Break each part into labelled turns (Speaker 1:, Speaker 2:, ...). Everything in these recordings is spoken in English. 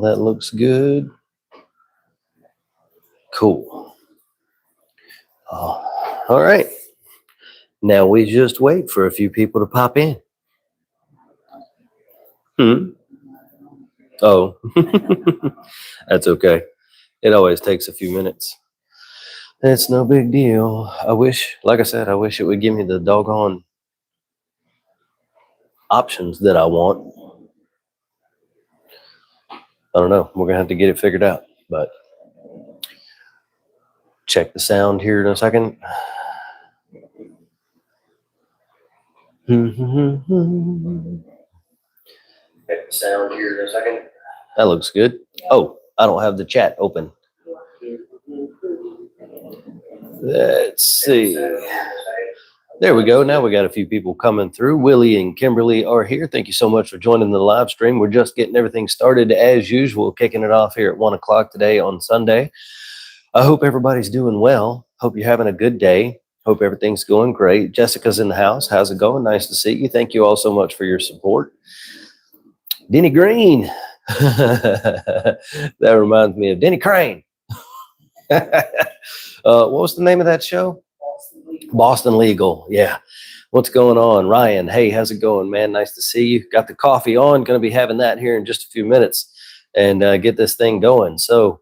Speaker 1: that looks good. Cool. All right. Now we just wait for a few people to pop in. Oh, that's okay. It always takes a few minutes. It's no big deal. I wish, like I said, I wish it would give me the doggone options that I want. I don't know. We're going to have to get it figured out. But check the sound here in a second. Check the sound here in a second. That looks good. Oh, I don't have the chat open. Let's see. There we go. Now we got a few people coming through. Willie and Kimberly are here. Thank you so much for joining the live stream. We're just getting everything started as usual, kicking it off here at 1 o'clock today on Sunday. I hope everybody's doing well. Hope you're having a good day. Hope everything's going great. Jessica's in the house. How's it going? Nice to see you. Thank you all so much for your support. Denny Green. That reminds me of Denny Crane. What was the name of that show? Boston Legal. Yeah. What's going on? Ryan, hey, how's it going, man? Nice to see you. Got the coffee on. Going to be having that here in just a few minutes and get this thing going. So,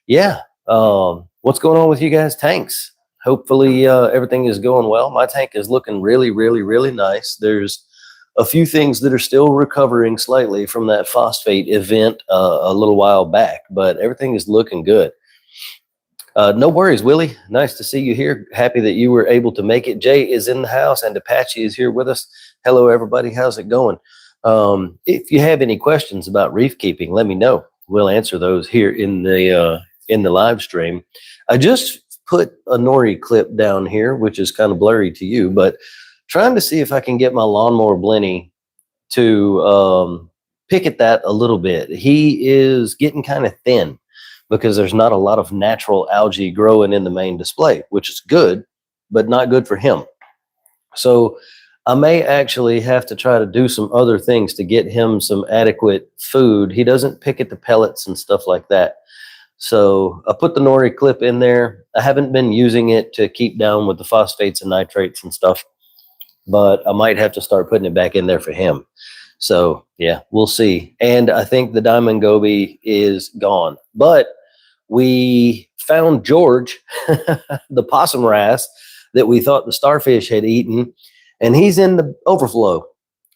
Speaker 1: yeah. What's going on with you guys' tanks? Hopefully everything is going well. My tank is looking really, really, really nice. There's a few things that are still recovering slightly from that phosphate event a little while back, but everything is looking good. No worries, Willie. Nice to see you here. Happy that you were able to make it. Jay is in the house and Apache is here with us. Hello, everybody. How's it going? If you have any questions about reef keeping, let me know. We'll answer those here in the live stream. I just put a nori clip down here, which is kind of blurry to you, but trying to see if I can get my lawnmower Blenny to pick at that a little bit. He is getting kind of thin because there's not a lot of natural algae growing in the main display, which is good, but not good for him. So I may actually have to try to do some other things to get him some adequate food. He doesn't pick at the pellets and stuff like that. So I put the nori clip in there. I haven't been using it to keep down with the phosphates and nitrates and stuff, but I might have to start putting it back in there for him. So yeah, we'll see. And I think the diamond goby is gone, but we found George, the possum wrasse that we thought the starfish had eaten, and he's in the overflow.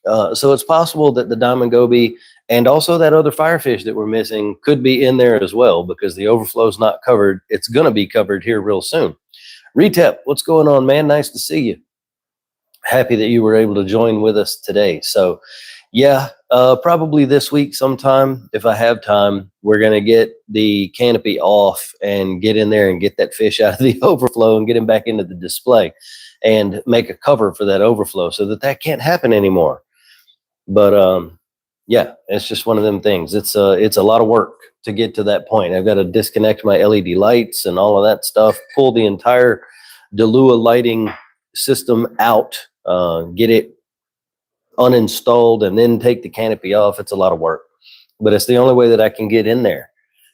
Speaker 1: So it's possible that the diamond goby and also that other firefish that we're missing could be in there as well, because the overflow is not covered. It's going to be covered here real soon. Retep, what's going on, man? Nice to see you. Happy that you were able to join with us today. So yeah, probably this week sometime, if I have time, we're going to get the canopy off and get in there and get that fish out of the overflow and get him back into the display and make a cover for that overflow so that that can't happen anymore. But yeah, it's just one of them things. It's a lot of work to get to that point. I've got to disconnect my LED lights and all of that stuff, pull the entire Delua lighting system out, get it uninstalled, and then take the canopy off. It's a lot of work, but it's the only way that I can get in there.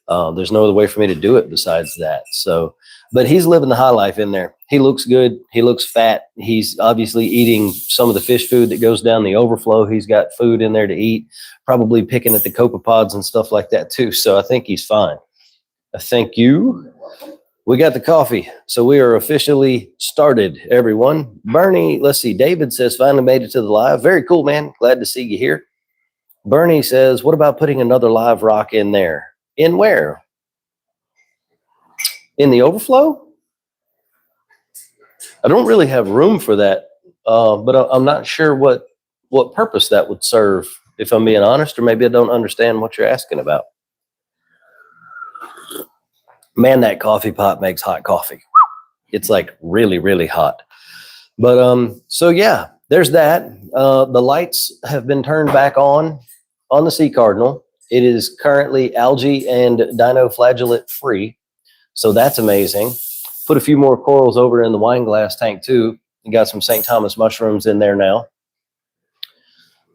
Speaker 1: There's no other way for me to do it besides that. So, but he's living the high life in there. He looks good. He looks fat. He's obviously eating some of the fish food that goes down the overflow. He's got food in there to eat, probably picking at the copepods and stuff like that too. So I think he's fine. Thank you. We got the coffee. So we are officially started, everyone. Bernie, let's see. David says, finally made it to the live. Very cool, man. Glad to see you here. Bernie says, what about putting another live rock in there? In where? In the overflow? I don't really have room for that, but I'm not sure what purpose that would serve, if I'm being honest, or maybe I don't understand what you're asking about. Man, that coffee pot makes hot coffee. It's like really, really hot. But so yeah, there's that. The lights have been turned back on the sea cardinal. It is currently algae and dinoflagellate free. So that's amazing. Put a few more corals over in the wine glass tank too. You got some St. Thomas mushrooms in there now.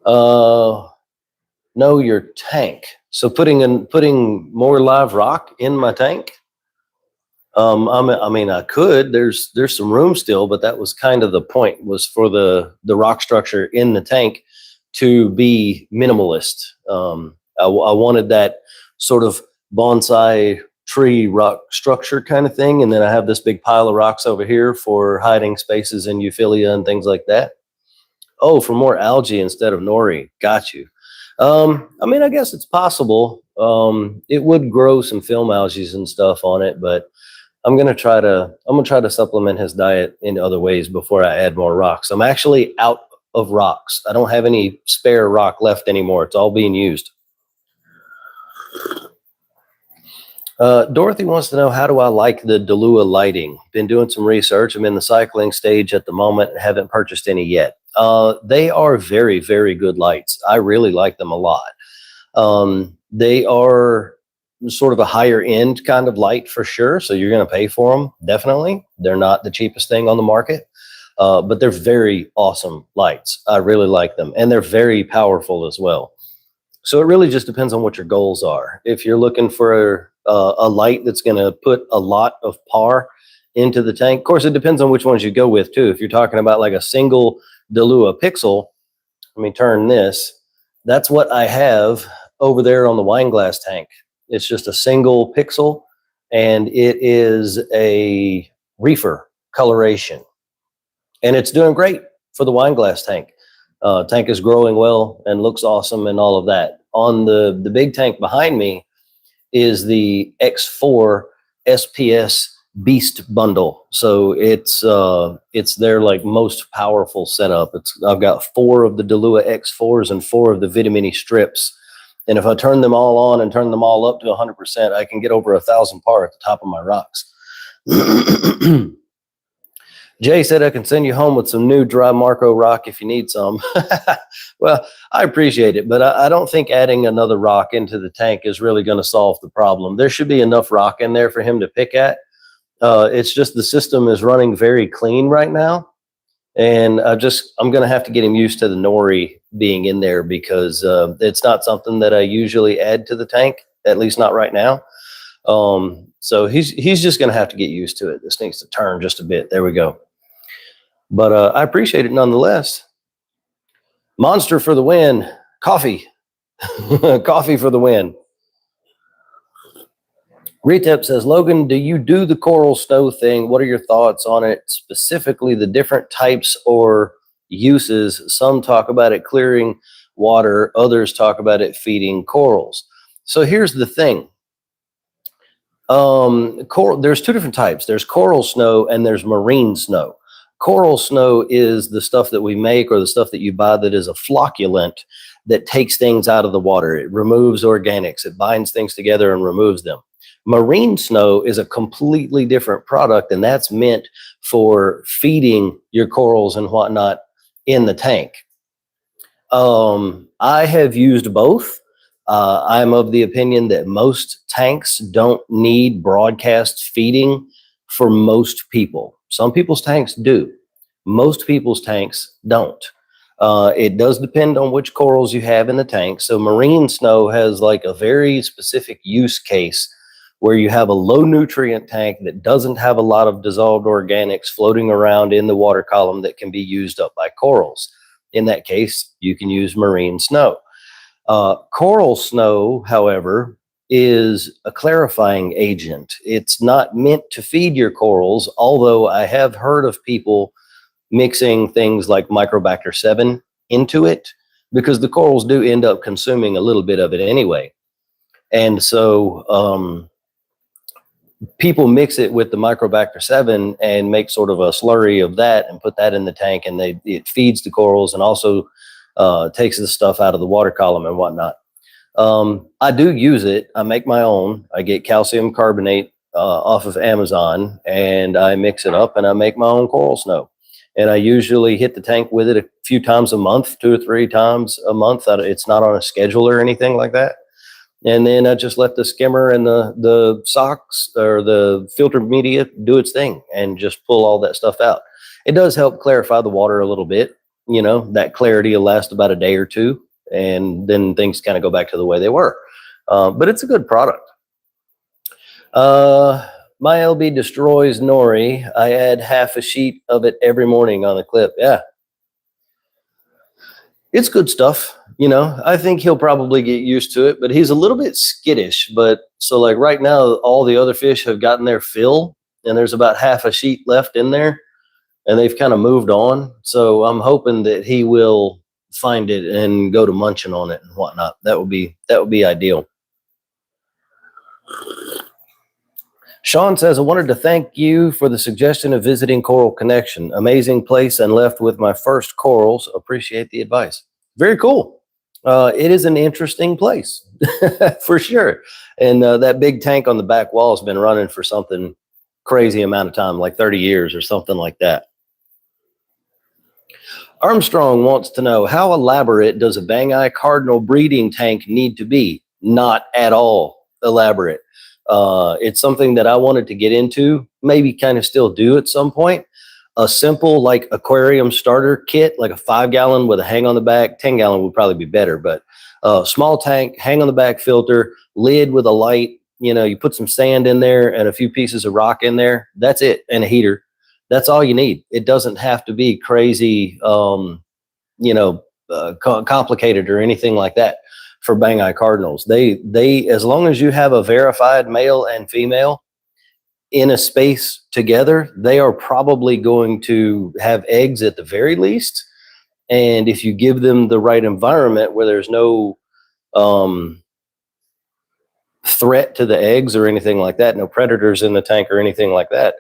Speaker 1: Know your tank. So putting more live rock in my tank. I mean, I could. There's some room still, but that was kind of the point, was for the rock structure in the tank to be minimalist. I wanted that sort of bonsai tree rock structure kind of thing, and then I have this big pile of rocks over here for hiding spaces in Euphilia and things like that. Oh, for more algae instead of nori. Got you. I mean, I guess it's possible. It would grow some film algae and stuff on it, but I'm gonna try to supplement his diet in other ways before I add more rocks. I'm actually out of rocks. I don't have any spare rock left anymore. It's all being used. Dorothy wants to know, how do I like the Delua lighting? Been doing some research. I'm in the cycling stage at the moment and haven't purchased any yet. They are very, very good lights. I really like them a lot. They are sort of a higher end kind of light for sure. So you're going to pay for them. Definitely. They're not the cheapest thing on the market, but they're very awesome lights. I really like them, and they're very powerful as well. So it really just depends on what your goals are. If you're looking for a light that's going to put a lot of par into the tank, of course, it depends on which ones you go with too. If you're talking about like a single Delua pixel, let me turn this. That's what I have over there on the wine glass tank. It's just a single pixel, and it is a reefer coloration, and it's doing great for the wine glass tank. Tank is growing well and looks awesome and all of that. On the big tank behind me is the X4 SPS Beast bundle. So it's their like most powerful setup. I've got 4 of the Delua X4s and 4 of the Vitamini strips. And if I turn them all on and turn them all up to 100%, I can get over 1,000 par at the top of my rocks. Jay said I can send you home with some new dry Marco rock if you need some. Well, I appreciate it, but I don't think adding another rock into the tank is really going to solve the problem. There should be enough rock in there for him to pick at. It's just the system is running very clean right now. And I'm going to have to get him used to the nori being in there, because it's not something that I usually add to the tank, at least not right now. So he's just going to have to get used to it. This needs to turn just a bit. There we go. But I appreciate it nonetheless. Monster for the win. Coffee. Coffee for the win. Retep says, Logan, do you do the coral snow thing? What are your thoughts on it, specifically the different types or uses? Some talk about it clearing water. Others talk about it feeding corals. So here's the thing. There's 2 different types. There's coral snow and there's marine snow. Coral snow is the stuff that we make, or the stuff that you buy, that is a flocculant that takes things out of the water. It removes organics. It binds things together and removes them. Marine snow is a completely different product, and that's meant for feeding your corals and whatnot in the tank. I have used both. I'm of the opinion that most tanks don't need broadcast feeding for most people. Some people's tanks do. Most people's tanks don't. It does depend on which corals you have in the tank. So marine snow has like a very specific use case where you have a low nutrient tank that doesn't have a lot of dissolved organics floating around in the water column that can be used up by corals. In that case, you can use marine snow. Coral snow, however, is a clarifying agent. It's not meant to feed your corals, although I have heard of people mixing things like Microbacter 7 into it, because the corals do end up consuming a little bit of it anyway. And so people mix it with the Microbacter 7 and make sort of a slurry of that and put that in the tank, and it feeds the corals and also takes the stuff out of the water column and whatnot. I do use it. I make my own. I get calcium carbonate off of Amazon, and I mix it up and I make my own coral snow. And I usually hit the tank with it a few times a month, 2 or 3 times a month. It's not on a schedule or anything like that. And then I just let the skimmer and the socks or the filtered media do its thing and just pull all that stuff out. It does help clarify the water a little bit. You know, that clarity will last about a day or 2, and then things kind of go back to the way they were. But it's a good product. My LB destroys nori. I add half a sheet of it every morning on the clip. Yeah. It's good stuff. I think he'll probably get used to it, but he's a little bit skittish. But so like right now, all the other fish have gotten their fill and there's about half a sheet left in there and they've kind of moved on. So I'm hoping that he will find it and go to munching on it and whatnot. That would be ideal. Sean says, I wanted to thank you for the suggestion of visiting Coral Connection. Amazing place and left with my first corals. Appreciate the advice. Very cool. It is an interesting place for sure. And that big tank on the back wall has been running for something crazy amount of time, like 30 years or something like that. Armstrong wants to know, how elaborate does a bang-eye cardinal breeding tank need to be? Not at all elaborate. It's something that I wanted to get into, maybe kind of still do at some point. A simple like aquarium starter kit, like a 5-gallon with a hang on the back. 10-gallon would probably be better, but small tank, hang on the back filter, lid with a light. You put some sand in there and a few pieces of rock in there. That's it, and a heater. That's all you need. It doesn't have to be crazy, complicated or anything like that. For bang-eye cardinals, they as long as you have a verified male and female in a space together, they are probably going to have eggs at the very least. And if you give them the right environment where there's no threat to the eggs or anything like that, no predators in the tank or anything like that,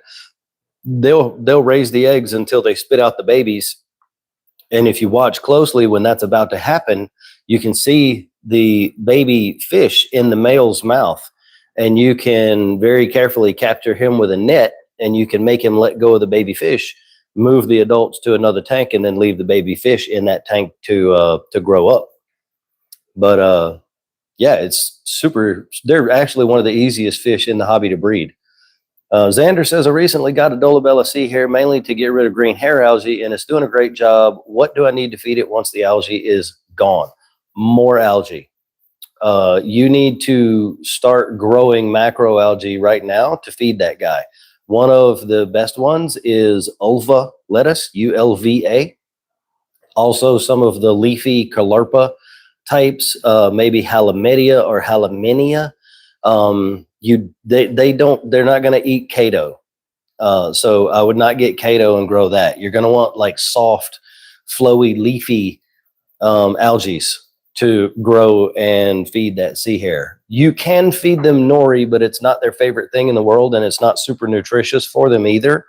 Speaker 1: they'll raise the eggs until they spit out the babies. And if you watch closely when that's about to happen, you can see the baby fish in the male's mouth, and you can very carefully capture him with a net, and you can make him let go of the baby fish, move the adults to another tank, and then leave the baby fish in that tank to grow up. But yeah, it's super. They're actually one of the easiest fish in the hobby to breed. Xander says, I recently got a Dolabella sea hare mainly to get rid of green hair algae, and it's doing a great job. What do I need to feed it once the algae is gone? More algae. You need to start growing macroalgae right now to feed that guy. One of the best ones is ulva lettuce, ULVA. Also, some of the leafy caulerpa types, maybe halomedia or halaminia. They're not going to eat Cato. So I would not get Cato and grow that. You're going to want like soft, flowy, leafy algae to grow and feed that sea hare. You can feed them nori, but it's not their favorite thing in the world, and it's not super nutritious for them either.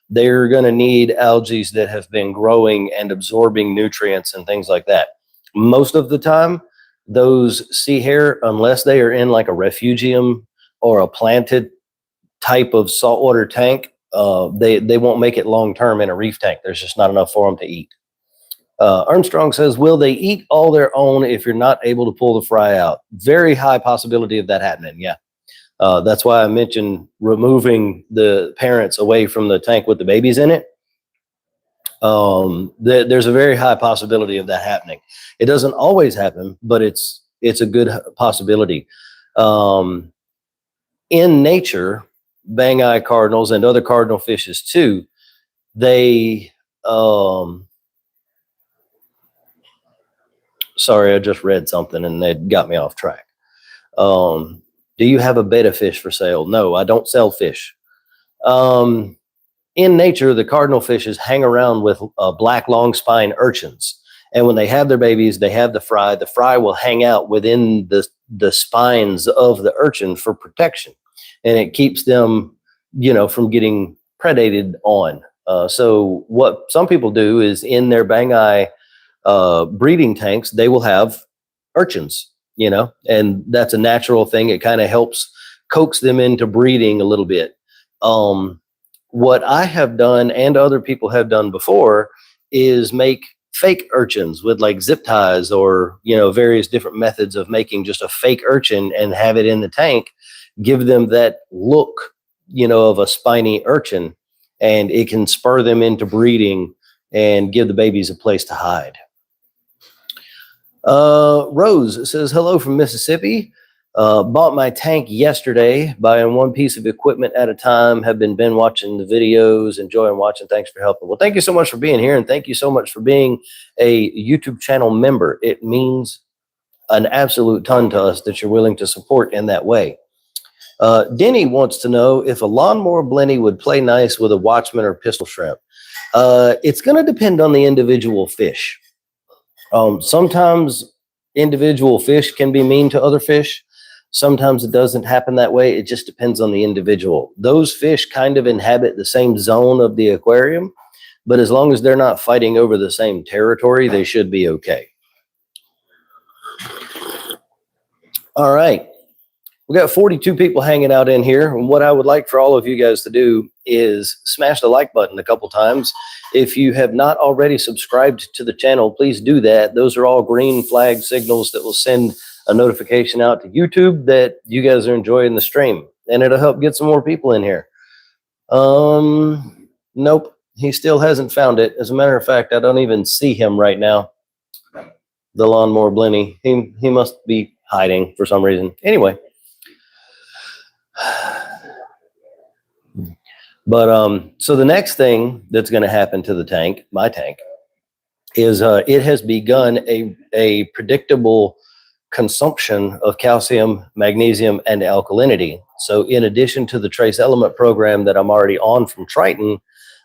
Speaker 1: They're going to need algae that have been growing and absorbing nutrients and things like that. Most of the time, those sea hare, unless they are in like a refugium or a planted type of saltwater tank, they won't make it long term in a reef tank. There's just not enough for them to eat. Armstrong says, will they eat all their own if you're not able to pull the fry out? Very high possibility of that happening. Yeah. That's why I mentioned removing the parents away from the tank with the babies in it. There's a very high possibility of that happening. It doesn't always happen, but it's a good possibility. In nature, bang-eye cardinals and other cardinal fishes too, they sorry, I just read something and it got me off track. Do you have a betta fish for sale? No, I don't sell fish. In nature, the cardinal fishes hang around with black long spine urchins. And when they have their babies, they have the fry. The fry will hang out within the spines of the urchin for protection. And it keeps them, from getting predated on. So what some people do is in their bang-eye breeding tanks, they will have urchins, and that's a natural thing. It kind of helps coax them into breeding a little bit. What I have done and other people have done before is make fake urchins with like zip ties or, various different methods of making just a fake urchin and have it in the tank, give them that look, of a spiny urchin, and it can spur them into breeding and give the babies a place to hide. Rose says, hello from Mississippi. Bought my tank yesterday, buying one piece of equipment at a time. Have been watching the videos, enjoying watching. Thanks for helping. Well, thank you so much for being here, and thank you so much for being a YouTube channel member. It means an absolute ton to us that you're willing to support in that way. Denny wants to know if a lawnmower blenny would play nice with a Watchman or pistol shrimp. It's going to depend on the individual fish. Sometimes individual fish can be mean to other fish. Sometimes it doesn't happen that way. It just depends on the individual. Those fish kind of inhabit the same zone of the aquarium, but as long as they're not fighting over the same territory, they should be okay. All right. We got 42 people hanging out in here. And what I would like for all of you guys to do is smash the like button a couple times. If you have not already subscribed to the channel, please do that. Those are all green flag signals that will send a notification out to YouTube that you guys are enjoying the stream. And it'll help get some more people in here. Nope, he still hasn't found it. As a matter of fact, I don't even see him right now. The lawnmower blenny. He must be hiding for some reason. Anyway. But so the next thing that's going to happen to the tank, my tank, is it has begun a predictable consumption of calcium, magnesium, and alkalinity. So in addition to the trace element program that I'm already on from Triton,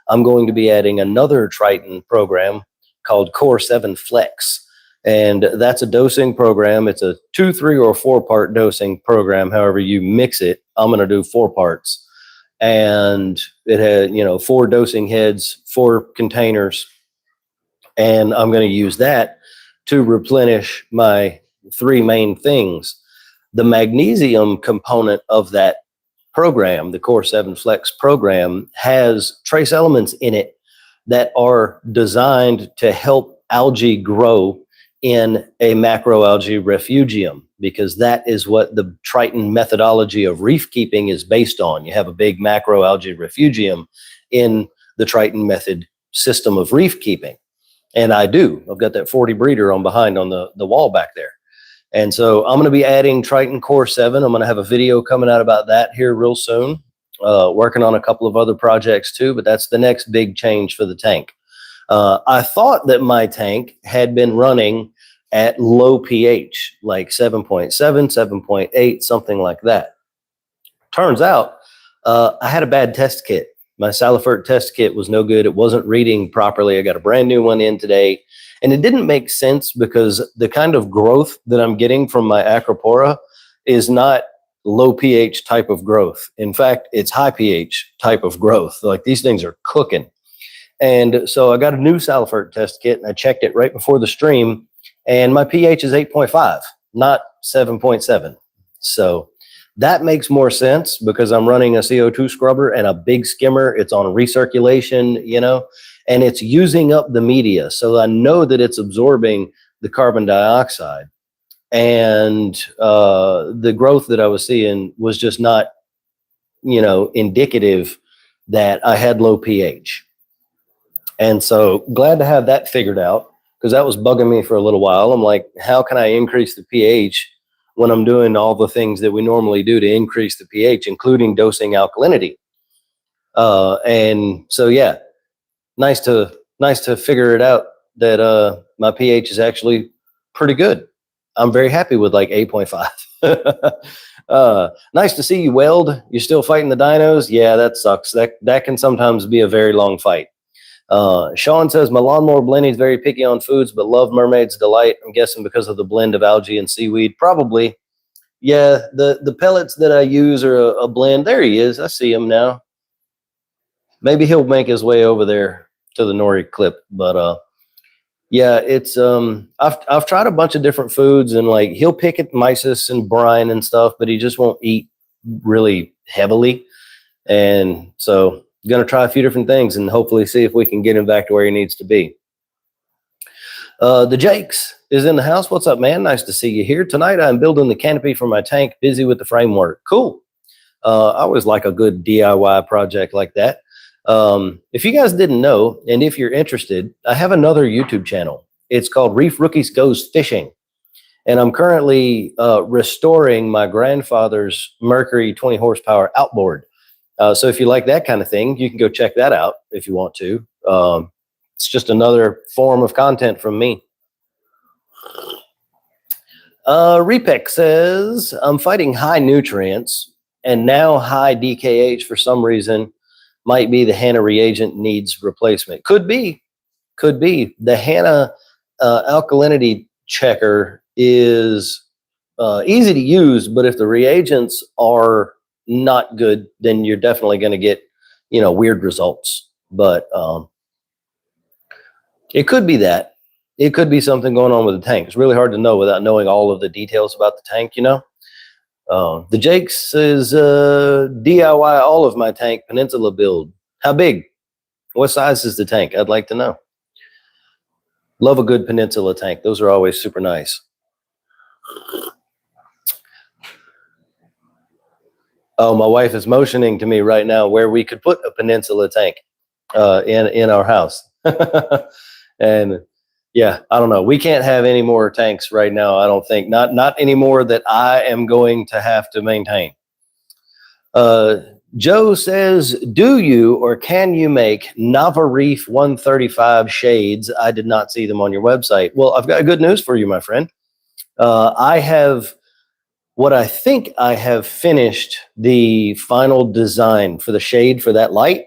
Speaker 1: I'm going to be adding another Triton program called Core 7 Flex. And that's a dosing program. It's a 2, 3, or 4-part dosing program. However you mix it, I'm going to do 4 parts. And it had, 4 dosing heads, 4 containers. And I'm going to use that to replenish my 3 main things. The magnesium component of that program, the Core 7 Flex program, has trace elements in it that are designed to help algae grow in a macroalgae refugium, because that is what the Triton methodology of reef keeping is based on. You have a big macroalgae refugium in the Triton method system of reef keeping. And I've got that 40 breeder on behind on the wall back there. And so I'm going to be adding Triton Core 7. I'm going to have a video coming out about that here real soon. Working on a couple of other projects too, but that's the next big change for the tank. I thought that my tank had been running at low pH, like 7.7, 7.8, something like that. Turns out I had a bad test kit. My Saltwater test kit was no good. It wasn't reading properly. I got a brand new one in today. And it didn't make sense because the kind of growth that I'm getting from my Acropora is not low pH type of growth. In fact, it's high pH type of growth. Like, these things are cooking. And so I got a new Saltwater test kit, and I checked it right before the stream, and my pH is 8.5, not 7.7. So that makes more sense because I'm running a CO2 scrubber and a big skimmer. It's on recirculation, and it's using up the media. So I know that it's absorbing the carbon dioxide. And the growth that I was seeing was just not, indicative that I had low pH. And so glad to have that figured out, because that was bugging me for a little while. I'm like, how can I increase the pH when I'm doing all the things that we normally do to increase the pH, including dosing alkalinity? And so, yeah, nice to figure it out that my pH is actually pretty good. I'm very happy with like 8.5. Nice to see you, Weld. You're still fighting the dinos? Yeah, that sucks. That can sometimes be a very long fight. Sean says, my lawnmower blenny is very picky on foods, but love Mermaid's Delight. I'm guessing because of the blend of algae and seaweed. Probably. Yeah, the pellets that I use are a blend. There he is. I see him now. Maybe he'll make his way over there to the nori clip. But yeah, it's I've tried a bunch of different foods, and like, he'll pick at mysis and brine and stuff, but he just won't eat really heavily. And so going to try a few different things and hopefully see if we can get him back to where he needs to be. The Jakes is in the house. What's up, man? Nice to see you here. Tonight I'm building the canopy for my tank, busy with the framework. Cool. I always like a good DIY project like that. If you guys didn't know, and if you're interested, I have another YouTube channel. It's called Reef Rookies Goes Fishing. And I'm currently restoring my grandfather's Mercury 20 horsepower outboard. So if you like that kind of thing, you can go check that out if you want to. It's just another form of content from me. Repec says, I'm fighting high nutrients and now high DKH for some reason. Might be the HANA reagent needs replacement. Could be. The HANA alkalinity checker is easy to use, but if the reagents are not good, then you're definitely going to get, weird results. But it could be that. It could be something going on with the tank. It's really hard to know without knowing all of the details about the tank, The Jakes is DIY all of my tank Peninsula build. How big? What size is the tank? I'd like to know. Love a good Peninsula tank. Those are always super nice. Oh, my wife is motioning to me right now where we could put a Peninsula tank in our house. And yeah, I don't know. We can't have any more tanks right now. I don't think not any more that I am going to have to maintain. Joe says, do you or can you make Nava Reef 135 shades? I did not see them on your website. Well, I've got good news for you, my friend. I have what I think I have finished the final design for the shade for that light.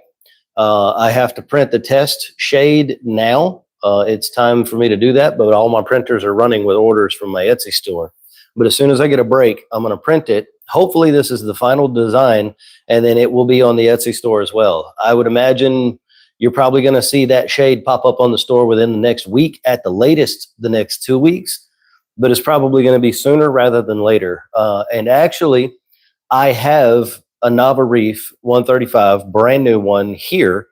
Speaker 1: I have to print the test shade now. It's time for me to do that, but all my printers are running with orders from my Etsy store. But as soon as I get a break, I'm going to print it. Hopefully this is the final design, and then it will be on the Etsy store as well. I would imagine you're probably going to see that shade pop up on the store within the next week, at the latest the next 2 weeks, but it's probably going to be sooner rather than later. And actually, I have a Nava Reef 135, brand new one here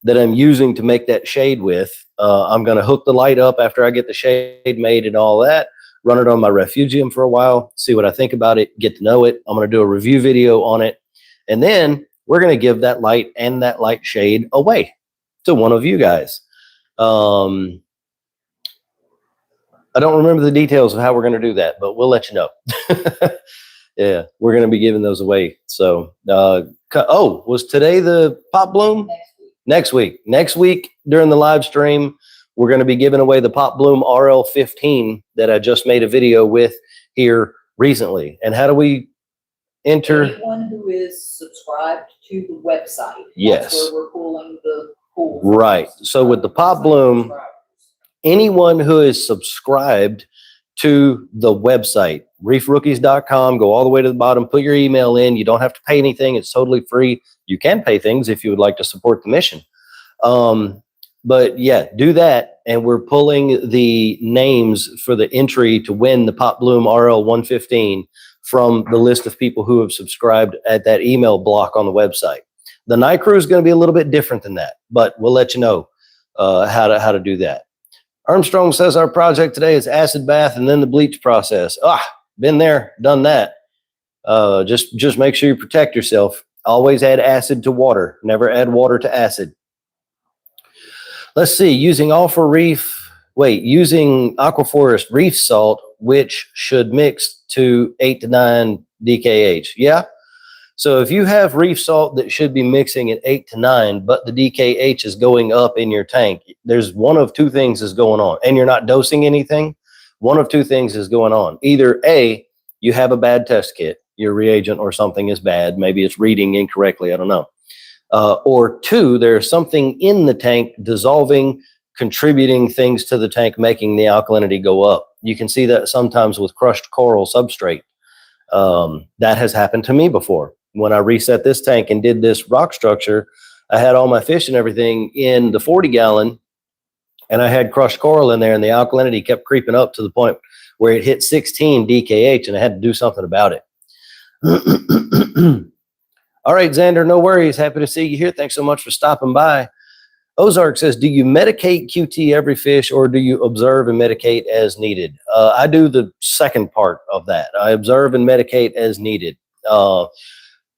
Speaker 1: that I'm using to make that shade with. I'm going to hook the light up after I get the shade made and all that, run it on my Refugium for a while, see what I think about it, get to know it. I'm going to do a review video on it. And then we're going to give that light and that light shade away to one of you guys. I don't remember the details of how we're going to do that, but we'll let you know. Yeah, we're going to be giving those away. So, was today the Pop Bloom? Next week during the live stream, we're going to be giving away the Pop Bloom RL15 that I just made a video with here recently. And how do we enter?
Speaker 2: Anyone who is subscribed to the website.
Speaker 1: Yes.
Speaker 2: That's where we're pulling the pool.
Speaker 1: Right. So with the Pop Bloom, anyone who is subscribed to the website, reefrookies.com, go all the way to the bottom, put your email in. You don't have to pay anything. It's totally free. You can pay things if you would like to support the mission. But yeah, do that. And we're pulling the names for the entry to win the Pop Bloom RL 115 from the list of people who have subscribed at that email block on the website. The night crew is going to be a little bit different than that, but we'll let you know how to do that. Armstrong says our project today is acid bath and then the bleach process. Been there, done that. Just make sure you protect yourself. Always add acid to water. Never add water to acid. Let's see, using Aquaforest reef salt, which should mix to 8 to 9 DKH. Yeah. So if you have reef salt that should be mixing at 8 to 9, but the DKH is going up in your tank, there's one of two things is going on, and you're not dosing anything. One of two things is going on. Either A, you have a bad test kit, your reagent or something is bad. Maybe it's reading incorrectly. I don't know. Or two, there's something in the tank dissolving, contributing things to the tank, making the alkalinity go up. You can see that sometimes with crushed coral substrate. That has happened to me before. When I reset this tank and did this rock structure, I had all my fish and everything in the 40 gallon, and I had crushed coral in there, and the alkalinity kept creeping up to the point where it hit 16 DKH, and I had to do something about it. All right, Xander, no worries. Happy to see you here. Thanks so much for stopping by. Ozark says, do you medicate QT every fish, or do you observe and medicate as needed? I do the second part of that. I observe and medicate as needed.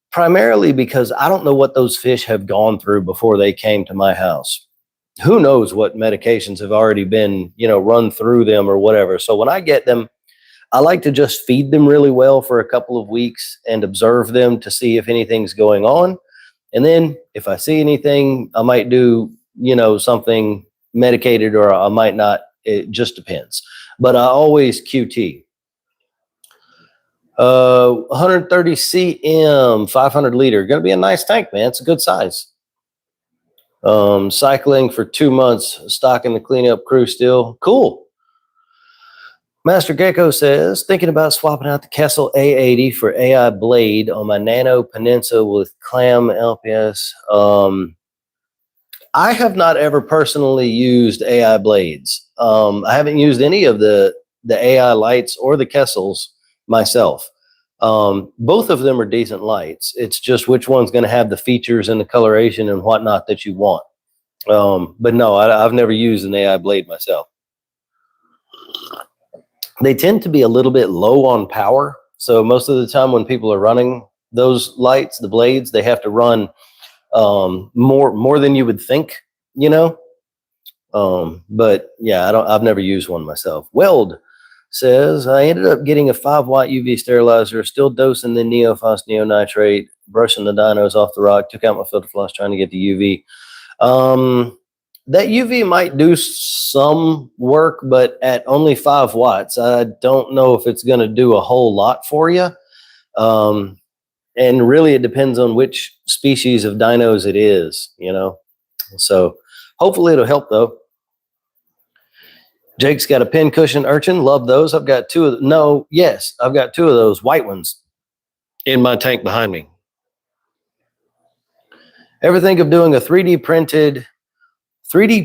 Speaker 1: Primarily because I don't know what those fish have gone through before they came to my house. Who knows what medications have already been, run through them or whatever. So when I get them, I like to just feed them really well for a couple of weeks and observe them to see if anything's going on. And then if I see anything, I might do, something medicated, or I might not. It just depends. But I always QT. 130 cm, 500 liter. Going to be a nice tank, man. It's a good size. Cycling for 2 months, stocking the cleanup crew still. Cool. Master Gecko says, thinking about swapping out the Kessel A80 for AI blade on my Nano Peninsula with clam LPS. I have not ever personally used AI blades. I haven't used any of the AI lights or the Kessels myself. Both of them are decent lights. It's just which one's going to have the features and the coloration and whatnot that you want. But no, I've never used an AI blade myself. They tend to be a little bit low on power. So most of the time when people are running those lights, the blades, they have to run more than you would think, But yeah, I've never used one myself. Weld says, I ended up getting a 5-watt UV sterilizer, still dosing the neophos neonitrate, brushing the dinos off the rock, took out my filter floss trying to get the UV. That UV might do some work, but at only 5 watts, I don't know if it's going to do a whole lot for you. And really, it depends on which species of dinos it is, So hopefully it'll help, though. Jake's got a pincushion urchin. Love those. I've got two of I've got 2 of those white ones in my tank behind me. Ever think of doing a 3D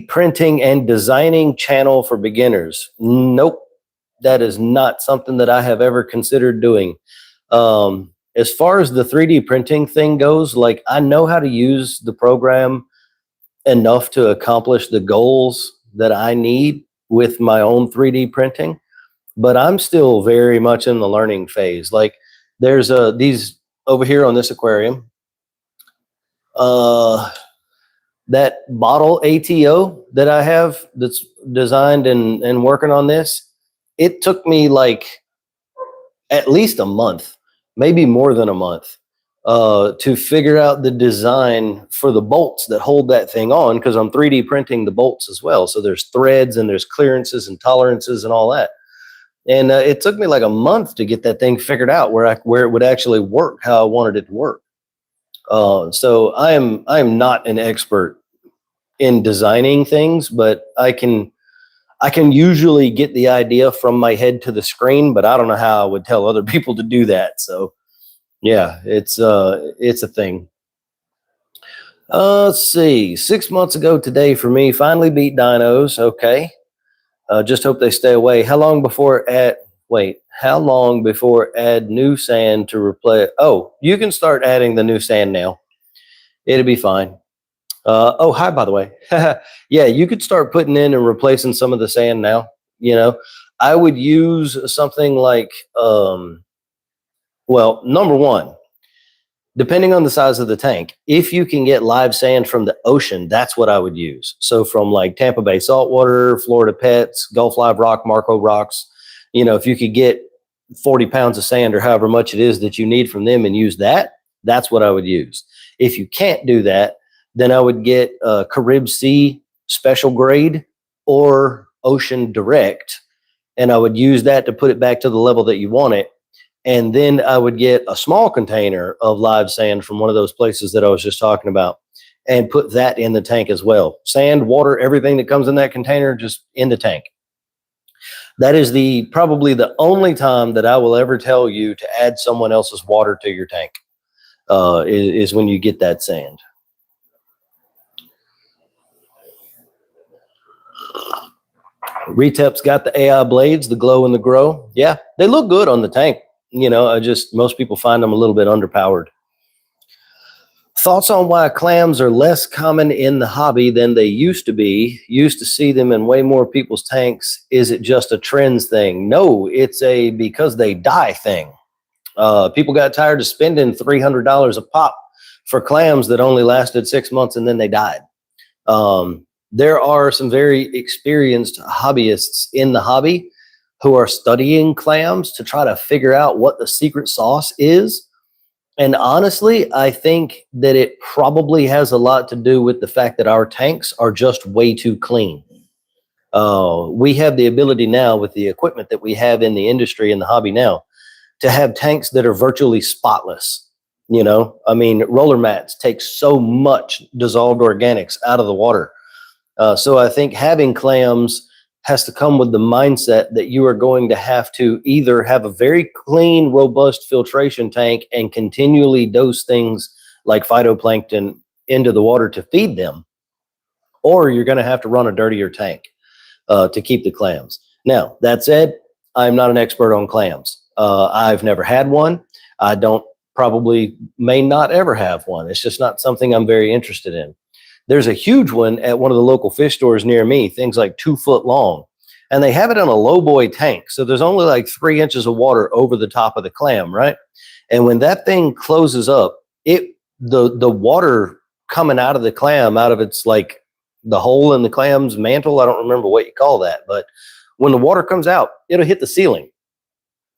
Speaker 1: printing and designing channel for beginners? Nope. That is not something that I have ever considered doing. As far as the 3D printing thing goes, like, I know how to use the program enough to accomplish the goals that I need with my own 3D printing, but I'm still very much in the learning phase. Like, there's these over here on this aquarium, that bottle ATO that I have that's designed and working on this, it took me like at least a month, maybe more than a month, to figure out the design for the bolts that hold that thing on, because I'm 3D printing the bolts as well. So there's threads and there's clearances and tolerances and all that. And it took me like a month to get that thing figured out where it would actually work how I wanted it to work. So I am not an expert in designing things, but I can usually get the idea from my head to the screen, but I don't know how I would tell other people to do that. So yeah, it's a thing. Let's see. 6 months ago today for me, finally beat dinos. Okay. Just hope they stay away. How long before add new sand to replace? Oh, you can start adding the new sand now. It'll be fine. Hi, by the way. Yeah, you could start putting in and replacing some of the sand now. I would use something like, number one, depending on the size of the tank, if you can get live sand from the ocean, that's what I would use. So from like Tampa Bay Saltwater, Florida Pets, Gulf Live Rock, Marco Rocks, if you could get 40 pounds of sand or however much it is that you need from them and use that, that's what I would use. If you can't do that, then I would get Carib Sea special grade or Ocean Direct, and I would use that to put it back to the level that you want it. And then I would get a small container of live sand from one of those places that I was just talking about and put that in the tank as well. Sand, water, everything that comes in that container, just in the tank. That is probably the only time that I will ever tell you to add someone else's water to your tank, is when you get that sand. Retep's got the AI blades, the glow and the grow. Yeah, they look good on the tank. Most people find them a little bit underpowered. Thoughts on why clams are less common in the hobby than they used to be? Used to see them in way more people's tanks. Is it just a trends thing? No, it's a because they die thing. People got tired of spending $300 a pop for clams that only lasted 6 months and then they died. There are some very experienced hobbyists in the hobby who are studying clams to try to figure out what the secret sauce is. And honestly, I think that it probably has a lot to do with the fact that our tanks are just way too clean. We have the ability now with the equipment that we have in the industry and the hobby now to have tanks that are virtually spotless. You know, I mean, roller mats take so much dissolved organics out of the water. So I think having clams has to come with the mindset that you are going to have to either have a very clean, robust filtration tank and continually dose things like phytoplankton into the water to feed them, or you're going to have to run a dirtier tank to keep the clams. Now, that said, I'm not an expert on clams. I've never had one. I don't probably may not ever have one. It's just not something I'm very interested in. There's a huge one at one of the local fish stores near me, things like 2 foot long, and they have it in a low boy tank. So there's only like 3 inches of water over the top of the clam, right? And when that thing closes up, the water coming out of the clam, out of its like the hole in the clam's mantle, I don't remember what you call that, but when the water comes out, it'll hit the ceiling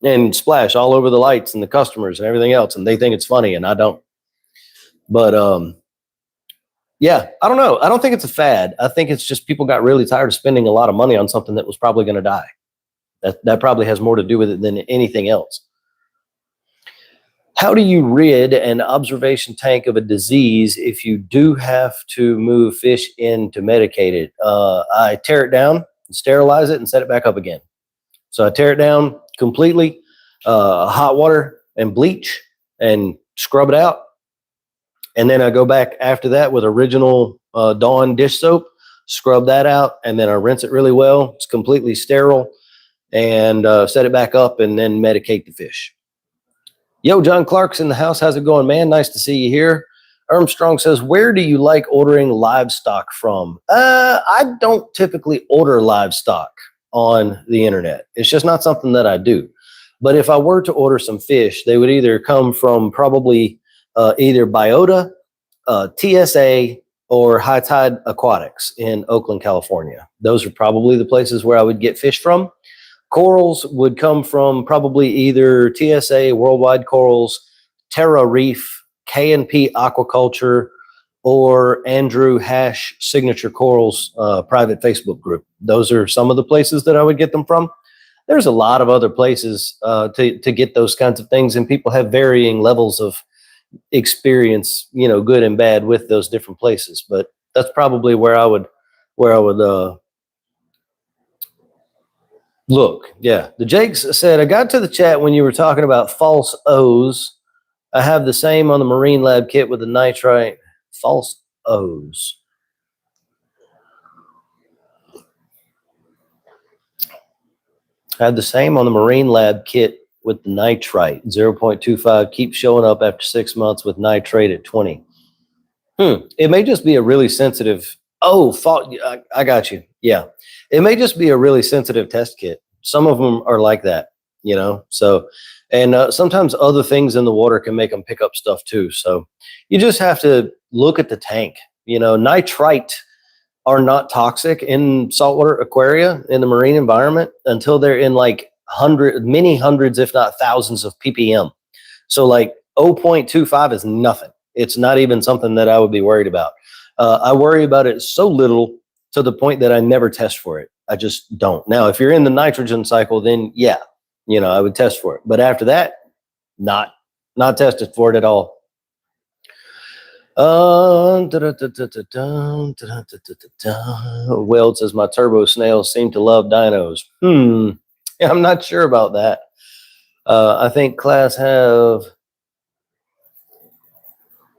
Speaker 1: and splash all over the lights and the customers and everything else, and they think it's funny, and I don't. But yeah, I don't know. I don't think it's a fad. I think it's just people got really tired of spending a lot of money on something that was probably going to die. That probably has more to do with it than anything else. How do you rid an observation tank of a disease if you do have to move fish in to medicate it? I tear it down, sterilize it, and set it back up again. So I tear it down completely, hot water and bleach, and scrub it out. And then I go back after that with original Dawn dish soap, scrub that out, and then I rinse it really well. It's completely sterile, and set it back up, and then medicate the fish. Yo, John Clark's in the house. How's it going, man? Nice to see you here. Armstrong says, where do you like ordering livestock from? I don't typically order livestock on the internet. It's just not something that I do. But if I were to order some fish, they would either come from probably either Biota, TSA, or High Tide Aquatics in Oakland, California. Those are probably the places where I would get fish from. Corals would come from probably either TSA, Worldwide Corals, Terra Reef, K&P Aquaculture, or Andrew Hash Signature Corals private Facebook group. Those are some of the places that I would get them from. There's a lot of other places to get those kinds of things, and people have varying levels of experience, you know, good and bad with those different places. But that's probably where I would look. Yeah, the Jakes said, I got to the chat when you were talking about false O's. I have the same on the Marine Lab kit with the nitrite. False O's. I had the same on the Marine Lab kit with the nitrite. 0.25 keeps showing up after 6 months with nitrate at 20. It may just be a really sensitive. I got you. Yeah. It may just be a really sensitive test kit. Some of them are like that, you know? So, and sometimes other things in the water can make them pick up stuff too. So you just have to look at the tank. You know, nitrite are not toxic in saltwater aquaria in the marine environment until they're in like many hundreds, if not thousands of ppm. So like 0.25 is nothing. It's not even something that I would be worried about. I worry about it so little to the point that I never test for it. I just don't. Now, if you're in the nitrogen cycle, then yeah, you know, I would test for it. But after that, not tested for it at all. Weld says, my turbo snails seem to love dinos. I'm not sure about that. I think class have...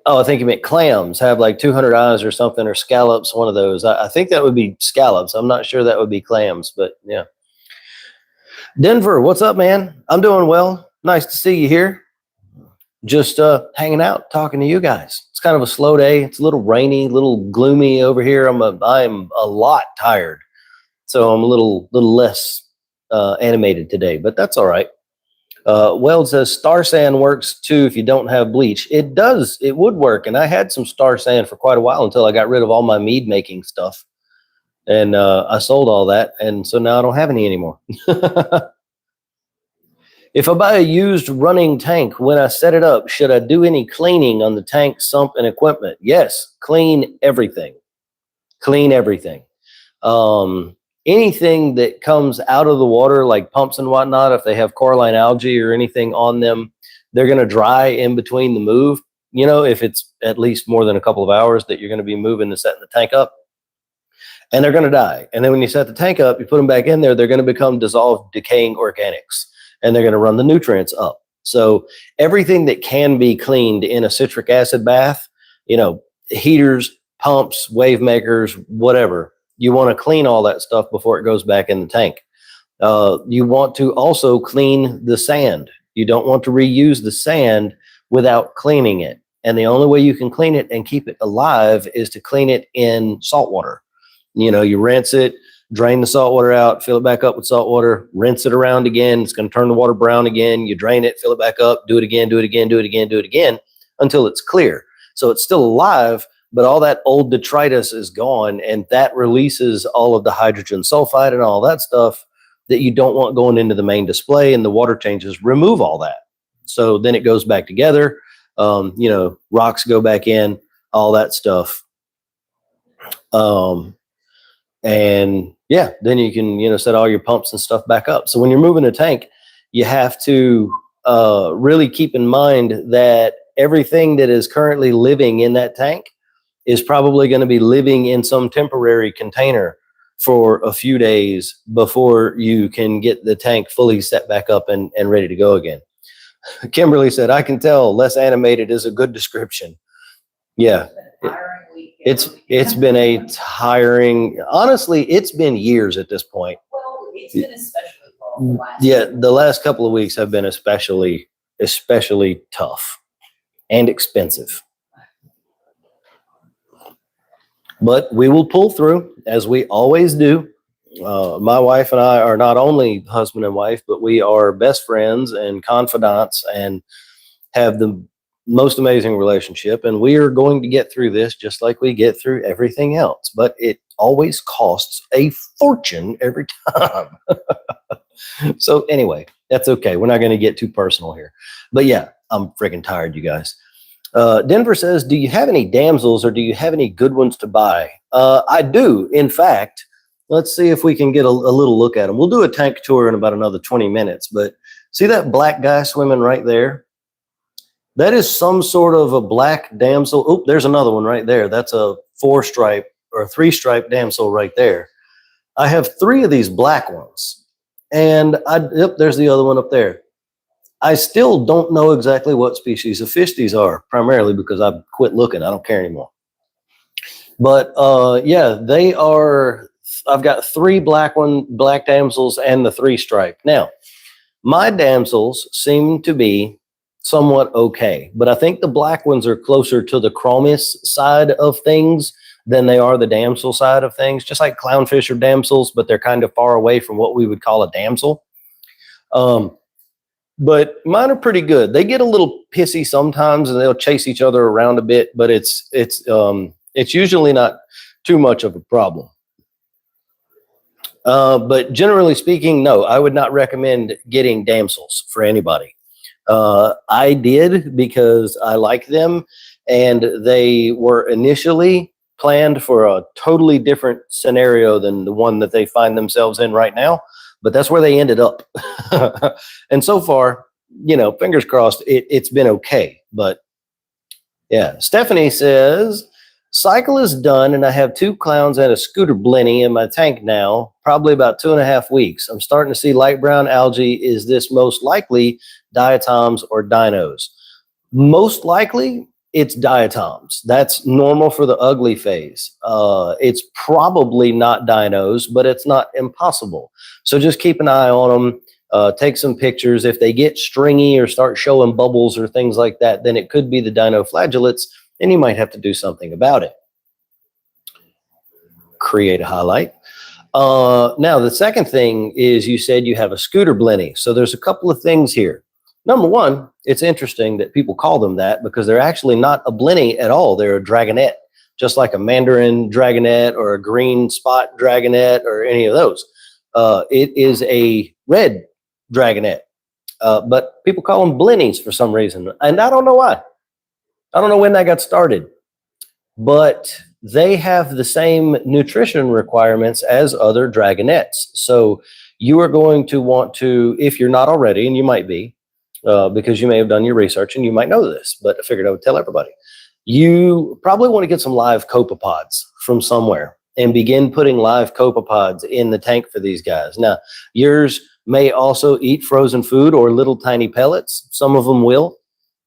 Speaker 1: Oh, I think you meant clams have like 200 eyes or something, or scallops, one of those. I think that would be scallops. I'm not sure that would be clams, but yeah. Denver, what's up, man? I'm doing well. Nice to see you here. Just hanging out, talking to you guys. It's kind of a slow day. It's a little rainy, a little gloomy over here. I'm a lot tired, so I'm a little less animated today, but that's all right. Weld says star sand works too if you don't have bleach. It does. It would work. And I had some star sand for quite a while until I got rid of all my mead making stuff. And I sold all that. And so now I don't have any anymore. If I buy a used running tank, when I set it up, should I do any cleaning on the tank, sump, and equipment? Yes, clean everything. Clean everything. Anything that comes out of the water, like pumps and whatnot, if they have coralline algae or anything on them, they're going to dry in between the move. You know, if it's at least more than a couple of hours that you're going to be moving and setting the tank up, and they're going to die. And then when you set the tank up, you put them back in there, they're going to become dissolved, decaying organics, and they're going to run the nutrients up. So everything that can be cleaned in a citric acid bath, you know, heaters, pumps, wave makers, whatever, you want to clean all that stuff before it goes back in the tank. You want to also clean the sand. You don't want to reuse the sand without cleaning it. And the only way you can clean it and keep it alive is to clean it in salt water. You know, you rinse it, drain the salt water out, fill it back up with salt water, rinse it around again. It's going to turn the water brown again. You drain it, fill it back up, do it again, do it again, do it again, do it again until it's clear. So it's still alive, but all that old detritus is gone, and that releases all of the hydrogen sulfide and all that stuff that you don't want going into the main display, and the water changes remove all that. So then it goes back together. You know, rocks go back in, all that stuff. And yeah, then you can, you know, set all your pumps and stuff back up. So when you're moving a tank, you have to really keep in mind that everything that is currently living in that tank is probably going to be living in some temporary container for a few days before you can get the tank fully set back up and ready to go again. Kimberly said, I can tell less animated is a good description. Yeah. It's been a tiring, honestly, it's been years at this point.
Speaker 2: Well, it's been especially long.
Speaker 1: The last couple of weeks have been especially tough and expensive. But we will pull through, as we always do. My wife and I are not only husband and wife, but we are best friends and confidants and have the most amazing relationship. And we are going to get through this just like we get through everything else. But it always costs a fortune every time. So anyway, that's okay. We're not going to get too personal here. But yeah, I'm freaking tired, you guys. Denver says, do you have any damsels or do you have any good ones to buy? I do. In fact, let's see if we can get a little look at them. We'll do a tank tour in about another 20 minutes. But see that black guy swimming right there? That is some sort of a black damsel. Oh, there's another one right there. That's a 4-stripe or 3-stripe damsel right there. I have 3 of these black ones. And yep, there's the other one up there. I still don't know exactly what species of fish these are, primarily because I've quit looking. I don't care anymore. But yeah, they are. I've got 3 black damsels and the 3-stripe. Now, my damsels seem to be somewhat okay, but I think the black ones are closer to the chromis side of things than they are the damsel side of things. Just like clownfish are damsels, but they're kind of far away from what we would call a damsel. But mine are pretty good. They get a little pissy sometimes, and they'll chase each other around a bit, but it's usually not too much of a problem. But generally speaking, no, I would not recommend getting damsels for anybody. I did because I like them, and they were initially planned for a totally different scenario than the one that they find themselves in right now. But that's where they ended up. And so far, you know, fingers crossed, it's been okay. But yeah, Stephanie says, cycle is done and I have 2 clowns and a scooter blenny in my tank now, probably about 2.5 weeks. I'm starting to see light brown algae. Is this most likely diatoms or dinos? Most likely it's diatoms. That's normal for the ugly phase. It's probably not dinos, but it's not impossible. So just keep an eye on them. Take some pictures. If they get stringy or start showing bubbles or things like that, then it could be the dinoflagellates, and you might have to do something about it. Create a highlight. Now, the second thing is you said you have a scooter blenny. So there's a couple of things here. Number one, it's interesting that people call them that because they're actually not a blenny at all. They're a dragonette, just like a mandarin dragonette or a green spot dragonette or any of those. It is a red dragonette. but people call them blennies for some reason. And I don't know why. I don't know when that got started, but they have the same nutrition requirements as other dragonettes. So you are going to want to, if you're not already, and you might be, because you may have done your research and you might know this, but I figured I would tell everybody. You probably want to get some live copepods from somewhere and begin putting live copepods in the tank for these guys. Now, yours may also eat frozen food or little tiny pellets. Some of them will,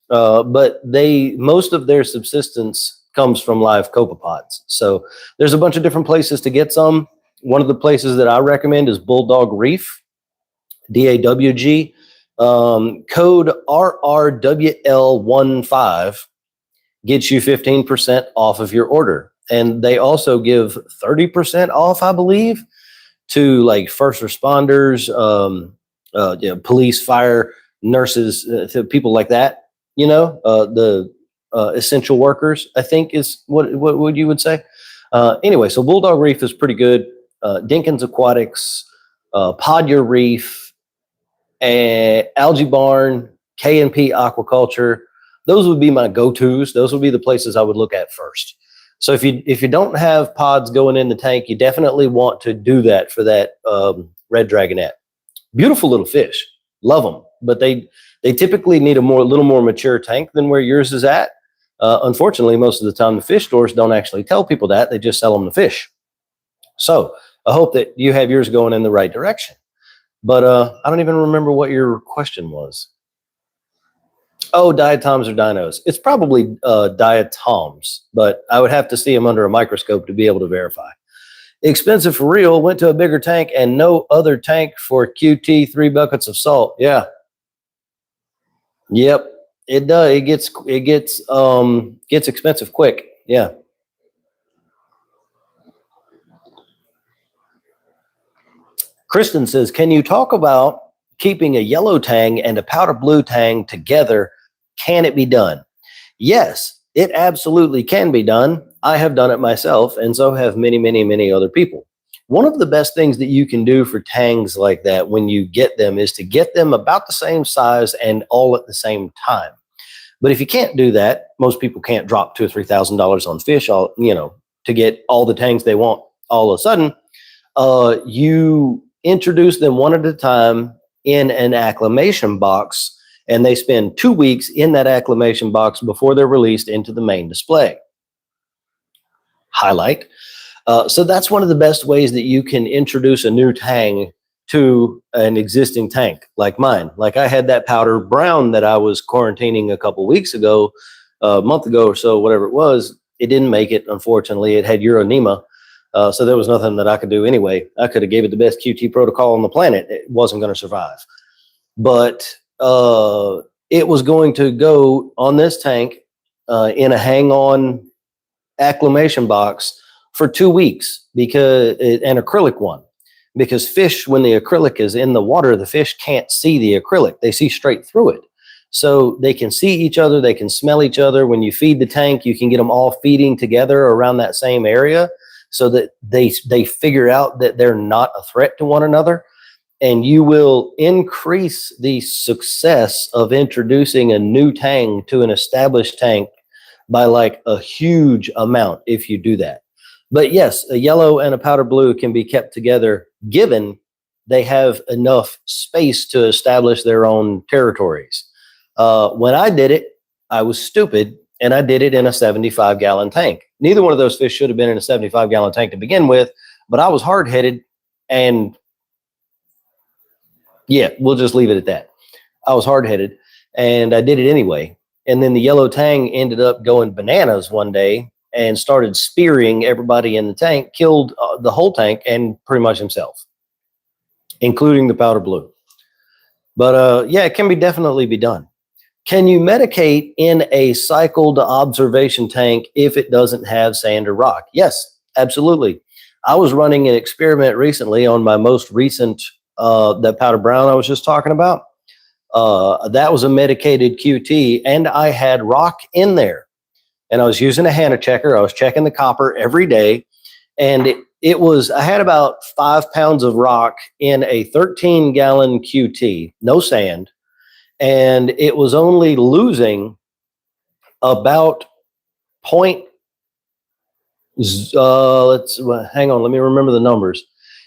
Speaker 1: but most of their subsistence comes from live copepods. So there's a bunch of different places to get some. One of the places that I recommend is Bulldog Reef, DAWG. Code RRWL15 gets you 15% off of your order. And they also give 30% off, I believe, to like first responders, police, fire, nurses, to people like that. The essential workers, I think is what you would say. Anyway, so Bulldog Reef is pretty good. Dinkins Aquatics, Podyer Reef, Algae Barn, K&P Aquaculture. Those would be my go-tos. Those would be the places I would look at first. So if you don't have pods going in the tank, you definitely want to do that for that red dragonette. Beautiful little fish, love them, but they typically need a little more mature tank than where yours is at. Unfortunately, most of the time the fish stores don't actually tell people that; they just sell them the fish. So I hope that you have yours going in the right direction. But I don't even remember what your question was. Oh, diatoms or dinos. It's probably diatoms, but I would have to see them under a microscope to be able to verify. Expensive for real. Went to a bigger tank and no other tank for QT 3 buckets of salt. Yeah. Yep. It does. It gets expensive quick. Yeah. Kristen says, can you talk about keeping a yellow tang and a powder blue tang together? Can it be done? Yes, it absolutely can be done. I have done it myself, and so have many, many, many other people. One of the best things that you can do for tangs like that when you get them is to get them about the same size and all at the same time. But if you can't do that, most people can't drop $2,000 or $3,000 on fish, to get all the tangs they want all of a sudden. You introduce them one at a time in an acclimation box, and they spend 2 weeks in that acclimation box before they're released into the main display. Highlight. So that's one of the best ways that you can introduce a new tang to an existing tank like mine. Like I had that powder brown that I was quarantining a couple weeks ago, a month ago or so, whatever it was. It didn't make it, unfortunately. It had uronema. So there was nothing that I could do anyway. I could have gave it the best QT protocol on the planet. It wasn't going to survive. But it was going to go on this tank in a hang-on acclimation box for 2 weeks, because an acrylic one. Because fish, when the acrylic is in the water, the fish can't see the acrylic. They see straight through it. So they can see each other. They can smell each other. When you feed the tank, you can get them all feeding together around that same area so that they figure out that they're not a threat to one another. And you will increase the success of introducing a new tang to an established tank by like a huge amount if you do that. But yes, a yellow and a powder blue can be kept together given they have enough space to establish their own territories. When I did it, I was stupid and I did it in a 75-gallon tank. Neither one of those fish should have been in a 75-gallon tank to begin with, but I was hard-headed and yeah, we'll just leave it at that. I was hard-headed and I did it anyway. And then the yellow tang ended up going bananas one day and started spearing everybody in the tank, killed the whole tank and pretty much himself, including the powder blue. But yeah, it can definitely be done. Can you medicate in a cycled observation tank if it doesn't have sand or rock? Yes, absolutely. I was running an experiment recently on my most recent, that powder brown I was just talking about. That was a medicated QT, and I had rock in there. And I was using a Hannah checker. I was checking the copper every day. And I had about 5 pounds of rock in a 13-gallon QT, no sand. and it was only losing about point. Let's hang on. Let me remember the numbers.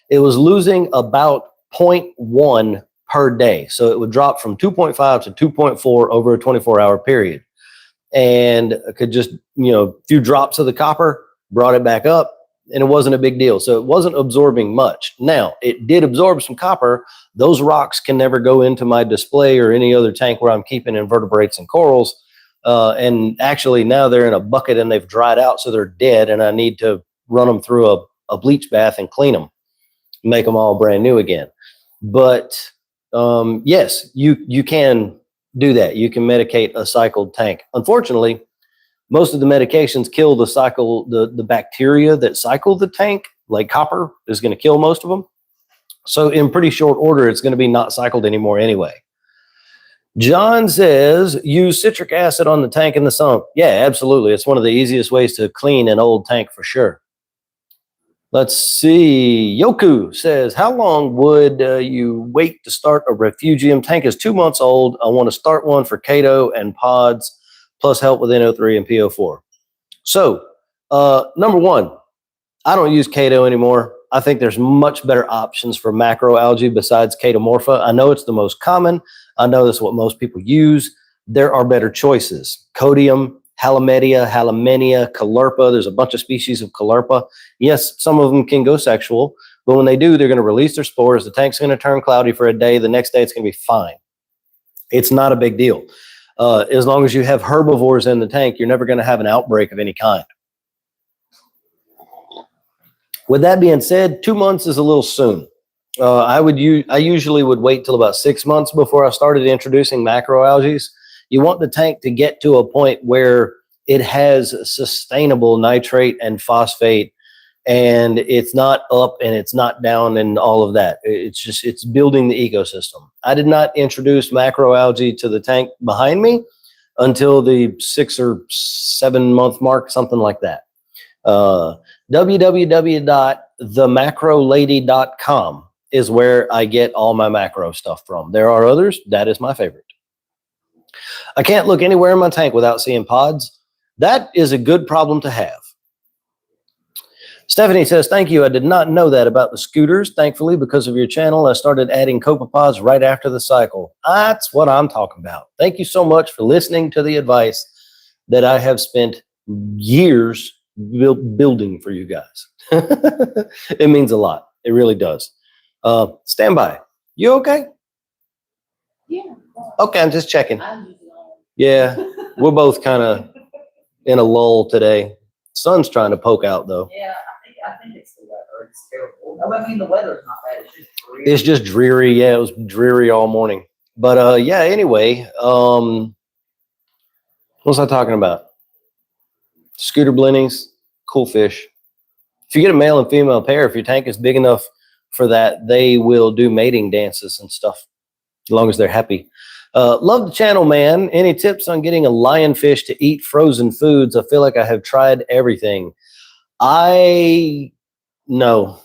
Speaker 1: It was losing about 0.1 per day, so it would drop from 2.5 to 2.4 over a 24-hour period, and could just a few drops of the copper brought it back up, and it wasn't a big deal. So it wasn't absorbing much. Now it did absorb some copper. Those rocks can never go into my display or any other tank where I'm keeping invertebrates and corals. And actually now they're in a bucket and they've dried out, so they're dead, and I need to run them through a bleach bath and clean them, make them all brand new again. But yes, you can do that. You can medicate a cycled tank. Unfortunately, most of the medications kill the bacteria that cycle the tank, like copper is going to kill most of them. So in pretty short order, it's going to be not cycled anymore anyway. John says, use citric acid on the tank in the sump. Yeah, absolutely. It's one of the easiest ways to clean an old tank for sure. Let's see. Yoku says, how long would you wait to start a refugium? Tank is 2 months old. I want to start one for Cato and pods, plus help with NO3 and PO4. So, number one, I don't use Cato anymore. I think there's much better options for macroalgae besides Catomorpha. I know it's the most common. I know that's what most people use. There are better choices. Codium, Halomedia, Halomenia, Caulerpa. There's a bunch of species of Caulerpa. Yes, some of them can go sexual, but when they do, they're going to release their spores. The tank's going to turn cloudy for a day. The next day, it's going to be fine. It's not a big deal. As long as you have herbivores in the tank, you're never going to have an outbreak of any kind. With that being said, 2 months is a little soon. I usually would wait till about 6 months before I started introducing macroalgae. You want the tank to get to a point where it has sustainable nitrate and phosphate, and it's not up and it's not down and all of that. It's building the ecosystem. I did not introduce macroalgae to the tank behind me until the 6 or 7 month mark, something like that. www.themacrolady.com is where I get all my macro stuff from. There are others. That is my favorite. I can't look anywhere in my tank without seeing pods. That is a good problem to have. Stephanie says, thank you. I did not know that about the scooters. Thankfully, because of your channel, I started adding copepods right after the cycle. That's what I'm talking about. Thank you so much for listening to the advice that I have spent years building for you guys. It means a lot. It really does. Stand by. You okay?
Speaker 2: Yeah.
Speaker 1: Okay, I'm just checking. Yeah, we're both kind of in a lull today. Sun's trying to poke out though.
Speaker 2: Yeah, I think it's the weather. It's terrible. I mean, the weather's not bad. It's just dreary.
Speaker 1: It's just dreary. Yeah, it was dreary all morning. But yeah, anyway, what was I talking about? Scooter blennies, cool fish. If you get a male and female pair, if your tank is big enough for that, they will do mating dances and stuff, as long as they're happy. Love the channel, man. Any tips on getting a lionfish to eat frozen foods? I feel like I have tried everything. No.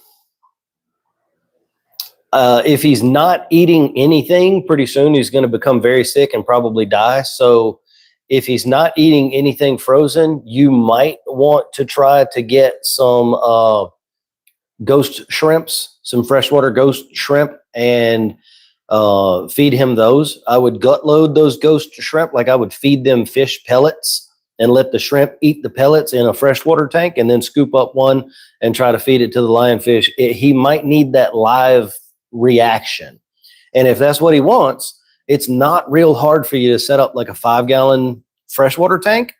Speaker 1: If he's not eating anything, pretty soon he's going to become very sick and probably die. So if he's not eating anything frozen, you might want to try to get some ghost shrimps, some freshwater ghost shrimp, and feed him those. I would gut load those ghost shrimp like I would feed them fish pellets and let the shrimp eat the pellets in a freshwater tank, and then scoop up one and try to feed it to the lionfish. He might need that live reaction. And if that's what he wants, it's not real hard for you to set up like a 5-gallon freshwater tank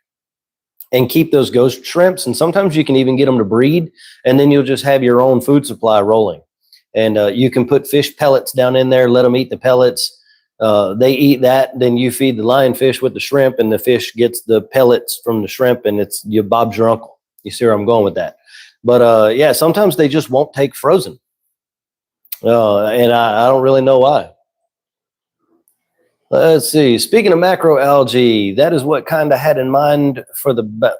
Speaker 1: and keep those ghost shrimps. And sometimes you can even get them to breed, and then you'll just have your own food supply rolling. And you can put fish pellets down in there, let them eat the pellets. They eat that, then you feed the lionfish with the shrimp, and the fish gets the pellets from the shrimp, and Bob's your uncle. You see where I'm going with that? But yeah, sometimes they just won't take frozen. And I don't really know why. Let's see. Speaking of macroalgae, that is what kind of had in mind for the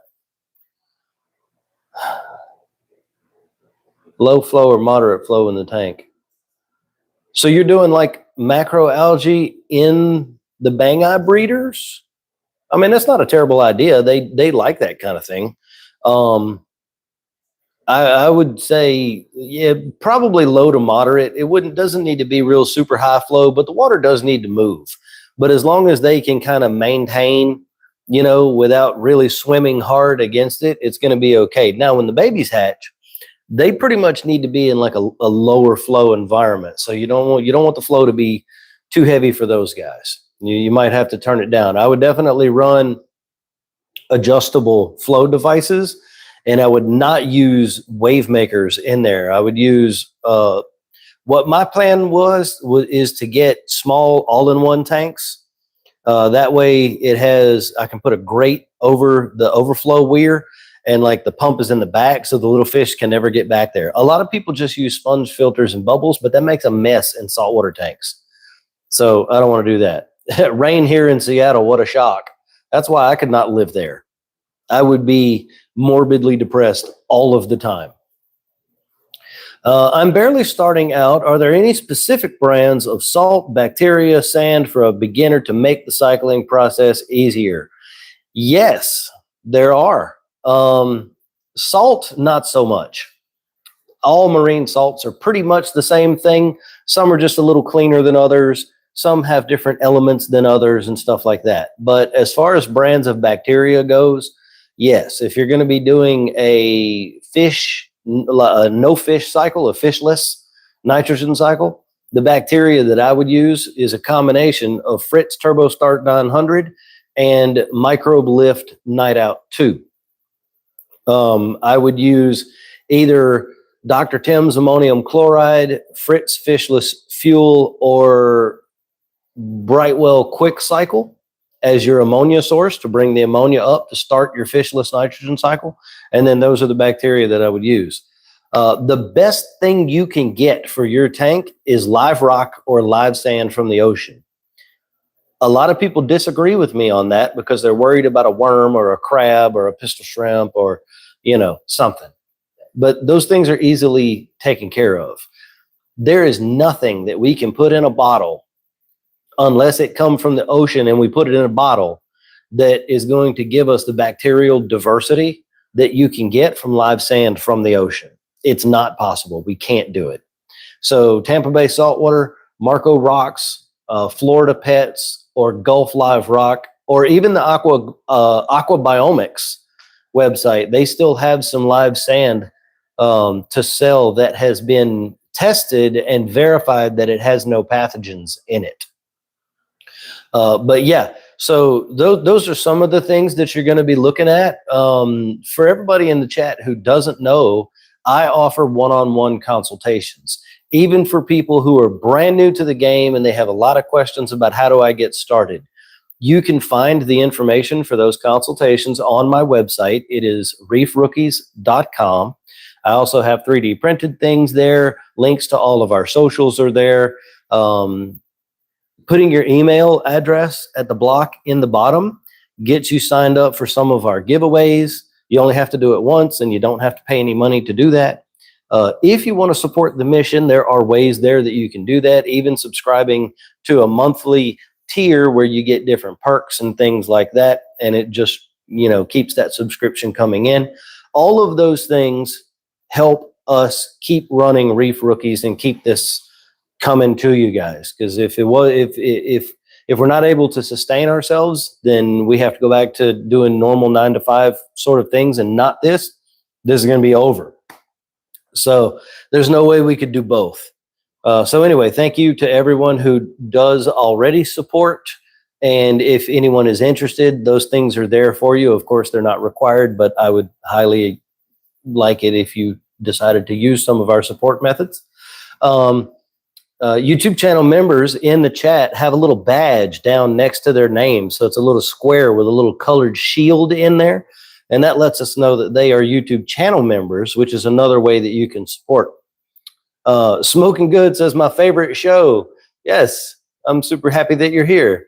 Speaker 1: low flow or moderate flow in the tank. So you're doing like macroalgae in the bang eye breeders, I mean, that's not a terrible idea. They like that kind of thing. I would say, yeah, probably low to moderate. It doesn't need to be real super high flow, but the water does need to move. But as long as they can kind of maintain, without really swimming hard against it, it's going to be okay. Now, when the babies hatch, they pretty much need to be in like a lower flow environment. So you don't want the flow to be too heavy for those guys. You might have to turn it down. I would definitely run adjustable flow devices, and I would not use wave makers in there. I would use what my plan is to get small all-in-one tanks. That way I can put a grate over the overflow weir, and like the pump is in the back so the little fish can never get back there. A lot of people just use sponge filters and bubbles, but that makes a mess in saltwater tanks. So I don't want to do that. Rain here in Seattle, what a shock. That's why I could not live there. I would be morbidly depressed all of the time. I'm barely starting out. Are there any specific brands of salt, bacteria, sand for a beginner to make the cycling process easier? Yes, there are. Salt, not so much. All marine salts are pretty much the same thing. Some are just a little cleaner than others. Some have different elements than others and stuff like that. But as far as brands of bacteria goes, yes, if you're going to be doing a no fish cycle, a fishless nitrogen cycle, the bacteria that I would use is a combination of Fritz Turbo Start 900 and Microbe Lift Night Out 2. I would use either Dr. Tim's ammonium chloride, Fritz fishless fuel, or Brightwell Quick Cycle as your ammonia source to bring the ammonia up to start your fishless nitrogen cycle. And then those are the bacteria that I would use. The best thing you can get for your tank is live rock or live sand from the ocean. A lot of people disagree with me on that because they're worried about a worm or a crab or a pistol shrimp or, something. But those things are easily taken care of. There is nothing that we can put in a bottle unless it come from the ocean and we put it in a bottle that is going to give us the bacterial diversity that you can get from live sand from the ocean. It's not possible. We can't do it. So Tampa Bay Saltwater, Marco Rocks, Florida Pets, or Gulf Live Rock, or even the Aqua Biomics website, they still have some live sand to sell that has been tested and verified that it has no pathogens in it. But yeah, so those are some of the things that you're going to be looking at. For everybody in the chat who doesn't know, I offer one-on-one consultations, even for people who are brand new to the game and they have a lot of questions about how do I get started. You can find the information for those consultations on my website. It is reefrookies.com. I also have 3D printed things there. Links to all of our socials are there. Putting your email address at the block in the bottom gets you signed up for some of our giveaways. You only have to do it once and you don't have to pay any money to do that. If you want to support the mission, there are ways there that you can do that, even subscribing to a monthly tier where you get different perks and things like that. And it just, keeps that subscription coming in. All of those things help us keep running Reef Rookies and keep this coming to you guys. Because if we're not able to sustain ourselves, then we have to go back to doing normal 9-to-5 sort of things and not this. This is going to be over. So there's no way we could do both. So anyway, thank you to everyone who does already support. And if anyone is interested, those things are there for you. Of course, they're not required, but I would highly like it if you decided to use some of our support methods. YouTube channel members in the chat have a little badge down next to their name. So it's a little square with a little colored shield in there. And that lets us know that they are YouTube channel members, which is another way that you can support. Smoking Good says, my favorite show. Yes, I'm super happy that you're here.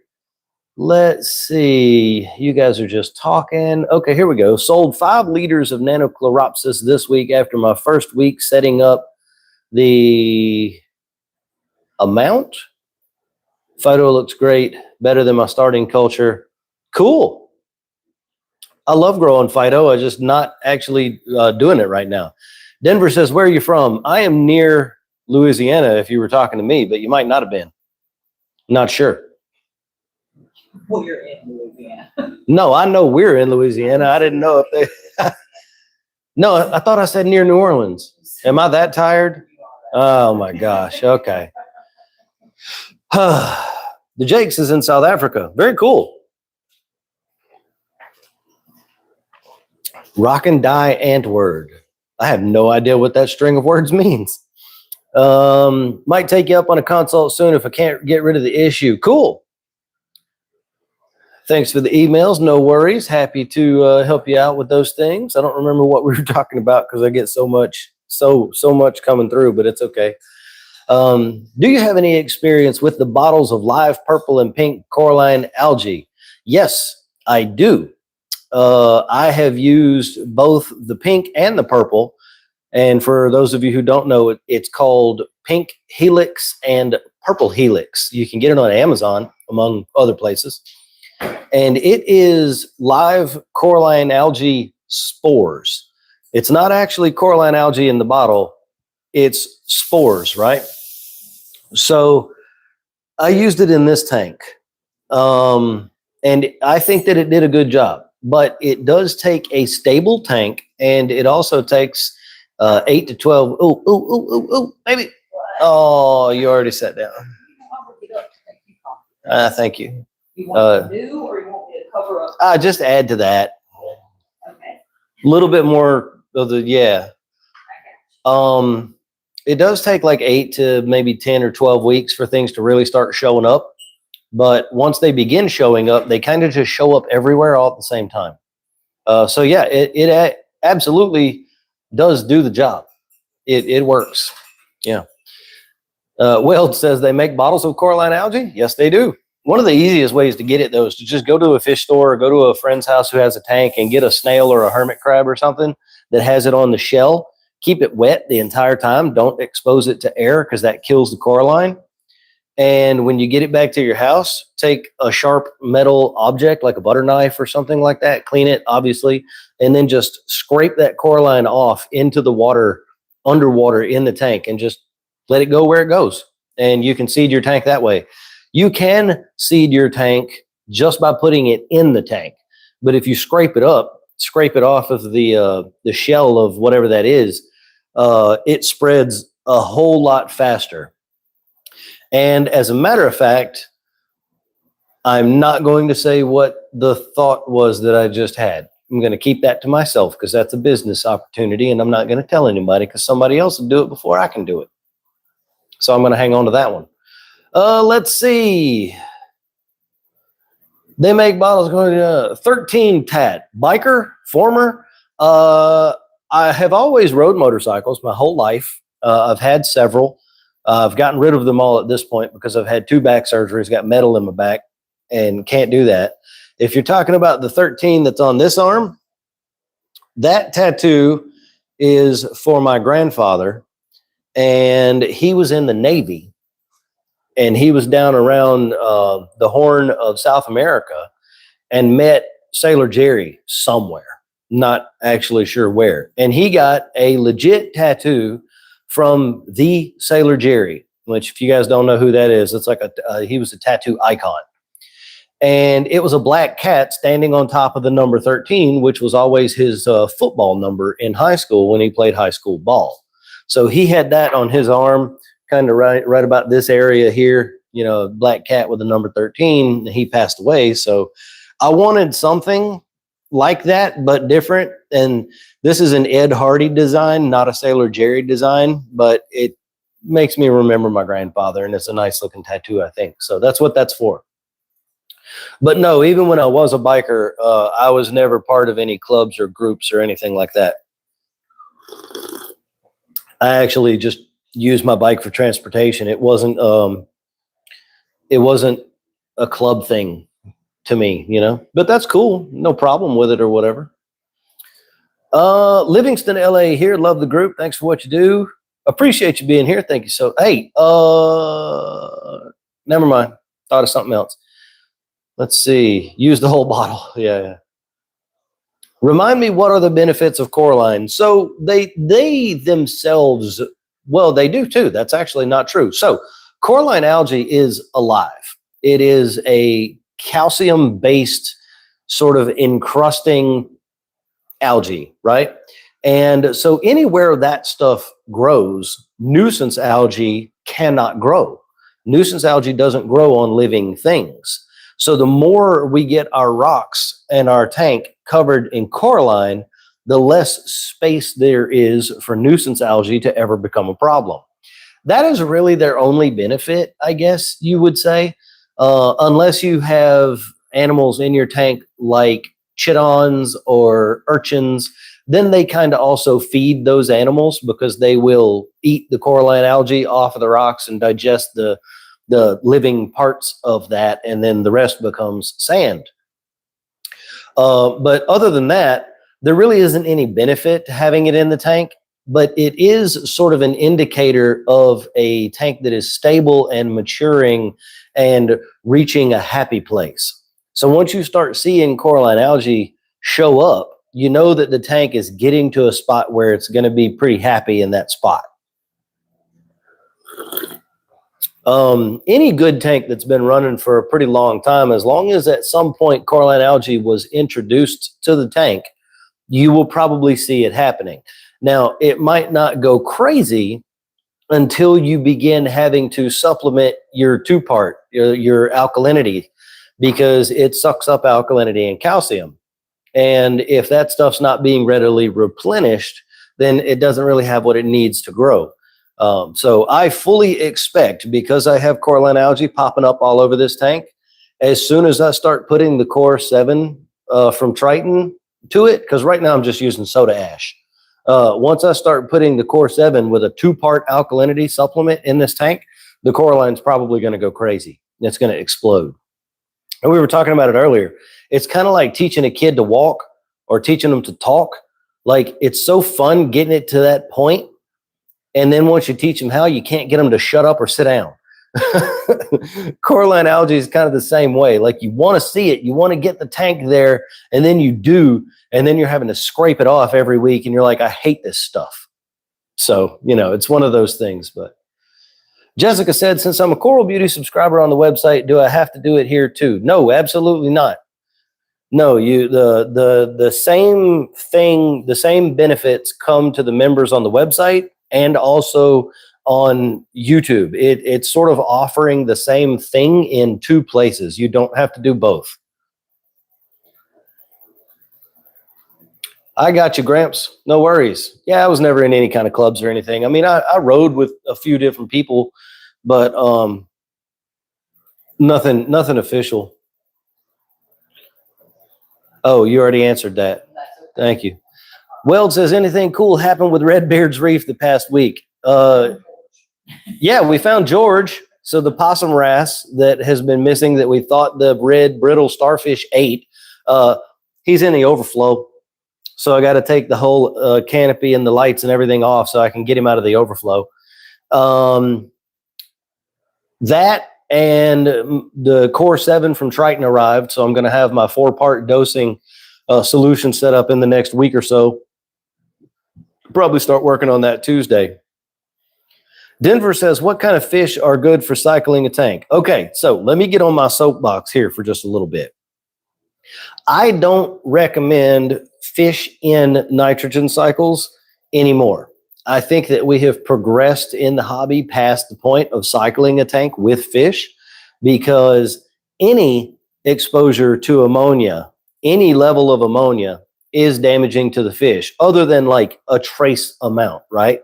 Speaker 1: Let's see. You guys are just talking. Okay, here we go. Sold 5 liters of Nanochloropsis this week after my first week setting up the amount. Phyto looks great. Better than my starting culture. Cool. I love growing phyto. I'm just not actually doing it right now. Denver says, where are you from? I am near Louisiana if you were talking to me, but you might not have been. Not sure.
Speaker 2: Well, you're in Louisiana.
Speaker 1: No, I know we're in Louisiana. I didn't know if they... No, I thought I said near New Orleans. Am I that tired? Oh my gosh. Okay. The Jakes is in South Africa. Very cool. Rock and die Antword. I have no idea what that string of words means. Might take you up on a consult soon if I can't get rid of the issue. Cool. Thanks for the emails. No worries. Happy to help you out with those things. I don't remember what we were talking about because I get so much coming through, but it's okay. Do you have any experience with the bottles of live purple and pink coralline algae? Yes, I do. I have used both the pink and the purple. And for those of you who don't know, it's called Pink Helix and Purple Helix. You can get it on Amazon, among other places. And it is live coralline algae spores. It's not actually coralline algae in the bottle. It's spores, right? So I used it in this tank. And I think that it did a good job. But it does take a stable tank, and it also takes 8 to 12. Oh, baby. Oh, you already sat down. Thank you.
Speaker 2: You want me to do, or you want me to cover up?
Speaker 1: Just add to that.
Speaker 2: Okay.
Speaker 1: A little bit more of the, yeah. It does take like 8 to maybe 10 or 12 weeks for things to really start showing up. But once they begin showing up, they kind of just show up everywhere all at the same time. So yeah, it absolutely does do the job. It works. Yeah. Weld says they make bottles of coralline algae. Yes, they do. One of the easiest ways to get it, though, is to just go to a fish store or go to a friend's house who has a tank and get a snail or a hermit crab or something that has it on the shell. Keep it wet the entire time. Don't expose it to air because that kills the coralline. And when you get it back to your house, take a sharp metal object like a butter knife or something like that, clean it, obviously, and then just scrape that coralline off into the water, underwater in the tank, and just let it go where it goes. And you can seed your tank that way. You can seed your tank just by putting it in the tank. But if you scrape it up, scrape it off of the shell of whatever that is, it spreads a whole lot faster. And as a matter of fact, I'm not going to say what the thought was that I just had. I'm going to keep that to myself because that's a business opportunity, and I'm not going to tell anybody because somebody else will do it before I can do it. So I'm going to hang on to that one. Let's see. They make bottles going to 13 Tat. Biker, former. I have always rode motorcycles my whole life. I've had several. I've gotten rid of them all at this point because I've had 2 back surgeries, got metal in my back, and can't do that. If you're talking about the 13 that's on this arm, that tattoo is for my grandfather, and he was in the Navy, and he was down around the Horn of South America and met Sailor Jerry somewhere, not actually sure where. And he got a legit tattoo from the Sailor Jerry, which if you guys don't know who that is, it's like he was a tattoo icon. And it was a black cat standing on top of the number 13, which was always his football number in high school when he played high school ball. So he had that on his arm, kind of right about this area here, you know, black cat with the number 13. He passed away. So I wanted something like that, but different. And this is an Ed Hardy design, not a Sailor Jerry design, but it makes me remember my grandfather, and it's a nice looking tattoo, I think. So that's what that's for. But no, even when I was a biker, I was never part of any clubs or groups or anything like that. I actually just used my bike for transportation. It wasn't a club thing to me, you know, but that's cool. No problem with it or whatever. Livingston, LA here. Love the group. Thanks for what you do. Appreciate you being here. Thank you. So, hey, never mind. Thought of something else. Let's see. Use the whole bottle. Yeah. Remind me, what are the benefits of coralline? So they themselves, well, they do too. That's actually not true. So coralline algae is alive. It is a calcium-based sort of encrusting algae, right? And so anywhere that stuff grows, nuisance algae cannot grow. Nuisance algae doesn't grow on living things. So the more we get our rocks and our tank covered in coralline, the less space there is for nuisance algae to ever become a problem. That is really their only benefit, I guess you would say, unless you have animals in your tank like chitons or urchins. Then they kind of also feed those animals because they will eat the coralline algae off of the rocks and digest the living parts of that, and then the rest becomes sand. But other than that, there really isn't any benefit to having it in the tank, but it is sort of an indicator of a tank that is stable and maturing and reaching a happy place. So once you start seeing coralline algae show up, you know that the tank is getting to a spot where it's going to be pretty happy in that spot. Any good tank that's been running for a pretty long time, as long as at some point coralline algae was introduced to the tank, you will probably see it happening. Now, it might not go crazy until you begin having to supplement your two-part, your alkalinity, because it sucks up alkalinity and calcium. And if that stuff's not being readily replenished, then it doesn't really have what it needs to grow. So I fully expect, because I have coralline algae popping up all over this tank, as soon as I start putting the Core 7 from Triton to it, because right now I'm just using soda ash. Once I start putting the Core 7 with a two-part alkalinity supplement in this tank, the coralline's probably going to go crazy. It's going to explode. And we were talking about it earlier. It's kind of like teaching a kid to walk or teaching them to talk. Like, it's so fun getting it to that point. And then once you teach them how, you can't get them to shut up or sit down. Coralline algae is kind of the same way. Like, you want to see it, you want to get the tank there, and then you do, and then you're having to scrape it off every week, and you're like, I hate this stuff. So, it's one of those things. But Jessica said, since I'm a Coral Beauty subscriber on the website, do I have to do it here too? No, absolutely not. No, the same thing, the same benefits come to the members on the website and also on YouTube. It's sort of offering the same thing in two places. You don't have to do both. I got you, Gramps. No worries. Yeah, I was never in any kind of clubs or anything. I mean, I rode with a few different people, but nothing official. Oh, you already answered that. Thank you. Weld says, anything cool happened with Redbeard's Reef the past week? Yeah, we found George. So the possum wrasse that has been missing, that we thought the red brittle starfish ate, he's in the overflow. So I got to take the whole canopy and the lights and everything off so I can get him out of the overflow. That and the Core 7 from Triton arrived. So I'm going to have my 4-part dosing solution set up in the next week or so. Probably start working on that Tuesday. Denver says, what kind of fish are good for cycling a tank? Okay, so let me get on my soapbox here for just a little bit. I don't recommend fish in nitrogen cycles anymore. I think that we have progressed in the hobby past the point of cycling a tank with fish, because any exposure to ammonia, any level of ammonia, is damaging to the fish, other than like a trace amount, right?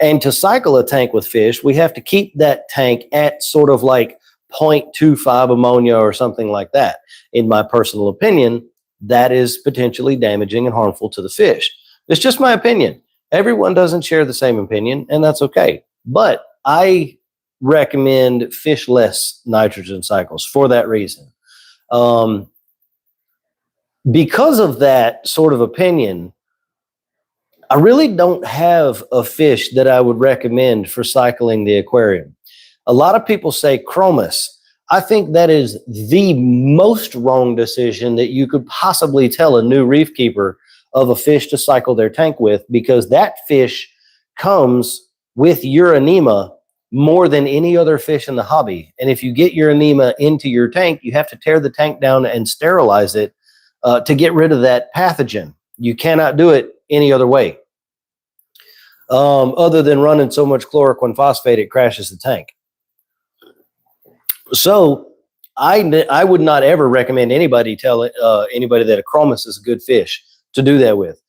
Speaker 1: And to cycle a tank with fish, we have to keep that tank at sort of like 0.25 ammonia or something like that. In my personal opinion, that is potentially damaging and harmful to the fish. It's just my opinion. Everyone doesn't share the same opinion, and that's okay. But I recommend fish-less nitrogen cycles for that reason. Because of that sort of opinion, I really don't have a fish that I would recommend for cycling the aquarium. A lot of people say chromis. I think that is the most wrong decision that you could possibly tell a new reef keeper of a fish to cycle their tank with, because that fish comes with uranema more than any other fish in the hobby. And if you get uranema into your tank, you have to tear the tank down and sterilize it to get rid of that pathogen. You cannot do it any other way. Other than running so much chloroquine phosphate, it crashes the tank. So I would not ever recommend anybody tell anybody that a chromis is a good fish to do that with.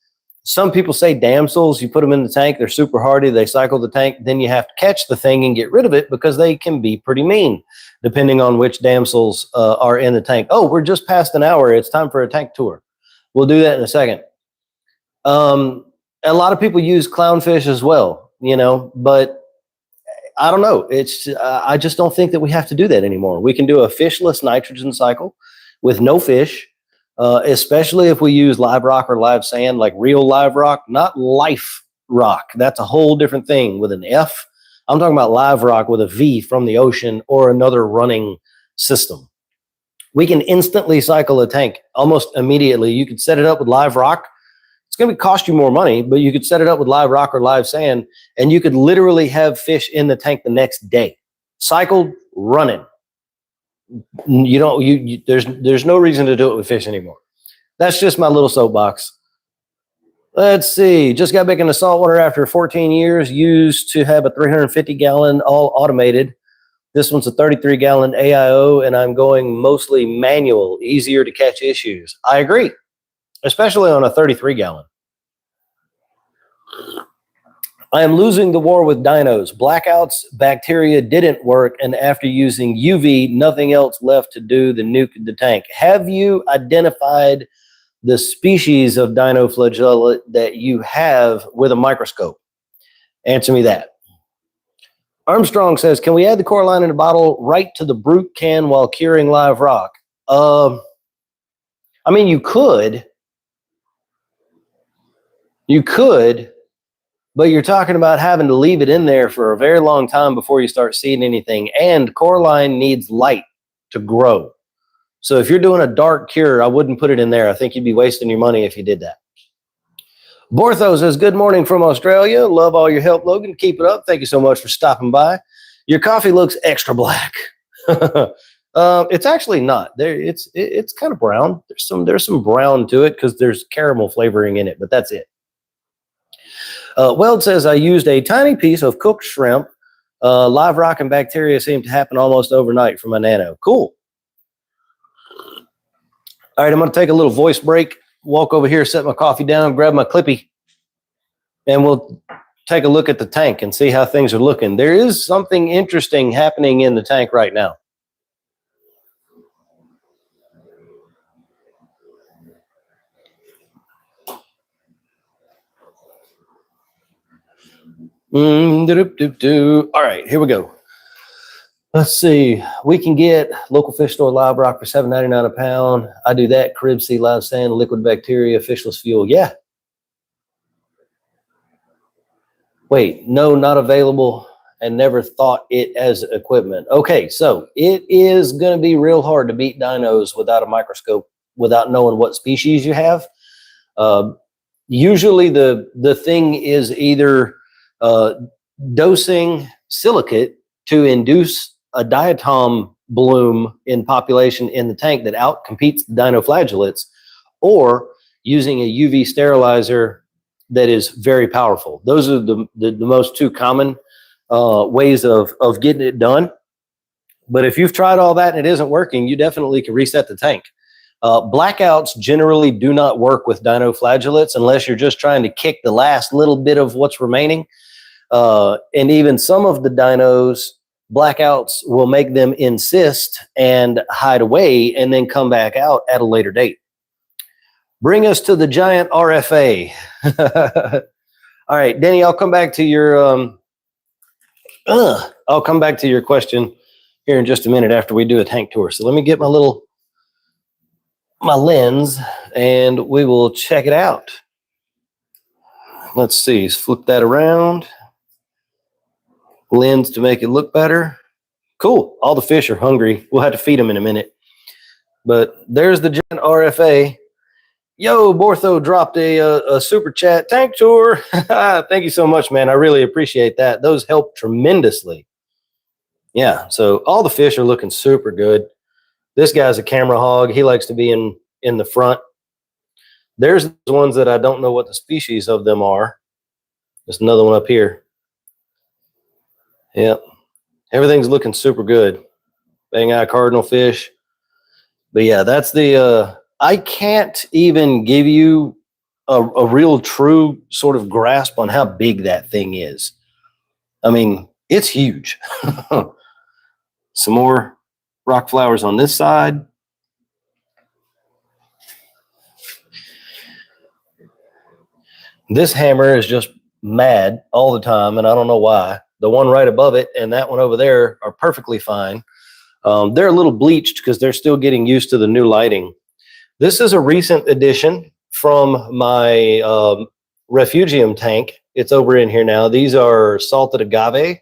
Speaker 1: Some people say damsels, you put them in the tank, they're super hardy, they cycle the tank, then you have to catch the thing and get rid of it because they can be pretty mean, depending on which damsels are in the tank. Oh, we're just past an hour. It's time for a tank tour. We'll do that in a second. A lot of people use clownfish as well, you know, but I don't know. It's I just don't think that we have to do that anymore. We can do a fishless nitrogen cycle with no fish, especially if we use live rock or live sand, like real live rock, not life rock. That's a whole different thing with an F. I'm talking about live rock with a V from the ocean or another running system. We can instantly cycle a tank almost immediately. You could set it up with live rock. It's going to cost you more money, but you could set it up with live rock or live sand, and you could literally have fish in the tank the next day, cycled, running. You don't. There's no reason to do it with fish anymore. That's just my little soapbox. Let's see. Just got back into saltwater after 14 years. Used to have a 350-gallon all automated. This one's a 33-gallon AIO, and I'm going mostly manual. Easier to catch issues. I agree. Especially on a 33-gallon. I am losing the war with dinos. Blackouts, bacteria didn't work, and after using UV, nothing else left to do than nuke the tank. Have you identified the species of dinoflagellate that you have with a microscope? Answer me that. Armstrong says, can we add the coralline in a bottle right to the brute can while curing live rock? I mean, you could. You could, but you're talking about having to leave it in there for a very long time before you start seeing anything. And coralline needs light to grow. So if you're doing a dark cure, I wouldn't put it in there. I think you'd be wasting your money if you did that. Bortho says, good morning from Australia. Love all your help, Logan. Keep it up. Thank you so much for stopping by. Your coffee looks extra black. It's actually not. It's kind of brown. There's some brown to it because there's caramel flavoring in it, but that's it. Weld says, I used a tiny piece of cooked shrimp. Live rock and bacteria seem to happen almost overnight from a nano. Cool. All right, I'm going to take a little voice break, walk over here, set my coffee down, grab my clippy, and we'll take a look at the tank and see how things are looking. There is something interesting happening in the tank right now. All right, here we go. Let's see. We can get local fish store live rock for $7.99 a pound. I do that. Carib Sea live sand, liquid bacteria, fishless fuel. Yeah. Wait, no, not available, and never thought it as equipment. Okay, so it is going to be real hard to beat dinos without a microscope, without knowing what species you have. Usually the thing is either dosing silicate to induce a diatom bloom in population in the tank that outcompetes the dinoflagellates, or using a UV sterilizer that is very powerful. Those are the most two common ways of getting it done. But if you've tried all that and it isn't working, you definitely can reset the tank. Blackouts generally do not work with dinoflagellates unless you're just trying to kick the last little bit of what's remaining. And even some of the dinos, blackouts will make them insist and hide away and then come back out at a later date. Bring us to the giant RFA. All right, Denny, I'll come back to your question here in just a minute after we do a tank tour. So let me get my lens and we will check it out. Let's see, flip that around. Lens to make it look better. Cool. All the fish are hungry. We'll have to feed them in a minute. But there's the giant RFA. Yo, Bortho dropped a super chat. Tank tour. Thank you so much, man. I really appreciate that. Those help tremendously. Yeah, so all the fish are looking super good. This guy's a camera hog. He likes to be in the front. There's the ones that I don't know what the species of them are. There's another one up here. Yep. Everything's looking super good. Bang eye cardinal fish. But yeah, that's the I can't even give you a real true sort of grasp on how big that thing is. I mean, it's huge. Some more rock flowers on this side. This hammer is just mad all the time, and I don't know why. The one right above it and that one over there are perfectly fine. They're a little bleached because they're still getting used to the new lighting. This is a recent addition from my refugium tank. It's over in here now. These are salted agave,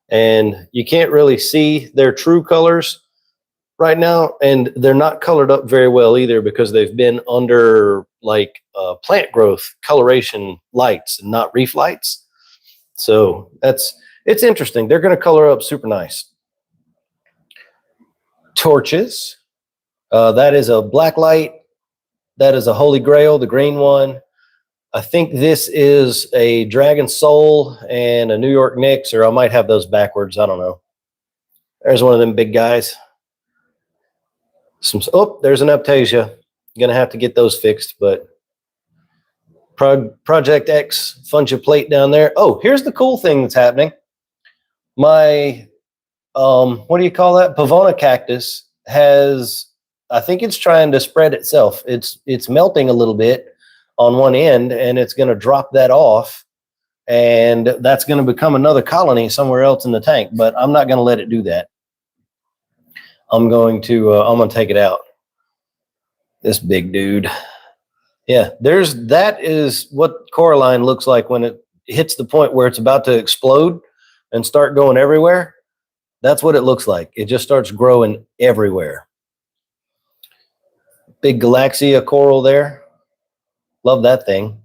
Speaker 1: and you can't really see their true colors right now, and they're not colored up very well either because they've been under like plant growth coloration lights and not reef lights. So it's interesting. They're going to color up super nice. Torches. That is a black light. That is a Holy Grail, the green one. I think this is a Dragon Soul and a New York Knicks, or I might have those backwards. I don't know. There's one of them big guys. There's an Aptasia. Gonna have to get those fixed, but Project X fungi plate down there. Oh, here's the cool thing that's happening. My what do you call that? Pavona cactus has, I think it's trying to spread itself. It's melting a little bit on one end, and it's going to drop that off, and that's going to become another colony somewhere else in the tank. But I'm not going to let it do that. I'm going to take it out. This big dude. Yeah, that is what coralline looks like when it hits the point where it's about to explode and start going everywhere. That's what it looks like. It just starts growing everywhere. Big Galaxia coral there. Love that thing.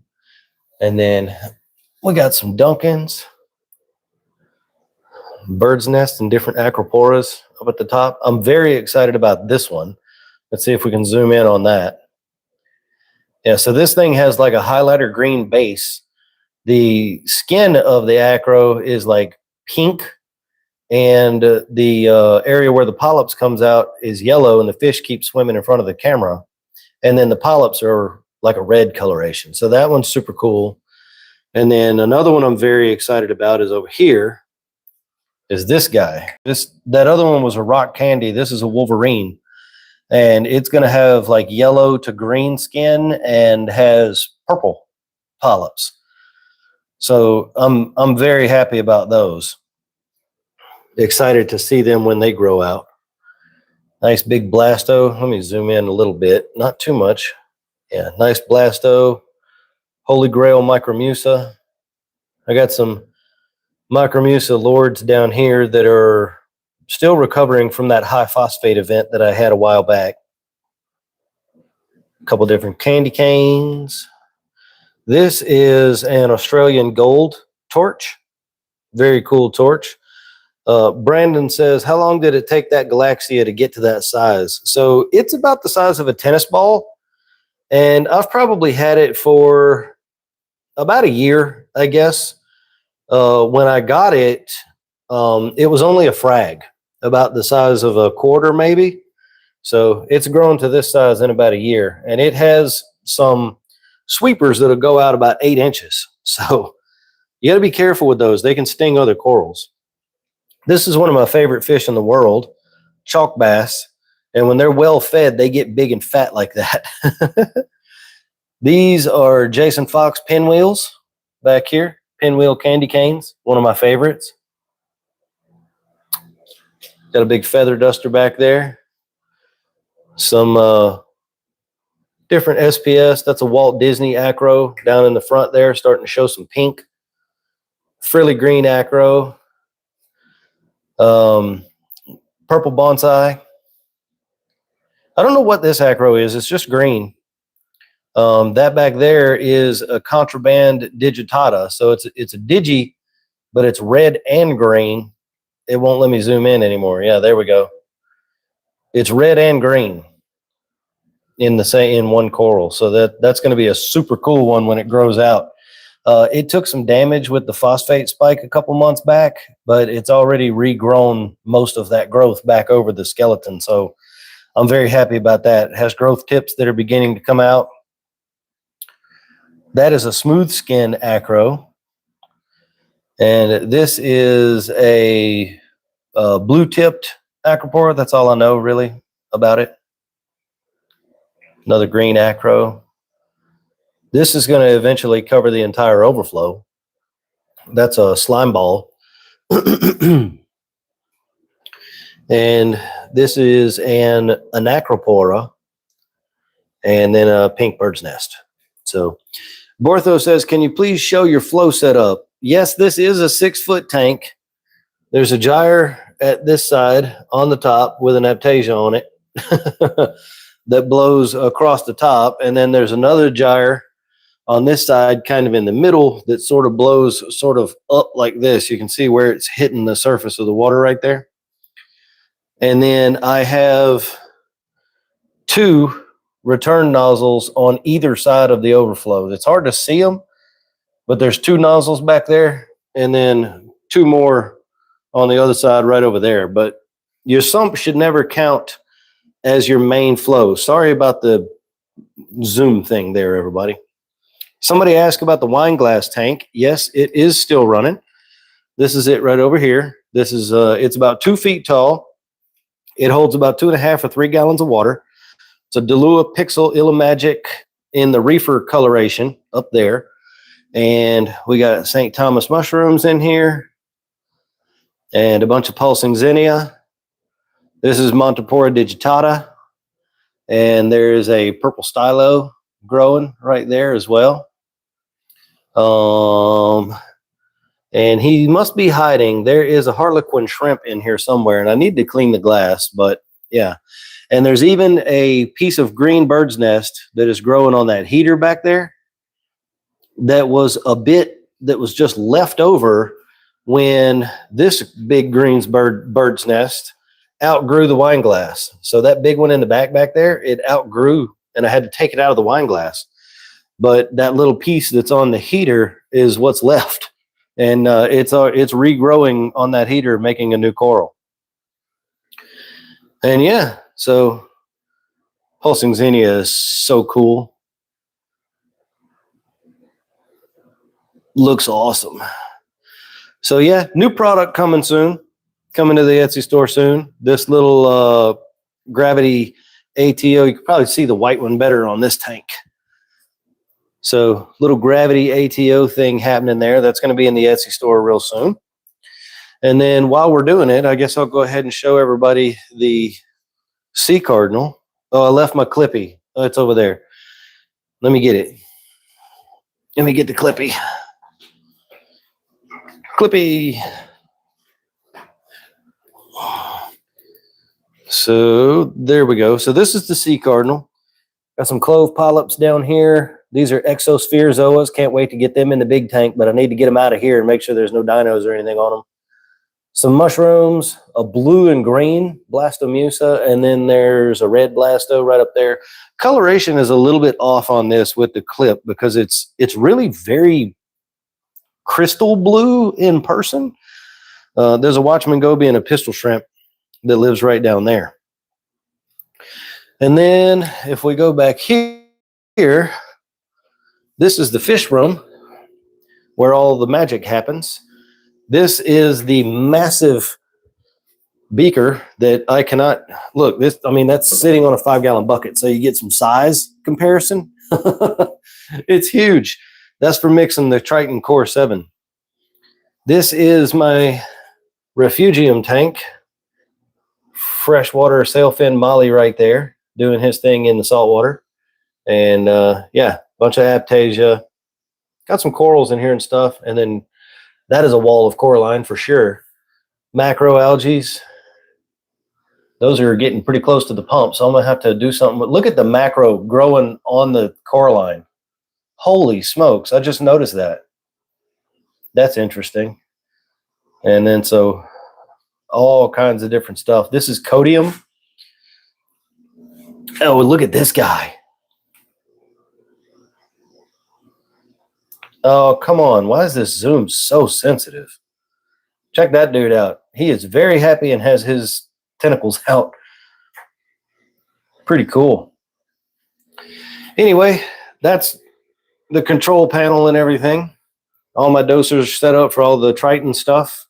Speaker 1: And then we got some Duncans, bird's nest, and different acroporas up at the top. I'm very excited about this one. Let's see if we can zoom in on that. Yeah, so this thing has like a highlighter green base. The skin of the acro is like pink, and the area where the polyps comes out is yellow, and the fish keep swimming in front of the camera. And then the polyps are like a red coloration. So that one's super cool. And then another one I'm very excited about is over here is this guy. That other one was a rock candy. This is a Wolverine. And it's going to have like yellow to green skin and has purple polyps. So I'm very happy about those. Excited to see them when they grow out. Nice big blasto. Let me zoom in a little bit, not too much. Yeah, nice blasto. Holy Grail micromusa. I got some micromusa lords down here that are still recovering from that high phosphate event that I had a while back. A couple different candy canes. This is an Australian gold torch. Very cool torch. Brandon says, how long did it take that Galaxia to get to that size? So it's about the size of a tennis ball. And I've probably had it for about a year, I guess. When I got it, it was only a frag, about the size of a quarter maybe. So it's grown to this size in about a year. And it has some sweepers that'll go out about 8 inches. So you got to be careful with those. They can sting other corals. This is one of my favorite fish in the world, chalk bass. And when they're well fed, they get big and fat like that. These are Jason Fox pinwheels back here. Pinwheel candy canes, one of my favorites. Got a big feather duster back there. Some different SPS. That's a Walt Disney acro down in the front there, starting to show some pink. Frilly green acro. purple bonsai. I don't know what this acro is. It's just green. That back there is a contraband digitata. So it's a digi, but it's red and green. It won't let me zoom in anymore. Yeah, there we go. It's red and green in one coral. So that's going to be a super cool one when it grows out. It took some damage with the phosphate spike a couple months back, but it's already regrown most of that growth back over the skeleton. So I'm very happy about that. It has growth tips that are beginning to come out. That is a smooth skin acro. And this is a blue tipped acropora. That's all I know really about it. Another green acro. This is going to eventually cover the entire overflow. That's a slime ball. And this is an acropora and then a pink bird's nest. So Bortho says, can you please show your flow setup? Yes, this is a 6-foot tank. There's a gyre at this side on the top with an aptasia on it that blows across the top. And then there's another gyre on this side, kind of in the middle, that sort of blows sort of up like this. You can see where it's hitting the surface of the water right there. And then I have 2 return nozzles on either side of the overflow. It's hard to see them, but there's 2 nozzles back there and then 2 more on the other side right over there. But your sump should never count as your main flow. Sorry about the zoom thing there, everybody. Somebody asked about the wine glass tank. Yes, it is still running. This is it right over here. This is it's about 2 feet tall. It holds about 2.5 or 3 gallons of water. It's a Delua Pixel Illumagic in the reefer coloration up there. And we got St. Thomas mushrooms in here and a bunch of pulsing zinnia. This is Montipora digitata. And there's a purple stylo growing right there as well. And he must be hiding. There is a harlequin shrimp in here somewhere, and I need to clean the glass, but yeah. And there's even a piece of green bird's nest that is growing on that heater back there. That was just left over when this big bird's nest outgrew the wine glass. So that big one in the back there, it outgrew, and I had to take it out of the wine glass. But that little piece that's on the heater is what's left. And it's regrowing on that heater, making a new coral. And yeah, so pulsing zinnia is so cool. Looks awesome. So yeah, new product coming soon. Coming to the Etsy store soon. This little gravity ATO, you can probably see the white one better on this tank. So little gravity ATO thing happening there. That's going to be in the Etsy store real soon. And then while we're doing it, I guess I'll go ahead and show everybody the sea cardinal. Oh, I left my Clippy. Oh, it's over there. Let me get it. Let me get the Clippy. Clippy. So there we go. So this is the sea cardinal. Got some clove polyps down here. These are exosphere zoas. Can't wait to get them in the big tank, but I need to get them out of here and make sure there's no dinos or anything on them. Some mushrooms, a blue and green blastomusa, and then there's a red blasto right up there. Coloration is a little bit off on this with the clip because it's really very crystal blue in person. There's a Watchman goby and a pistol shrimp that lives right down there. And then if we go back here, this is the fish room where all the magic happens. This is the massive beaker that I cannot look. This, I mean, that's sitting on a 5-gallon bucket, so you get some size comparison. It's huge. That's for mixing the Triton Core 7. This is my refugium tank. Freshwater sailfin Molly right there doing his thing in the saltwater. And yeah, bunch of aptasia. Got some corals in here and stuff. And then that is a wall of coralline for sure. Macroalgae. Those are getting pretty close to the pump, so I'm gonna have to do something. But look at the macro growing on the core line. Holy smokes, I just noticed that. That's interesting. And then so all kinds of different stuff. This is codium. Oh, look at this guy. Oh, come on. Why is this zoom so sensitive? Check that dude out. He is very happy and has his tentacles out. Pretty cool. Anyway, that's the control panel and everything. All my dosers set up for all the Triton stuff.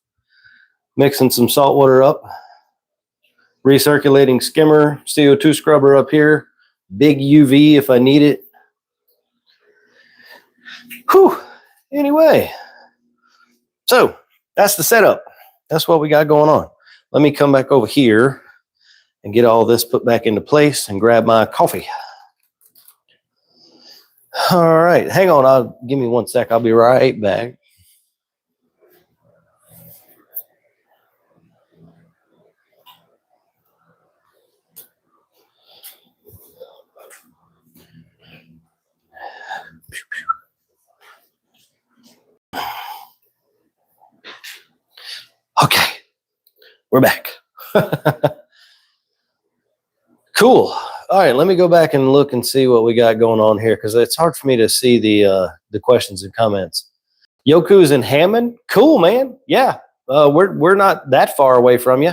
Speaker 1: Mixing some salt water up. Recirculating skimmer, CO2 scrubber up here. Big UV if I need it. Whew. Anyway, so that's the setup. That's what we got going on. Let me come back over here and get all this put back into place and grab my coffee. All right, hang on. Give me 1 sec. I'll be right back. Okay, we're back. Cool. All right, let me go back and look and see what we got going on here, because it's hard for me to see the questions and comments. Yoku's in Hammond. Cool, man. Yeah, we're not that far away from you.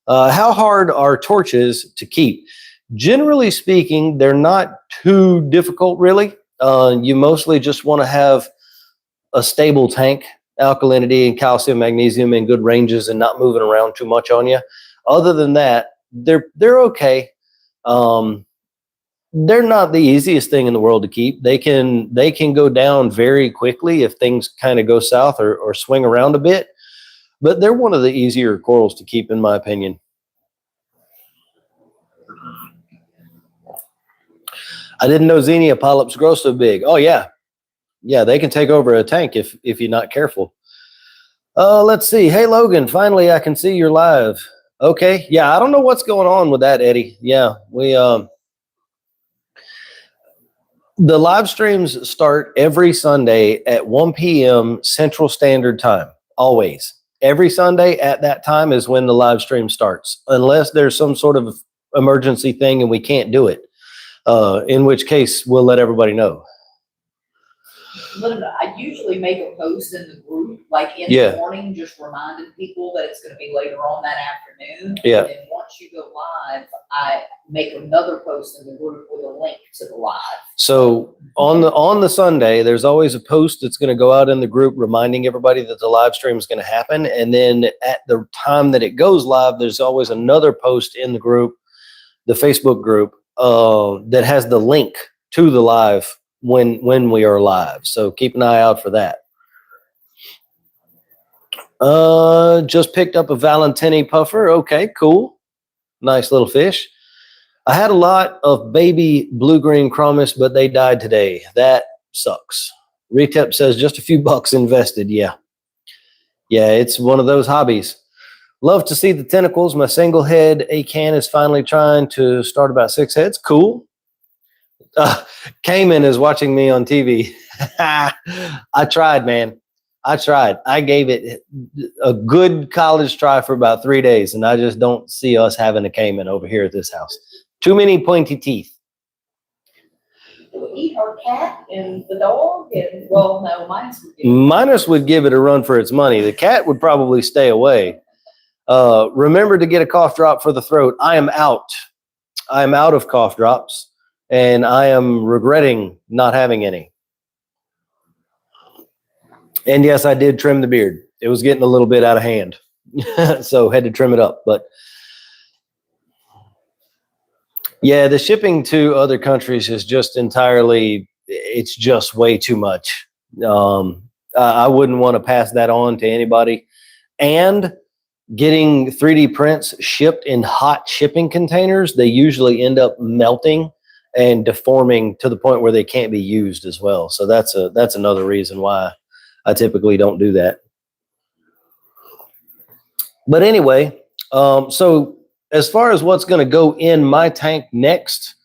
Speaker 1: How hard are torches to keep? Generally speaking, they're not too difficult, really. You mostly just want to have a stable tank, alkalinity and calcium, magnesium in good ranges, and not moving around too much on you. Other than that, they're okay. They're not the easiest thing in the world to keep. They can go down very quickly if things kind of go south or swing around a bit. But they're one of the easier corals to keep, in my opinion. I didn't know Xenia polyps grow so big. Oh yeah, yeah, they can take over a tank if you're not careful. Let's see. Hey Logan, finally I can see you're live. Okay, yeah, I don't know what's going on with that, Eddie. Yeah, we the live streams start every Sunday at 1 p.m. Central Standard Time. Always. Every Sunday at that time is when the live stream starts, unless there's some sort of emergency thing and we can't do it. In which case, we'll let everybody know.
Speaker 2: I usually make a post in the group, like in the morning, just reminding people that it's going to be later on that afternoon.
Speaker 1: Yeah.
Speaker 2: And then once you go live, I make another post in the group with a link to the live.
Speaker 1: So on the Sunday, there's always a post that's going to go out in the group reminding everybody that the live stream is going to happen. And then at the time that it goes live, there's always another post in the group, the Facebook group, that has the link to the live when we are live. So keep an eye out for that. Just picked up a Valentini puffer. Okay, cool. Nice little fish. I had a lot of baby blue-green chromis, but they died today. That sucks. Retep says just a few bucks invested. Yeah. Yeah, it's one of those hobbies. Love to see the tentacles. My single head Acan is finally trying to start about 6 heads. Cool. Cayman is watching me on TV. I tried, man. I tried. I gave it a good college try for about 3 days, and I just don't see us having a Cayman over here at this house. Too many pointy teeth.
Speaker 2: We eat our cat and the dog, and well, no,
Speaker 1: Minus would give it a run for its money. The cat would probably stay away. Remember to get a cough drop for the throat. I am out. I am out of cough drops, and I am regretting not having any. And yes, I did trim the beard. It was getting a little bit out of hand, so had to trim it up. But yeah, the shipping to other countries is just entirely, it's just way too much. I wouldn't want to pass that on to anybody. And getting 3D prints shipped in hot shipping containers, they usually end up melting and deforming to the point where they can't be used as well. So that's another reason why I typically don't do that. But anyway, so as far as what's going to go in my tank next,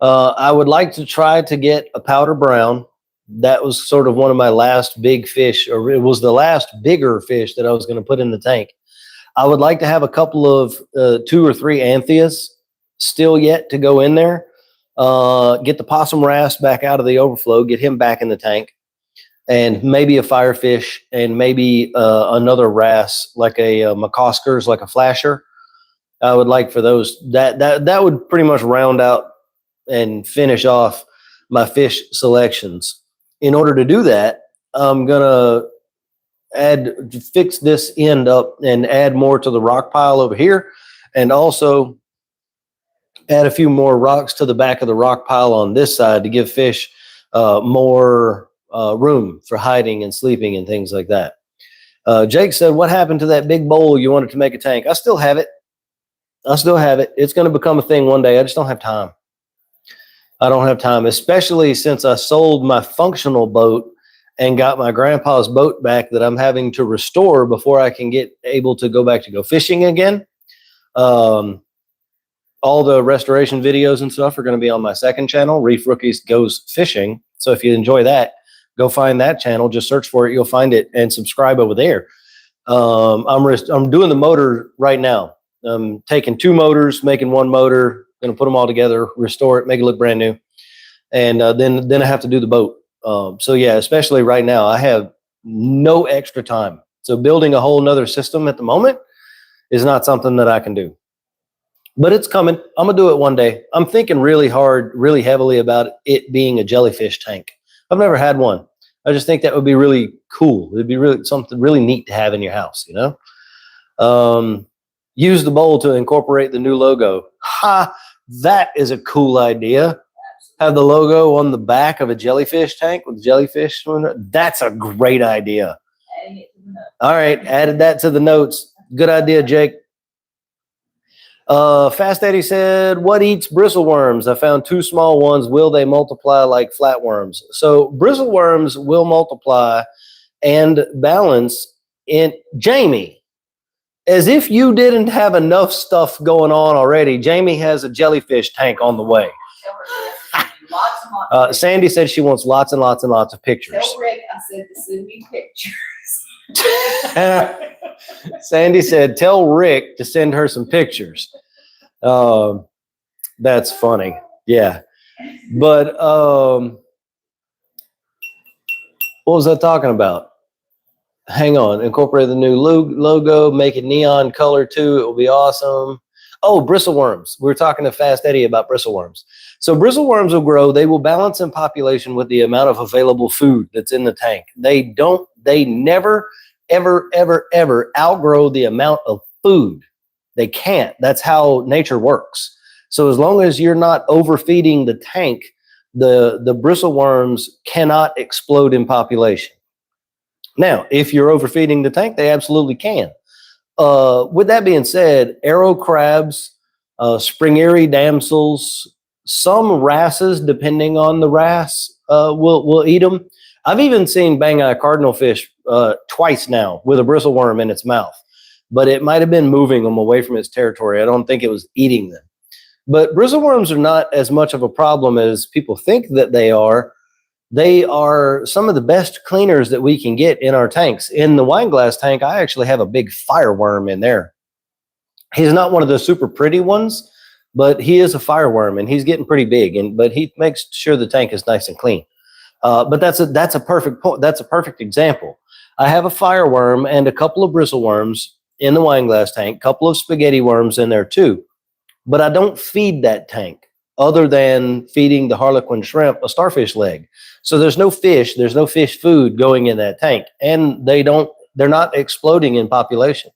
Speaker 1: I would like to try to get a powder brown. That was sort of one of my last big fish, or it was the last bigger fish that I was going to put in the tank. I would like to have a couple of 2 or 3 anthias still yet to go in there. Get the possum wrasse back out of the overflow, get him back in the tank, and maybe a firefish, and maybe another wrasse like a McCosker's, like a flasher. I would like for those. That would pretty much round out and finish off my fish selections. In order to do that, I'm gonna fix this end up and add more to the rock pile over here, and also add a few more rocks to the back of the rock pile on this side to give fish more room for hiding and sleeping and things like that. Jake said, what happened to that big bowl you wanted to make a tank? I still have it. It's going to become a thing one day. I just don't have time. I don't have time, especially since I sold my functional boat and got my grandpa's boat back that I'm having to restore before I can get able to go back to go fishing again. All the restoration videos and stuff are going to be on my second channel, Reef Rookies Goes Fishing. So if you enjoy that, go find that channel. Just search for it. You'll find it and subscribe over there. I'm doing the motor right now. I'm taking 2 motors, making 1 motor, going to put them all together, restore it, make it look brand new. And then I have to do the boat. So yeah, especially right now, I have no extra time. So building a whole nother system at the moment is not something that I can do. But it's coming. I'm going to do it one day. I'm thinking really hard, really heavily about it being a jellyfish tank. I've never had one. I just think that would be really cool. It'd be really something really neat to have in your house, you know? Use the bowl to incorporate the new logo. Ha! That is a cool idea. Have the logo on the back of a jellyfish tank with jellyfish. That's a great idea. All right, added that to the notes. Good idea, Jake. Fast Eddie said, what eats bristleworms? I found 2 small ones. Will they multiply like flatworms? So bristleworms will multiply and balance in Jamie. As if you didn't have enough stuff going on already, Jamie has a jellyfish tank on the way. Sandy said she wants lots and lots and lots of pictures.
Speaker 2: Tell Rick I said to send me pictures.
Speaker 1: Sandy said, tell Rick to send her some pictures. That's funny. Yeah. But what was I talking about? Hang on. Incorporate the new logo, make it neon color too. It will be awesome. Oh, bristleworms. We were talking to Fast Eddie about bristleworms. So bristleworms will grow. They will balance in population with the amount of available food that's in the tank. They never, ever, ever, ever outgrow the amount of food. They can't. That's how nature works. So as long as you're not overfeeding the tank, the bristleworms cannot explode in population. Now, if you're overfeeding the tank, they absolutely can. With that being said, arrow crabs, springery damsels, some wrasses, depending on the wrasse, will eat them. I've even seen bang-eye cardinalfish twice now with a bristleworm in its mouth, but it might have been moving them away from its territory. I don't think it was eating them. But bristleworms are not as much of a problem as people think that they are. They are some of the best cleaners that we can get in our tanks. In the wine glass tank, I actually have a big fireworm in there. He's not one of the super pretty ones, but he is a fireworm, and he's getting pretty big. But he makes sure the tank is nice and clean. But that's a perfect point. That's a perfect example. I have a fireworm and a couple of bristleworms in the wine glass tank, a couple of spaghetti worms in there too. But I don't feed that tank other than feeding the harlequin shrimp a starfish leg. So there's no fish food going in that tank, and they're not exploding in population.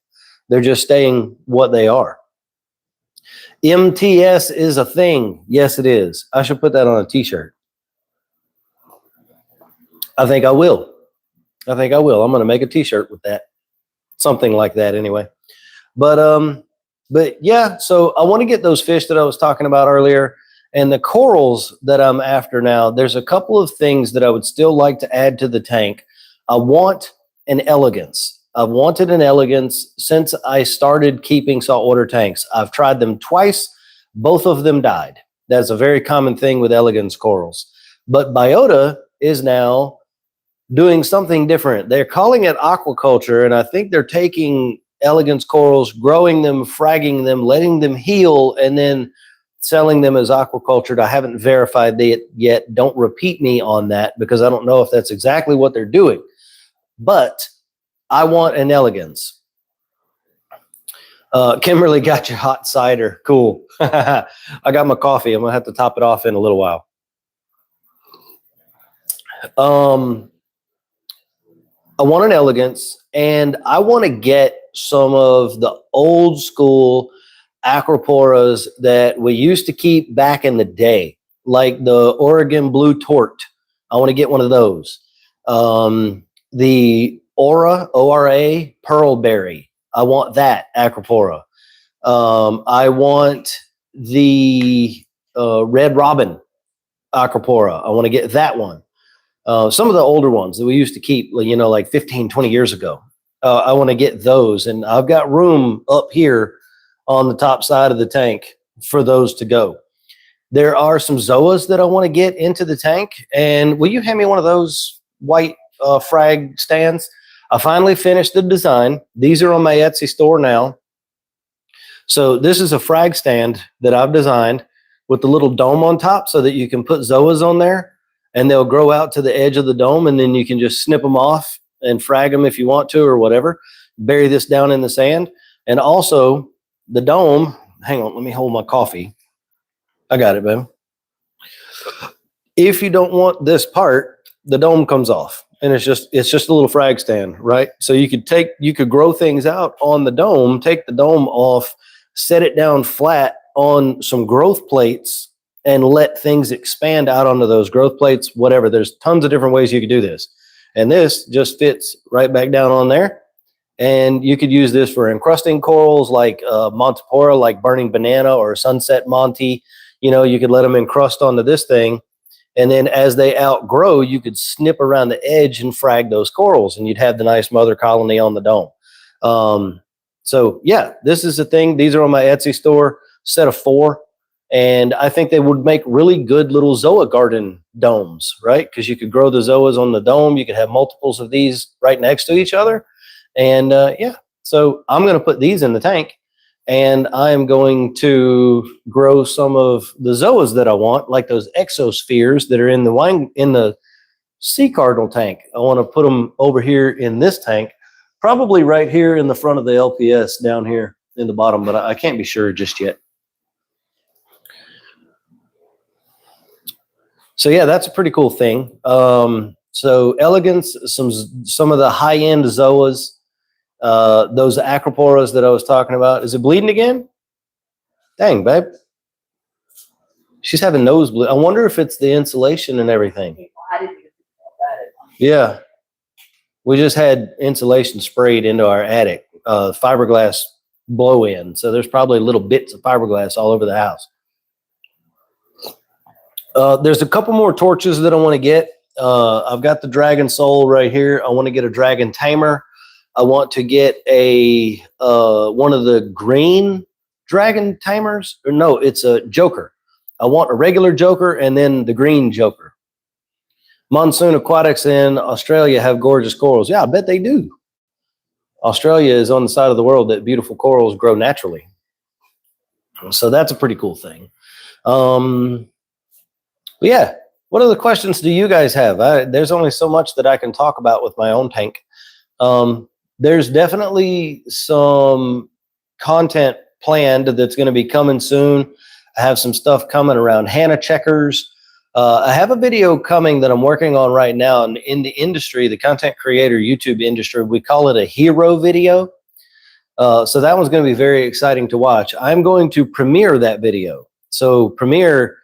Speaker 1: They're just staying what they are. MTS is a thing. Yes, it is. I should put that on a t-shirt. I think I will. I'm going to make a t-shirt with that. Something like that anyway. But yeah, so I want to get those fish that I was talking about earlier. And the corals that I'm after now, there's a couple of things that I would still like to add to the tank. I want an elegance. I've wanted an elegance since I started keeping saltwater tanks. I've tried them twice. Both of them died. That's a very common thing with elegance corals. But biota is now doing something different. They're calling it aquaculture, and I think they're taking elegance corals, growing them, fragging them, letting them heal, and then selling them as aquacultured. I haven't verified it yet. Don't repeat me on that because I don't know if that's exactly what they're doing. But I want an elegance. Kimberly got your hot cider. Cool. I got my coffee. I'm going to have to top it off in a little while. I want an elegance, and I want to get some of the old school acroporas that we used to keep back in the day, like the Oregon Blue Tort. I want to get one of those. The ORA Pearlberry. I want that acropora. I want the Red Robin acropora. I want to get that one. Some of the older ones that we used to keep, you know, like 15, 20 years ago. I want to get those. And I've got room up here on the top side of the tank for those to go. There are some zoas that I want to get into the tank. And will you hand me one of those white frag stands? I finally finished the design. These are on my Etsy store now. So this is a frag stand that I've designed with the little dome on top so that you can put zoas on there and they'll grow out to the edge of the dome, and then you can just snip them off and frag them if you want to or whatever. Bury this down in the sand. And also the dome, hang on, let me hold my coffee. I got it, babe. If you don't want this part, the dome comes off. And it's just a little frag stand, right? So you could grow things out on the dome, take the dome off, set it down flat on some growth plates, and let things expand out onto those growth plates, whatever. There's tons of different ways you could do this. And this just fits right back down on there. And you could use this for encrusting corals like Montipora, like Burning Banana or Sunset Monty. You know, you could let them encrust onto this thing. And then as they outgrow, you could snip around the edge and frag those corals, and you'd have the nice mother colony on the dome. So yeah, this is the thing. These are on my Etsy store, set of 4. And I think they would make really good little zoa garden domes, right? Because you could grow the zoas on the dome. You could have multiples of these right next to each other. And yeah, so I'm going to put these in the tank. And I'm going to grow some of the zoas that I want, like those exospheres that are in the sea cardinal tank. I want to put them over here in this tank, probably right here in the front of the LPS down here in the bottom, but I can't be sure just yet. So yeah, that's a pretty cool thing. So elegance, some of the high-end zoas, those acroporas that I was talking about. Is it bleeding again? Dang, babe. She's having nosebleed. I wonder if it's the insulation and everything.
Speaker 2: I didn't even think about that.
Speaker 1: Yeah. We just had insulation sprayed into our attic, fiberglass blow-in. So there's probably little bits of fiberglass all over the house. There's a couple more torches that I want to get. I've got the Dragon Soul right here. I want to get a Dragon Tamer. I want to get a one of the green Dragon Tamers. Or no, it's a Joker. I want a regular Joker and then the green Joker. Monsoon Aquatics in Australia have gorgeous corals. Yeah, I bet they do. Australia is on the side of the world that beautiful corals grow naturally. So that's a pretty cool thing. Yeah, what other questions do you guys have? There's only so much that I can talk about with my own tank. There's definitely some content planned that's going to be coming soon. I have some stuff coming around Hannah checkers. I have a video coming that I'm working on right now. And in the industry, the content creator YouTube industry, we call it a hero video. So that one's going to be very exciting to watch. I'm going to premiere that video. So premiere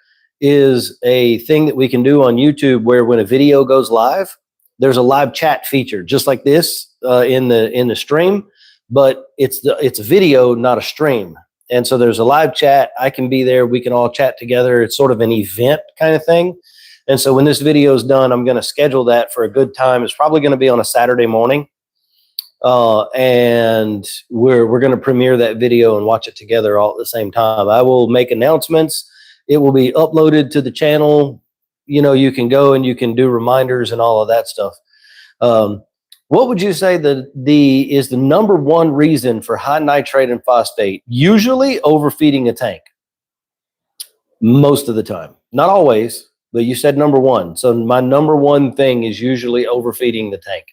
Speaker 1: is a thing that we can do on YouTube where when a video goes live, there's a live chat feature just like this in the stream, but it's a video, not a stream. And so there's a live chat. I can be there. We can all chat together. It's sort of an event kind of thing. And so when this video is done, I'm going to schedule that for a good time. It's probably going to be on a Saturday morning. and we're going to premiere that video and watch it together all at the same time. I will make announcements. It will be uploaded to the channel. You know, you can go and you can do reminders and all of that stuff. What would you say is the number one reason for high nitrate and phosphate? Usually overfeeding a tank. Most of the time, not always, but you said number one. So my number one thing is usually overfeeding the tank.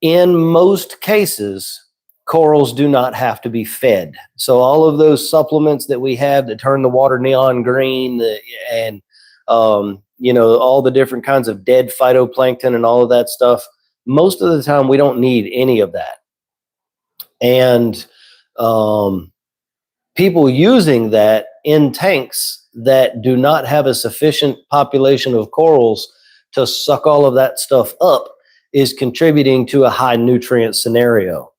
Speaker 1: In most cases, corals do not have to be fed. So all of those supplements that we have that turn the water neon green and you know, all the different kinds of dead phytoplankton and all of that stuff, most of the time we don't need any of that. And people using that in tanks that do not have a sufficient population of corals to suck all of that stuff up is contributing to a high nutrient scenario.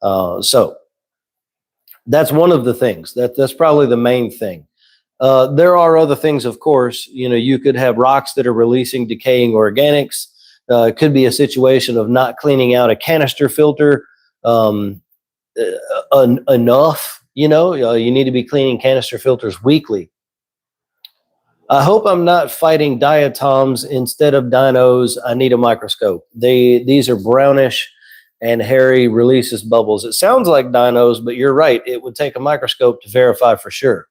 Speaker 1: So that's one of the things. That's probably the main thing. There are other things, of course. You know, you could have rocks that are releasing decaying organics. It could be a situation of not cleaning out a canister filter enough. You know, you need to be cleaning canister filters weekly. I hope I'm not fighting diatoms instead of dinos. I need a microscope. These are brownish and hairy, releases bubbles. It sounds like dinos, but you're right. It would take a microscope to verify for sure.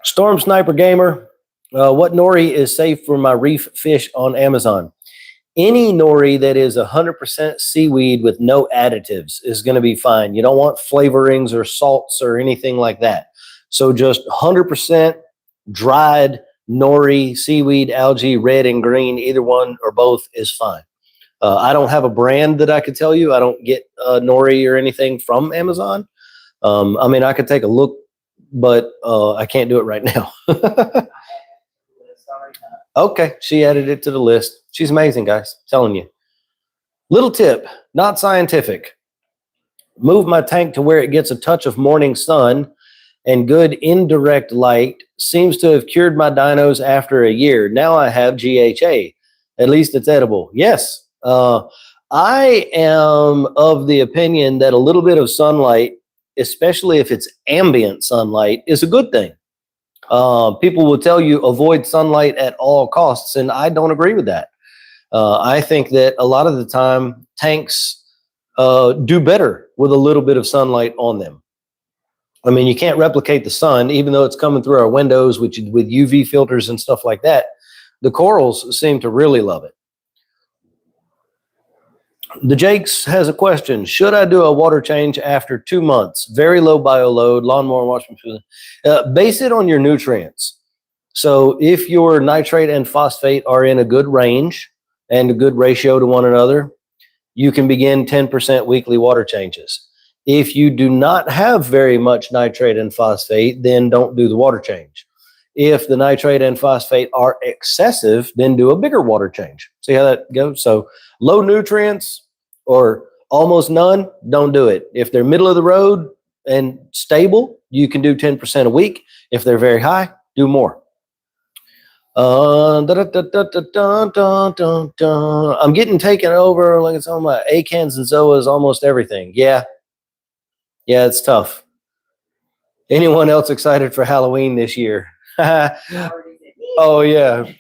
Speaker 1: Storm Sniper Gamer, what nori is safe for my reef fish on Amazon? Any nori that is 100% seaweed with no additives is going to be fine. You don't want flavorings or salts or anything like that. So just 100% dried nori, seaweed, algae, red and green, either one or both is fine. I don't have a brand that I could tell you. I don't get nori or anything from Amazon. I mean, I could take a look, but I can't do it right now. Okay, she added it to the list. She's amazing, guys. I'm telling you. Little tip, not scientific. Move my tank to where it gets a touch of morning sun and good indirect light. Seems to have cured my dinos after a year. Now I have GHA. At least it's edible. Yes. I am of the opinion that a little bit of sunlight, especially if it's ambient sunlight, is a good thing. People will tell you avoid sunlight at all costs, and I don't agree with that. I think that a lot of the time tanks do better with a little bit of sunlight on them. I mean, you can't replicate the sun, even though it's coming through our windows with UV filters and stuff like that. The corals seem to really love it. The Jakes has a question. Should I do a water change after 2 months? Very low bio load, lawnmower wash machine. Base it on your nutrients. So if your nitrate and phosphate are in a good range and a good ratio to one another, you can begin 10% weekly water changes. If you do not have very much nitrate and phosphate, then don't do the water change. If the nitrate and phosphate are excessive, then do a bigger water change. See how that goes? So low nutrients or almost none, don't do it. If they're middle of the road and stable, you can do 10% a week. If they're very high, do more. I'm getting taken over. Like it's on my acans and zoas, almost everything. Yeah, it's tough. Anyone else excited for Halloween this year? Oh yeah.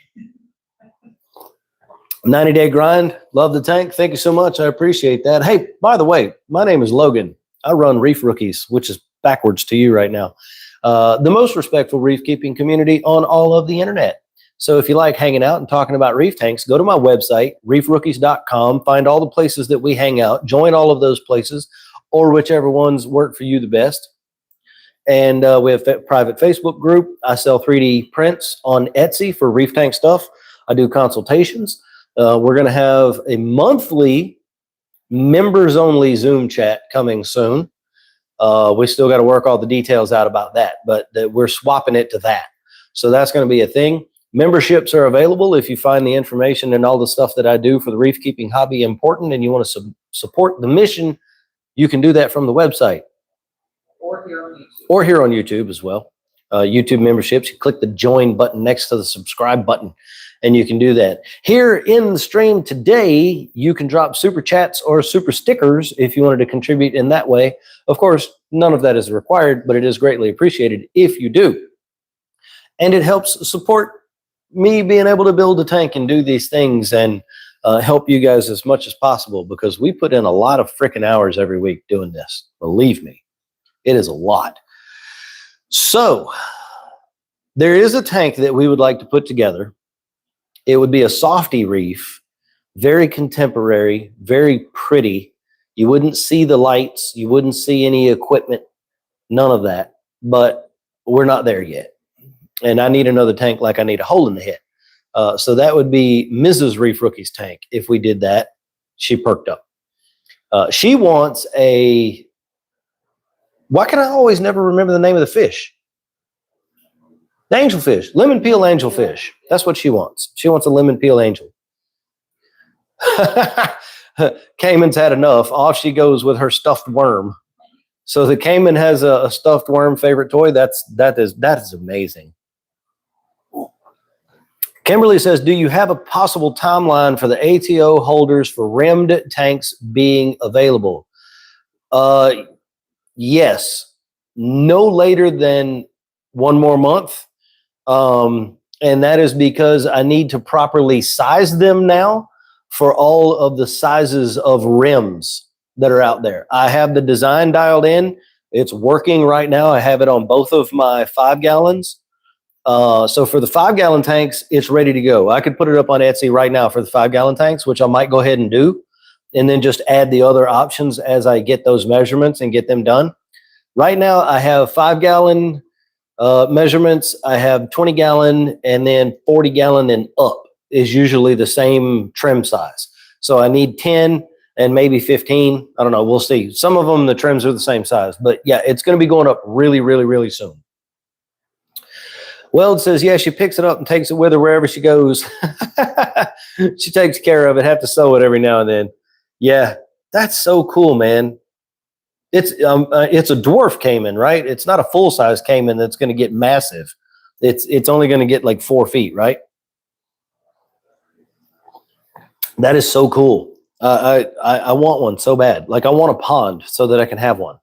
Speaker 1: 90-day grind. Love the tank. Thank you so much. I appreciate that. Hey, by the way, my name is Logan. I run Reef Rookies, which is backwards to you right now. The most respectful reef keeping community on all of the internet. So if you like hanging out and talking about reef tanks, go to my website, reefrookies.com, find all the places that we hang out, join all of those places, or whichever ones work for you the best. And we have a private Facebook group. I sell 3D prints on Etsy for reef tank stuff. I do consultations. We're going to have a monthly members only Zoom chat coming soon. We still got to work all the details out about that, but we're swapping it to that. So that's going to be a thing. Memberships are available if you find the information and all the stuff that I do for the reef keeping hobby important and you want to support the mission, you can do that from the website.
Speaker 2: Or here on YouTube.
Speaker 1: Or here on YouTube as well. YouTube memberships, you click the join button next to the subscribe button, and you can do that. Here in the stream today, you can drop super chats or super stickers if you wanted to contribute in that way. Of course, none of that is required, but it is greatly appreciated if you do. And it helps support me being able to build a tank and do these things and help you guys as much as possible, because we put in a lot of freaking hours every week doing this. Believe me, it is a lot. So there is a tank that we would like to put together. It would be a softy reef, very contemporary, very pretty. You wouldn't see the lights. You wouldn't see any equipment, none of that. But we're not there yet. And I need another tank like I need a hole in the head. So that would be Mrs. Reef Rookie's tank. If we did that, she perked up. She wants a, why can I always never remember the name of the fish? The angelfish, lemon peel angelfish. That's what she wants. She wants a lemon peel angel. Cayman's had enough. Off she goes with her stuffed worm. So the Cayman has a stuffed worm favorite toy. That is amazing. Kimberly says, do you have a possible timeline for the ATO holders for rimmed tanks being available? Yes, no later than one more month. And that is because I need to properly size them now for all of the sizes of rims that are out there. I have the design dialed in. It's working right now. I have it on both of my 5 gallons. So for the 5-gallon tanks, it's ready to go. I could put it up on Etsy right now for the 5-gallon tanks, which I might go ahead and do, and then just add the other options as I get those measurements and get them done. Right now, I have 5-gallon measurements. I have 20-gallon, and then 40-gallon and up is usually the same trim size. So I need 10 and maybe 15. I don't know. We'll see. Some of them, the trims are the same size. But yeah, it's going to be going up really, really, really soon. Weld says, yeah, she picks it up and takes it with her wherever she goes. She takes care of it. Have to sew it every now and then. Yeah, that's so cool, man. It's a dwarf Cayman, right? It's not a full-size Cayman that's going to get massive. It's only going to get like 4 feet, right? That is so cool. I want one so bad. Like, I want a pond so that I can have one.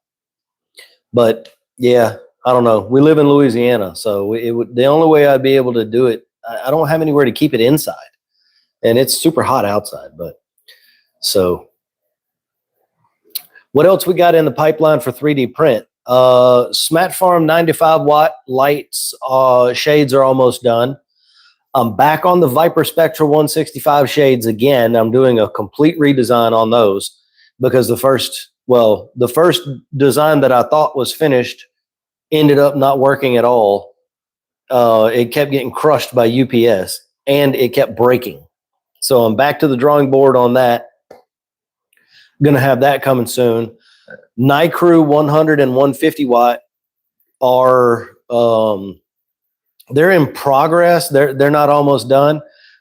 Speaker 1: But yeah, I don't know. We live in Louisiana, so the only way I'd be able to do it, I don't have anywhere to keep it inside, and it's super hot outside. But so, what else we got in the pipeline for 3D print? Smat Farm 95-watt lights shades are almost done. I'm back on the Viper Spectra 165 shades again. I'm doing a complete redesign on those because the first design that I thought was finished ended up not working at all. It kept getting crushed by UPS and it kept breaking. So I'm back to the drawing board on that. Going to have that coming soon. Nycrew 100 and 150 watt are they're in progress. They're not almost done.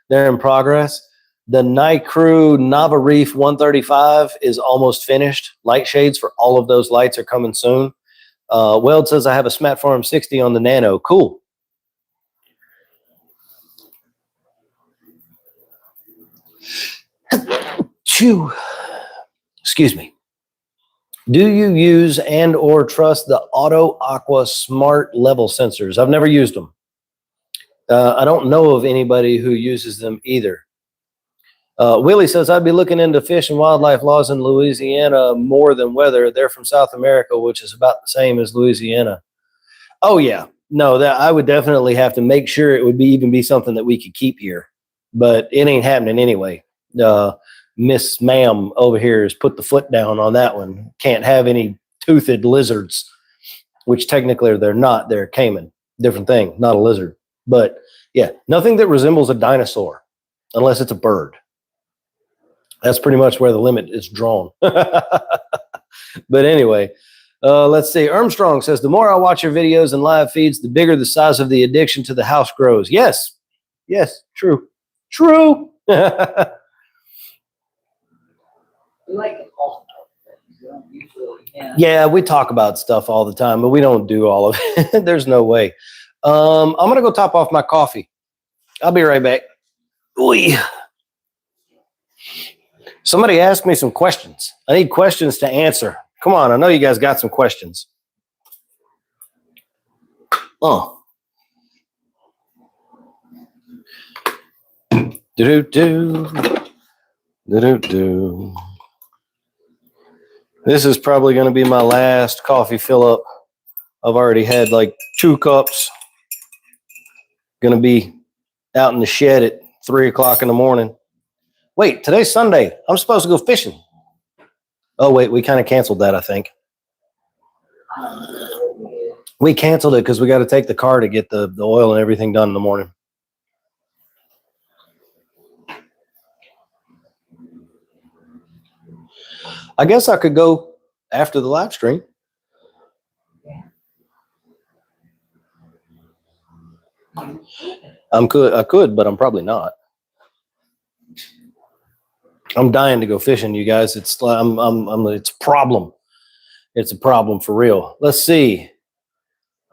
Speaker 1: They're in progress. The Nycrew Nava Reef 135 is almost finished. Light shades for all of those lights are coming soon. Weld says I have a Smat Farm 60 on the Nano. Cool. Chew. Excuse me. Do you use and or trust the Auto Aqua Smart Level sensors? I've never used them. I don't know of anybody who uses them either. Willie says, I'd be looking into fish and wildlife laws in Louisiana more than weather. They're from South America, which is about the same as Louisiana. Oh, yeah. No, that I would definitely have to make sure it would even be something that we could keep here. But it ain't happening anyway. Miss Ma'am over here has put the foot down on that one. Can't have any toothed lizards, which technically they're not. They're Cayman. Different thing, not a lizard. But yeah, nothing that resembles a dinosaur unless it's a bird. That's pretty much where the limit is drawn. But anyway, let's see. Armstrong says, the more I watch your videos and live feeds, the bigger the size of the addiction to the house grows. Yes. Yes. True. True.
Speaker 2: We like to call them. don't usually, yeah.
Speaker 1: Yeah, we talk about stuff all the time, but we don't do all of it. There's no way. I'm going to go top off my coffee. I'll be right back. Oy. Somebody asked me some questions. I need questions to answer. Come on, I know you guys got some questions. Oh. Do-do-do. Do-do-do. This is probably going to be my last coffee fill up. I've already had like 2 cups. Going to be out in the shed at 3 o'clock in the morning. Wait, today's Sunday. I'm supposed to go fishing. Oh, wait, we kind of canceled that, I think. We canceled it because we got to take the car to get the oil and everything done in the morning. I guess I could go after the live stream. I could, but I'm probably not. I'm dying to go fishing, you guys. It's it's a problem. It's a problem for real. Let's see.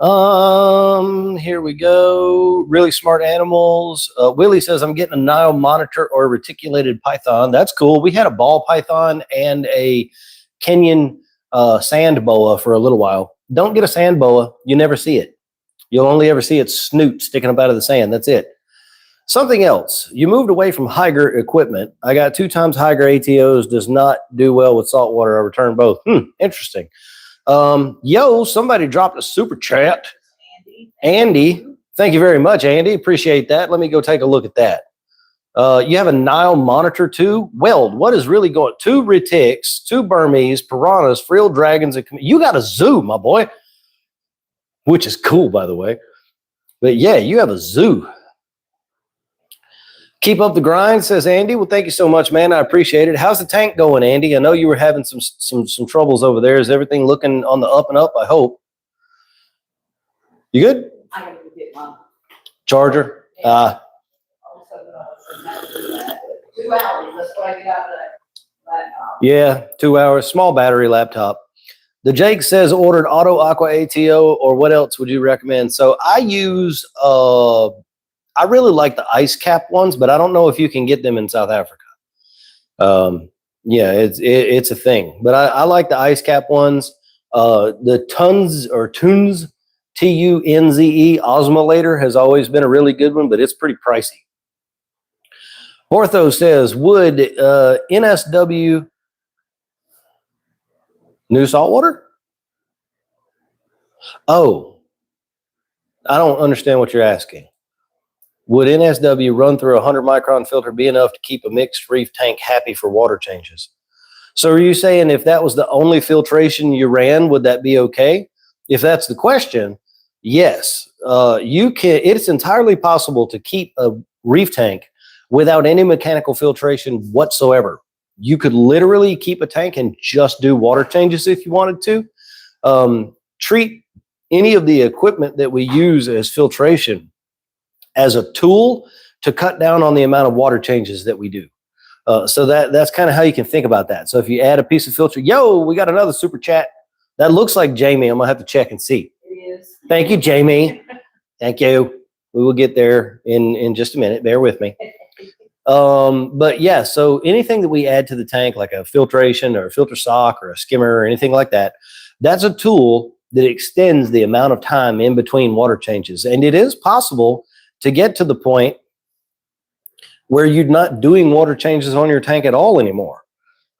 Speaker 1: Here we go. Really smart animals. Willie says I'm getting a Nile monitor or a reticulated python. That's cool. We had a ball python and a Kenyan sand boa for a little while. Don't get a sand boa. You never see it. You'll only ever see its snoot sticking up out of the sand. That's it. Something else. You moved away from Higer equipment. I got 2 times Higer ATOs. Does not do well with saltwater. I return both. Interesting. Yo, somebody dropped a super chat. Andy. Thank you very much, Andy. Appreciate that. Let me go take a look at that. You have a Nile monitor too? Weld, what is really going? 2 retics, 2 Burmese, piranhas, frilled dragons. You got a zoo, my boy. Which is cool, by the way. But yeah, you have a zoo. Keep up the grind, says Andy. Well, thank you so much, man. I appreciate it. How's the tank going, Andy? I know you were having some troubles over there. Is everything looking on the up and up? I hope. You good?
Speaker 2: I gotta go get my
Speaker 1: Charger?
Speaker 2: 2 hours. That's what I get out of that laptop.
Speaker 1: Yeah, 2 hours. Small battery laptop. The Jake says ordered Auto Aqua ATO, or what else would you recommend? So I use, I really like the ice cap ones, but I don't know if you can get them in South Africa. Yeah, it's a thing, but I like the ice cap ones. The Tunze, Tunze osmolator has always been a really good one, but it's pretty pricey. Ortho says, would NSW new saltwater? Oh, I don't understand what you're asking. Would NSW run through a 100 micron filter be enough to keep a mixed reef tank happy for water changes? So are you saying if that was the only filtration you ran, would that be okay? If that's the question, yes. You can. It's entirely possible to keep a reef tank without any mechanical filtration whatsoever. You could literally keep a tank and just do water changes if you wanted to. Treat any of the equipment that we use as filtration as a tool to cut down on the amount of water changes that we do. So that's kind of how you can think about that. So if you add a piece of filter, yo, we got another super chat. That looks like Jamie. I'm gonna have to check and see.
Speaker 2: It is.
Speaker 1: Thank you, Jamie. Thank you. We will get there in just a minute. Bear with me. But yeah, so anything that we add to the tank, like a filtration or a filter sock or a skimmer or anything like that, that's a tool that extends the amount of time in between water changes. And it is possible to get to the point where you're not doing water changes on your tank at all anymore.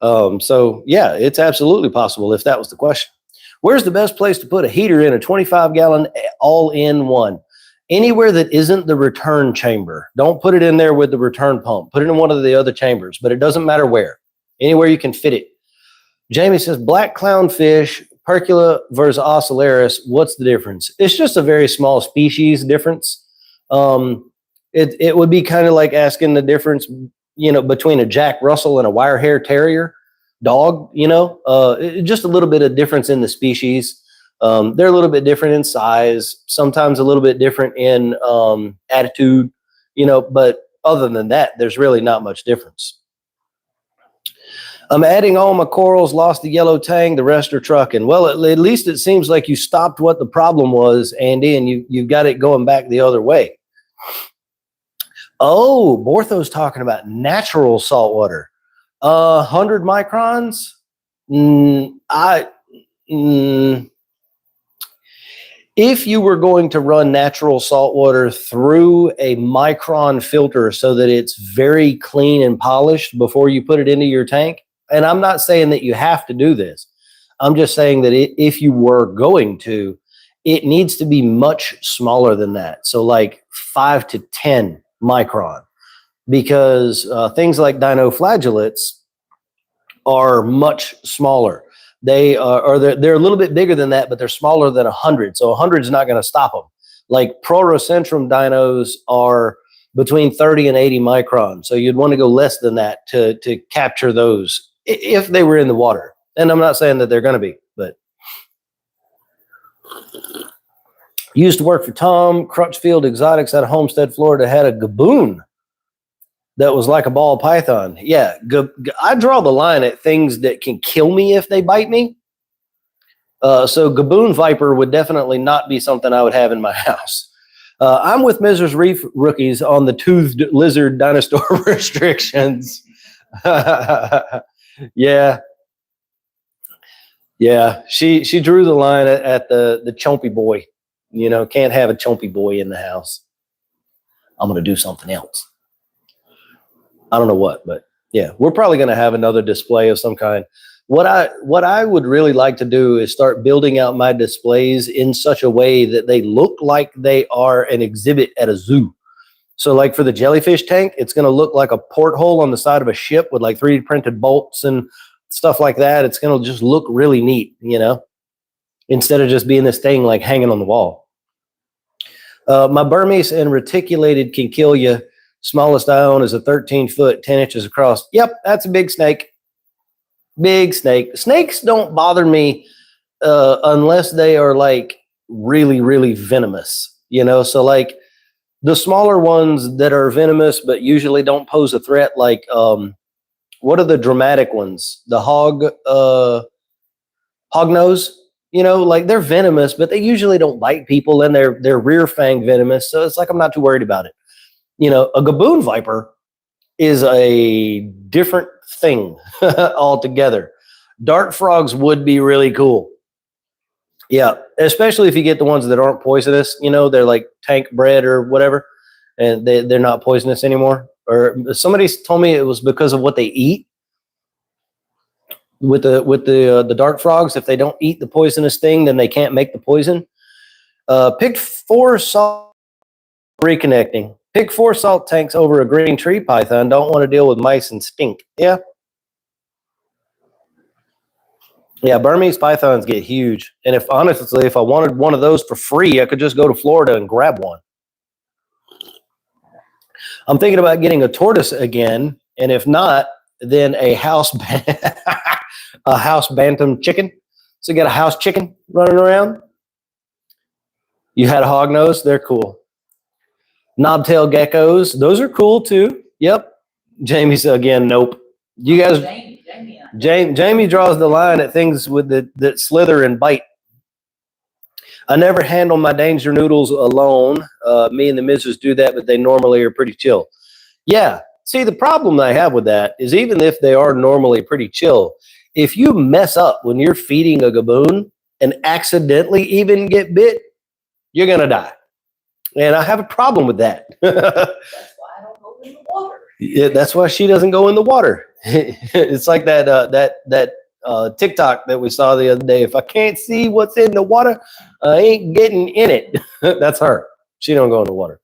Speaker 1: So yeah, it's absolutely possible if that was the question. Where's the best place to put a heater in a 25-gallon all-in-one? Anywhere that isn't the return chamber. Don't put it in there with the return pump. Put it in one of the other chambers, but it doesn't matter where. Anywhere you can fit it. Jamie says, black clownfish, Percula versus Ocellaris, what's the difference? It's just a very small species difference. It would be kind of like asking the difference, between a Jack Russell and a wire hair terrier dog, just a little bit of difference in the species. They're a little bit different in size, sometimes a little bit different in attitude, but other than that, there's really not much difference. I'm adding all my corals, lost the yellow tang, the rest are trucking. Well, at least it seems like you stopped what the problem was, Andy, and you got it going back the other way. Oh, Bortho's talking about natural salt water. 100 microns? If you were going to run natural salt water through a micron filter so that it's very clean and polished before you put it into your tank, and I'm not saying that you have to do this, I'm just saying that if you were going to, it needs to be much smaller than that. So like 5 to 10 micron, because things like dinoflagellates are much smaller. They're a little bit bigger than that, but they're smaller than 100. So 100 is not going to stop them. Like Prorocentrum dinos are between 30 and 80 microns. So you'd want to go less than that to capture those if they were in the water. And I'm not saying that they're going to be, but used to work for Tom Crutchfield Exotics out of Homestead, Florida, had a gaboon that was like a ball python. Yeah, I draw the line at things that can kill me if they bite me. So gaboon viper would definitely not be something I would have in my house. I'm with Mrs. Reef rookies on the toothed lizard dinosaur restrictions. Yeah. She drew the line at the chompy boy. You know, can't have a chompy boy in the house. I'm going to do something else. I don't know what, but yeah, we're probably going to have another display of some kind. What I would really like to do is start building out my displays in such a way that they look like they are an exhibit at a zoo. So like for the jellyfish tank, it's going to look like a porthole on the side of a ship with like 3D printed bolts and stuff like that. It's going to just look really neat, you know, instead of just being this thing like hanging on the wall. My Burmese and reticulated can kill you. Smallest I own is a 13-foot, 10 inches across. Yep, that's a big snake. Big snake. Snakes don't bother me unless they are like really, really venomous, you know? So like the smaller ones that are venomous but usually don't pose a threat, like what are the dramatic ones? The hognose, you know, like they're venomous, but they usually don't bite people, and they're rear fang venomous. So it's like I'm not too worried about it. You know, a gaboon viper is a different thing altogether. Dart frogs would be really cool. Yeah, especially if you get the ones that aren't poisonous. You know, they're like tank bred or whatever, and they're not poisonous anymore. Or somebody told me it was because of what they eat. With the dart frogs, if they don't eat the poisonous thing, then they can't make the poison. Picked 4 salt reconnecting. Pick 4 salt tanks over a green tree python. Don't want to deal with mice and stink. Yeah. Yeah, Burmese pythons get huge. And if honestly, if I wanted one of those for free, I could just go to Florida and grab one. I'm thinking about getting a tortoise again. And if not, then a house bantam chicken. So you got a house chicken running around. You had a hognose. They're cool. Knobtail geckos, those are cool too. Yep. Jamie said again, nope. You guys, Jamie draws the line at things with that slither and bite. I never handle my danger noodles alone. Me and the missus do that, but they normally are pretty chill. Yeah. See, the problem I have with that is even if they are normally pretty chill, if you mess up when you're feeding a gaboon and accidentally even get bit, you're going to die. And I have a problem with that.
Speaker 2: That's why I don't go in the water.
Speaker 1: Yeah, that's why she doesn't go in the water. It's like that TikTok that we saw the other day. If I can't see what's in the water, I ain't getting in it. That's her. She don't go in the water.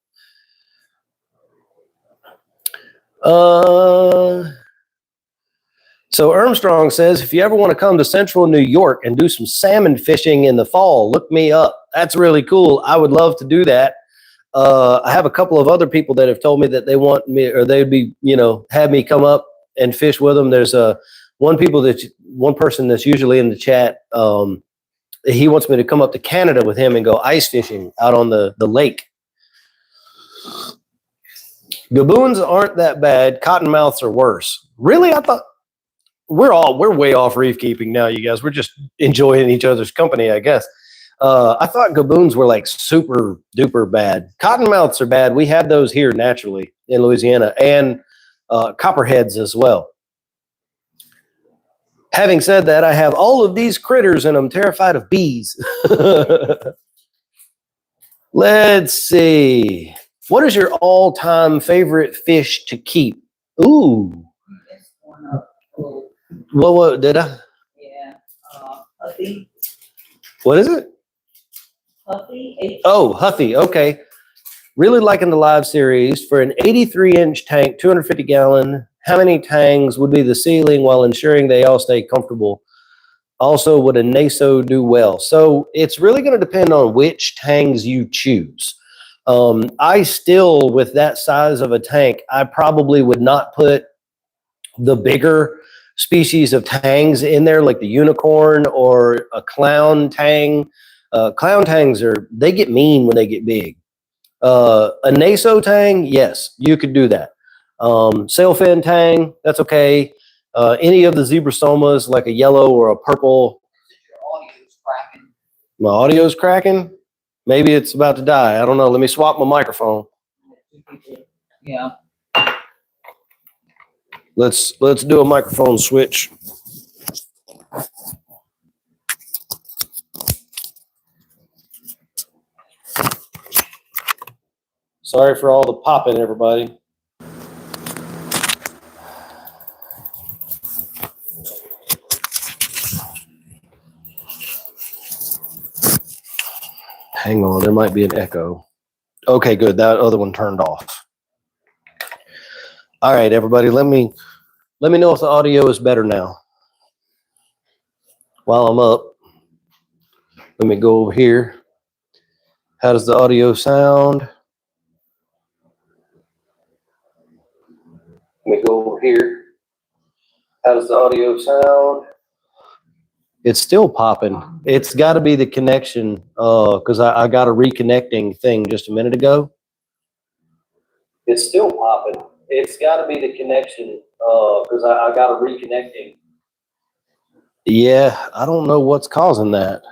Speaker 1: So Armstrong says, if you ever want to come to Central New York and do some salmon fishing in the fall, look me up. That's really cool. I would love to do that. I have a couple of other people that have told me that they want me, or they'd be, you know, have me come up and fish with them. There's one person that's usually in the chat. He wants me to come up to Canada with him and go ice fishing out on the lake. Gaboons aren't that bad. Cottonmouths are worse. Really? I thought we're way off reef keeping now, you guys. We're just enjoying each other's company, I guess. I thought gaboons were like super duper bad. Cottonmouths are bad. We have those here naturally in Louisiana, and copperheads as well. Having said that, I have all of these critters and I'm terrified of bees. Let's see. What is your all-time favorite fish to keep? Ooh. What did I?
Speaker 2: Yeah. Huffy.
Speaker 1: What is it?
Speaker 2: Huffy.
Speaker 1: Oh, Huffy. Okay. Really liking the live series. For an 83-inch tank, 250-gallon, how many tangs would be the ceiling while ensuring they all stay comfortable? Also, would a NASO do well? So it's really going to depend on which tangs you choose. I still, with that size of a tank, I probably would not put the bigger species of tangs in there, like the unicorn or a clown tang. Clown tangs they get mean when they get big. A naso tang, yes, you could do that. Sailfin tang, that's okay. Any of the zebrastomas, like a yellow or a purple.
Speaker 2: Your audio's cracking.
Speaker 1: My audio's cracking. Maybe it's about to die. I don't know. Let me swap my microphone.
Speaker 2: Yeah.
Speaker 1: Let's do a microphone switch. Sorry for all the popping, everybody. Hang on, there might be an echo. Okay, good. That other one turned off. All right, everybody, let me know if the audio is better now. While I'm up, let me go over here. How does the audio sound? Let me go over here. How does the audio sound? It's still popping. It's got to be the connection because I got a reconnecting thing just a minute ago. It's still popping. It's got to be the connection because I got a reconnecting. Yeah, I don't know what's causing that.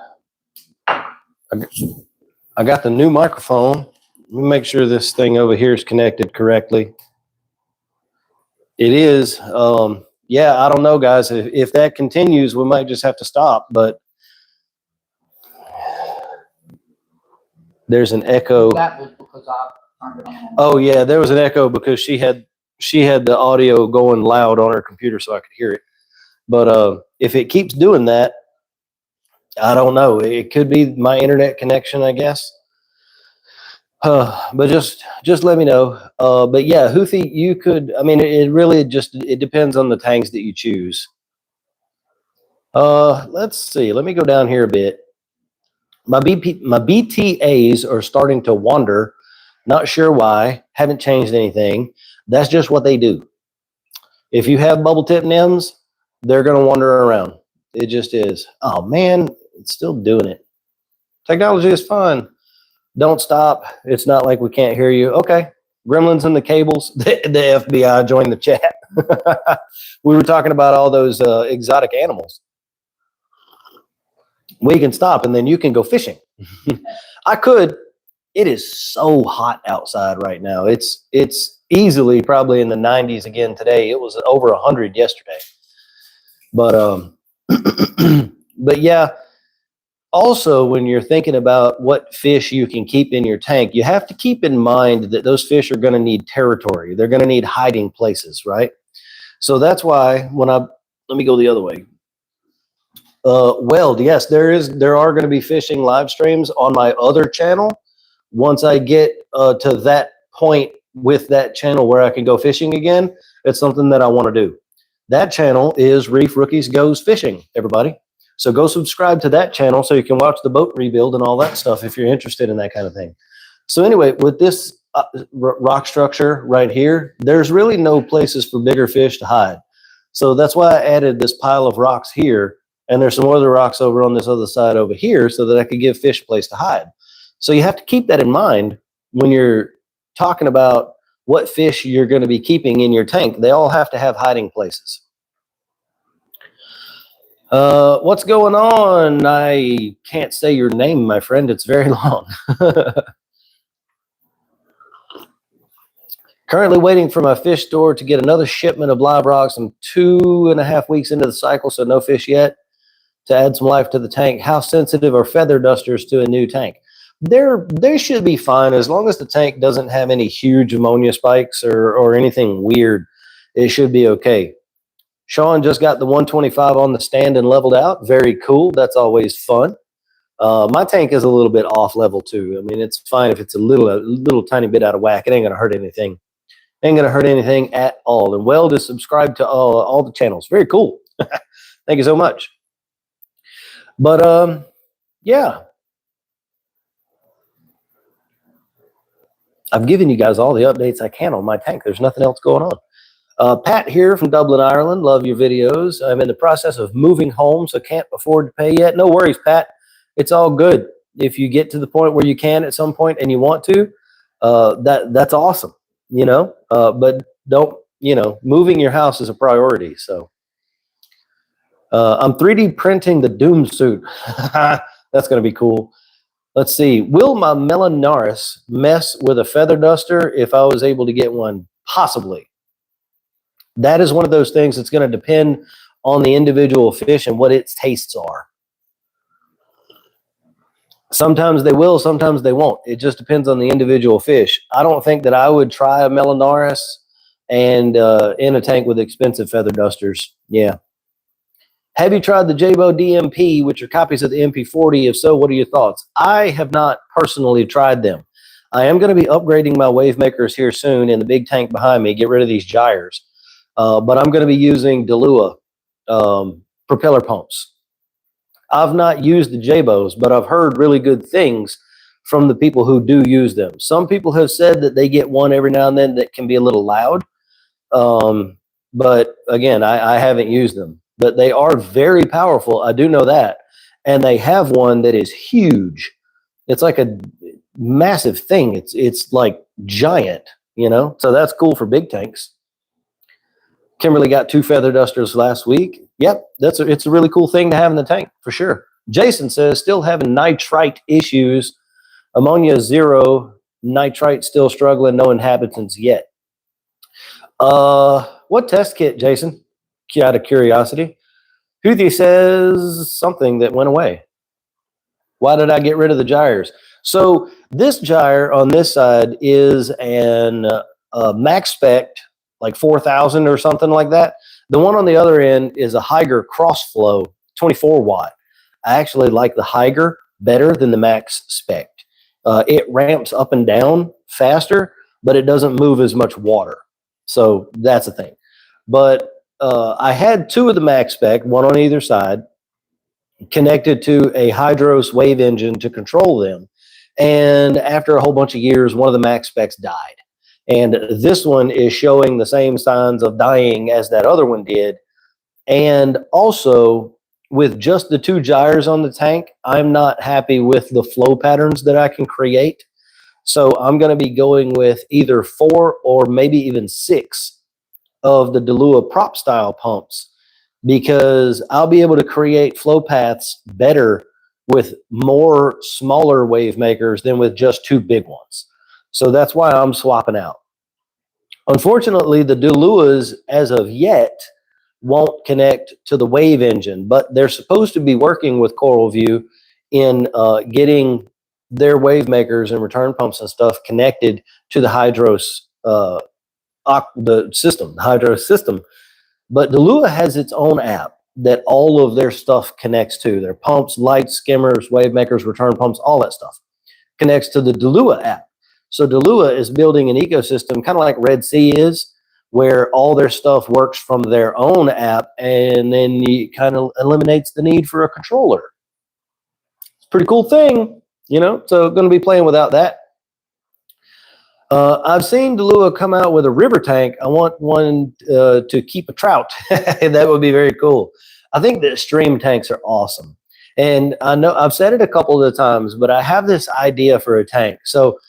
Speaker 1: I got the new microphone. Let me make sure this thing over here is connected correctly. It is. Yeah, I don't know, guys. If that continues, we might just have to stop. But there's an echo.
Speaker 2: That was because I turned it on.
Speaker 1: Oh yeah, there was an echo because she had the audio going loud on her computer so I could hear it. But if it keeps doing that, I don't know. It could be my internet connection, I guess. But just let me know. But yeah, Houthi, you could. I mean, it really it depends on the tangs that you choose. Let's see. Let me go down here a bit. My BTAs are starting to wander. Not sure why. Haven't changed anything. That's just what they do. If you have bubble tip NIMS, they're going to wander around. It just is. Oh man, it's still doing it. Technology is fun. Don't stop. It's not like we can't hear you. Okay. Gremlins and the cables. The FBI joined the chat. We were talking about all those exotic animals. We can stop and then you can go fishing. I could. It is so hot outside right now. It's easily probably in the 90s again today. It was over 100 yesterday. But but yeah. Also, when you're thinking about what fish you can keep in your tank, you have to keep in mind that those fish are going to need territory. They're going to need hiding places, right? So that's why let me go the other way. Well, yes, there are going to be fishing live streams on my other channel. Once I get to that point with that channel where I can go fishing again, it's something that I want to do. That channel is Reef Rookies Goes Fishing, everybody. So go subscribe to that channel so you can watch the boat rebuild and all that stuff if you're interested in that kind of thing. So anyway, with this rock structure right here, there's really no places for bigger fish to hide. So that's why I added this pile of rocks here. And there's some other rocks over on this other side over here so that I could give fish a place to hide. So you have to keep that in mind when you're talking about what fish you're going to be keeping in your tank. They all have to have hiding places. What's going on? I can't say your name, my friend. It's very long. Currently waiting for my fish store to get another shipment of live rocks. I'm 2.5 weeks into the cycle, so no fish yet. To add some life to the tank. How sensitive are feather dusters to a new tank? They should be fine as long as the tank doesn't have any huge ammonia spikes or anything weird. It should be okay. Sean just got the 125 on the stand and leveled out. Very cool. That's always fun. My tank is a little bit off level too. I mean, it's fine if it's a little tiny bit out of whack. It ain't gonna hurt anything. Ain't gonna hurt anything at all. And Weld is subscribed to all the channels. Very cool. Thank you so much. But yeah, I've given you guys all the updates I can on my tank. There's nothing else going on. Pat here from Dublin, Ireland. Love your videos. I'm in the process of moving home, so can't afford to pay yet. No worries, Pat. It's all good. If you get to the point where you can at some point and you want to, that's awesome. But don't, moving your house is a priority. So I'm 3D printing the Doom suit. That's going to be cool. Let's see. Will my Melanaris mess with a feather duster if I was able to get one? Possibly. That is one of those things that's going to depend on the individual fish and what its tastes are. Sometimes they will, sometimes they won't. It just depends on the individual fish. I don't think that I would try a Melanaris and in a tank with expensive feather dusters. Yeah. Have you tried the Jabo DMP, which are copies of the MP40? If so, what are your thoughts? I have not personally tried them. I am going to be upgrading my wave makers here soon in the big tank behind me, get rid of these gyres. But I'm going to be using Delua propeller pumps. I've not used the Jabos, but I've heard really good things from the people who do use them. Some people have said that they get one every now and then that can be a little loud. But again, I haven't used them. But they are very powerful. I do know that. And they have one that is huge. It's like a massive thing. It's like giant, So that's cool for big tanks. Kimberly got 2 feather dusters last week. Yep, it's a really cool thing to have in the tank for sure. Jason says still having nitrite issues. Ammonia 0, nitrite still struggling. No inhabitants yet. What test kit, Jason? Out of curiosity. Houthi says something that went away. Why did I get rid of the gyres? So this gyre on this side is an max spec, like 4,000 or something like that. The one on the other end is a Higer Crossflow 24 watt. I actually like the Higer better than the max spec. It ramps up and down faster, but it doesn't move as much water. So that's the thing. But I had 2 of the max spec, one on either side, connected to a Hydros wave engine to control them. And after a whole bunch of years, one of the max specs died. And this one is showing the same signs of dying as that other one did. And also, with just the 2 gyres on the tank, I'm not happy with the flow patterns that I can create. So I'm going to be going with either 4 or maybe even 6 of the Delua prop style pumps, because I'll be able to create flow paths better with more smaller wave makers than with just 2 big ones. So that's why I'm swapping out. Unfortunately, the Deluas, as of yet, won't connect to the wave engine, but they're supposed to be working with Coral View in getting their wave makers and return pumps and stuff connected to the Hydros the Hydros system. But Delua has its own app that all of their stuff connects to. Their pumps, lights, skimmers, wave makers, return pumps, all that stuff connects to the Delua app. So Delua is building an ecosystem, kind of like Red Sea is, where all their stuff works from their own app, and then it kind of eliminates the need for a controller. It's a pretty cool thing, so going to be playing without that. I've seen Delua come out with a river tank. I want one to keep a trout. That would be very cool. I think that stream tanks are awesome. And I know I've said it a couple of times, but I have this idea for a tank. So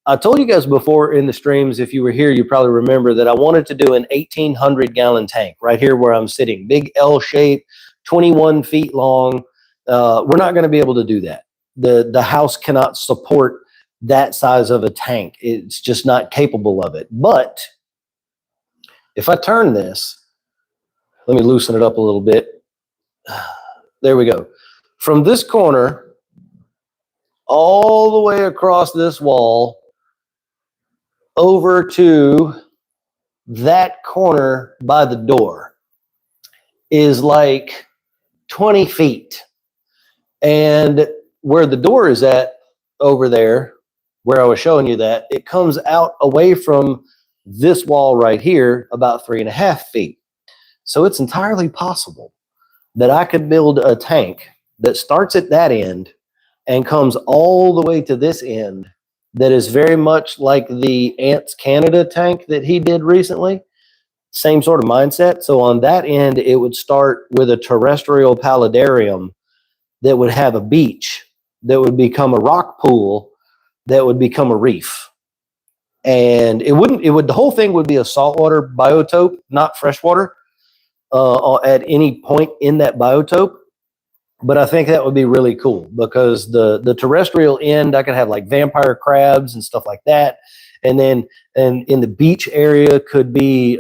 Speaker 1: I told you guys before in the streams, if you were here, you probably remember that I wanted to do an 1,800 gallon tank right here where I'm sitting. Big L shape, 21 feet long. We're not going to be able to do that. The house cannot support that size of a tank. It's just not capable of it. But if I turn this, let me loosen it up a little bit. There we go. From this corner all the way across this wall over to that corner by the door is like 20 feet. And where the door is at over there, where I was showing you that, it comes out away from this wall right here about 3.5 feet. So it's entirely possible that I could build a tank that starts at that end and comes all the way to this end that is very much like the Ants Canada tank that he did recently. Same sort of mindset. So on that end, it would start with a terrestrial paludarium that would have a beach, that would become a rock pool, that would become a reef. And the whole thing would be a saltwater biotope, not freshwater, at any point in that biotope. But I think that would be really cool because the terrestrial end, I could have like vampire crabs and stuff like that. And then in the beach area could be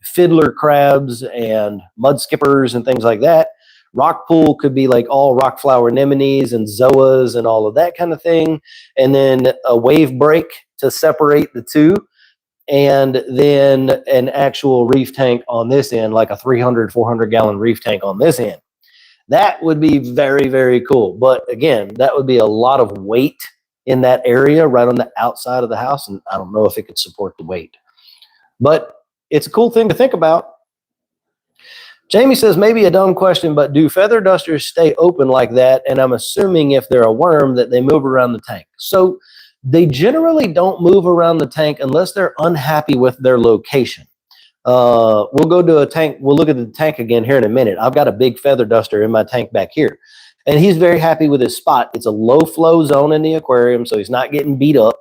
Speaker 1: fiddler crabs and mud skippers and things like that. Rock pool could be like all rock flower anemones and zoas and all of that kind of thing. And then a wave break to separate the two. And then an actual reef tank on this end, like a 300, 400 gallon reef tank on this end. That would be very, very cool. But again, that would be a lot of weight in that area right on the outside of the house. And I don't know if it could support the weight. But it's a cool thing to think about. Jamie says, maybe a dumb question, but do feather dusters stay open like that? And I'm assuming if they're a worm that they move around the tank. So they generally don't move around the tank unless they're unhappy with their location. We'll go to a tank. We'll look at the tank again here in a minute. I've got a big feather duster in my tank back here, and he's very happy with his spot. It's a low flow zone in the aquarium, so he's not getting beat up,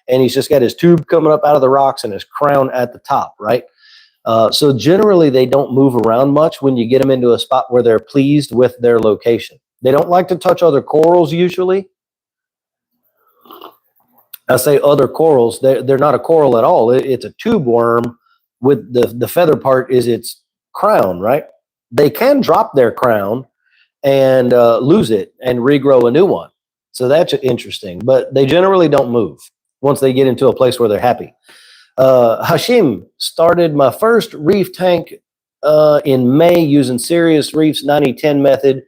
Speaker 1: and he's just got his tube coming up out of the rocks and his crown at the top, right? So generally they don't move around much when you get them into a spot where they're pleased with their location. They don't like to touch other corals usually. I say other corals, they're not a coral at all. It's a tube worm with the feather part is its crown, right? They can drop their crown and lose it and regrow a new one. So that's interesting, but they generally don't move once they get into a place where they're happy. Hashim started my first reef tank in May using Sirius Reef's 90-10 method.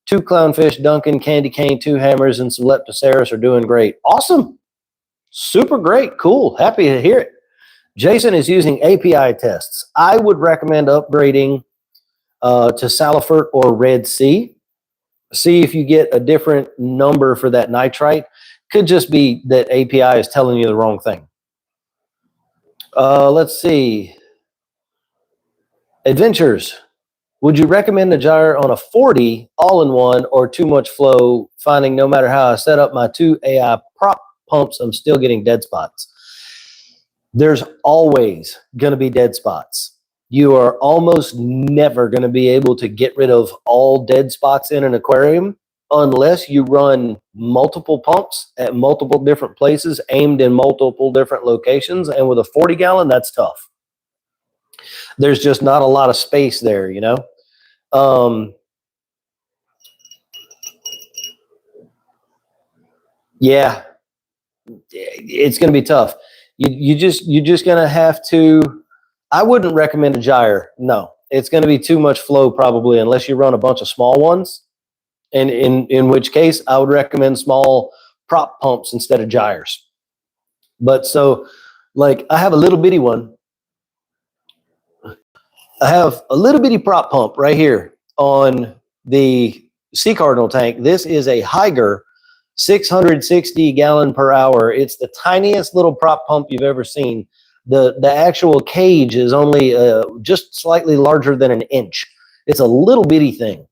Speaker 1: 2 clownfish, Duncan, candy cane, 2 hammers, and some Leptoceras are doing great. Awesome. Super great. Cool. Happy to hear it. Jason is using API tests. I would recommend upgrading to Salifert or Red Sea. See if you get a different number for that nitrite. Could just be that API is telling you the wrong thing. Let's see. Adventures. Would you recommend a gyre on a 40 all-in-one or too much flow, finding no matter how I set up my 2 AI prop pumps, I'm still getting dead spots? There's always going to be dead spots. You are almost never going to be able to get rid of all dead spots in an aquarium unless you run multiple pumps at multiple different places aimed in multiple different locations. And with a 40 gallon, that's tough. There's just not a lot of space there, you know? Yeah, it's going to be tough. You're just going to have to, I wouldn't recommend a gyre. No, it's going to be too much flow probably unless you run a bunch of small ones. And in which case I would recommend small prop pumps instead of gyres. But so like I have a little bitty one. I have a little bitty prop pump right here on the Sea Cardinal tank. This is a Higer 660 gallon per hour. It's the tiniest little prop pump you've ever seen. The actual cage is only just slightly larger than an inch. It's a little bitty thing.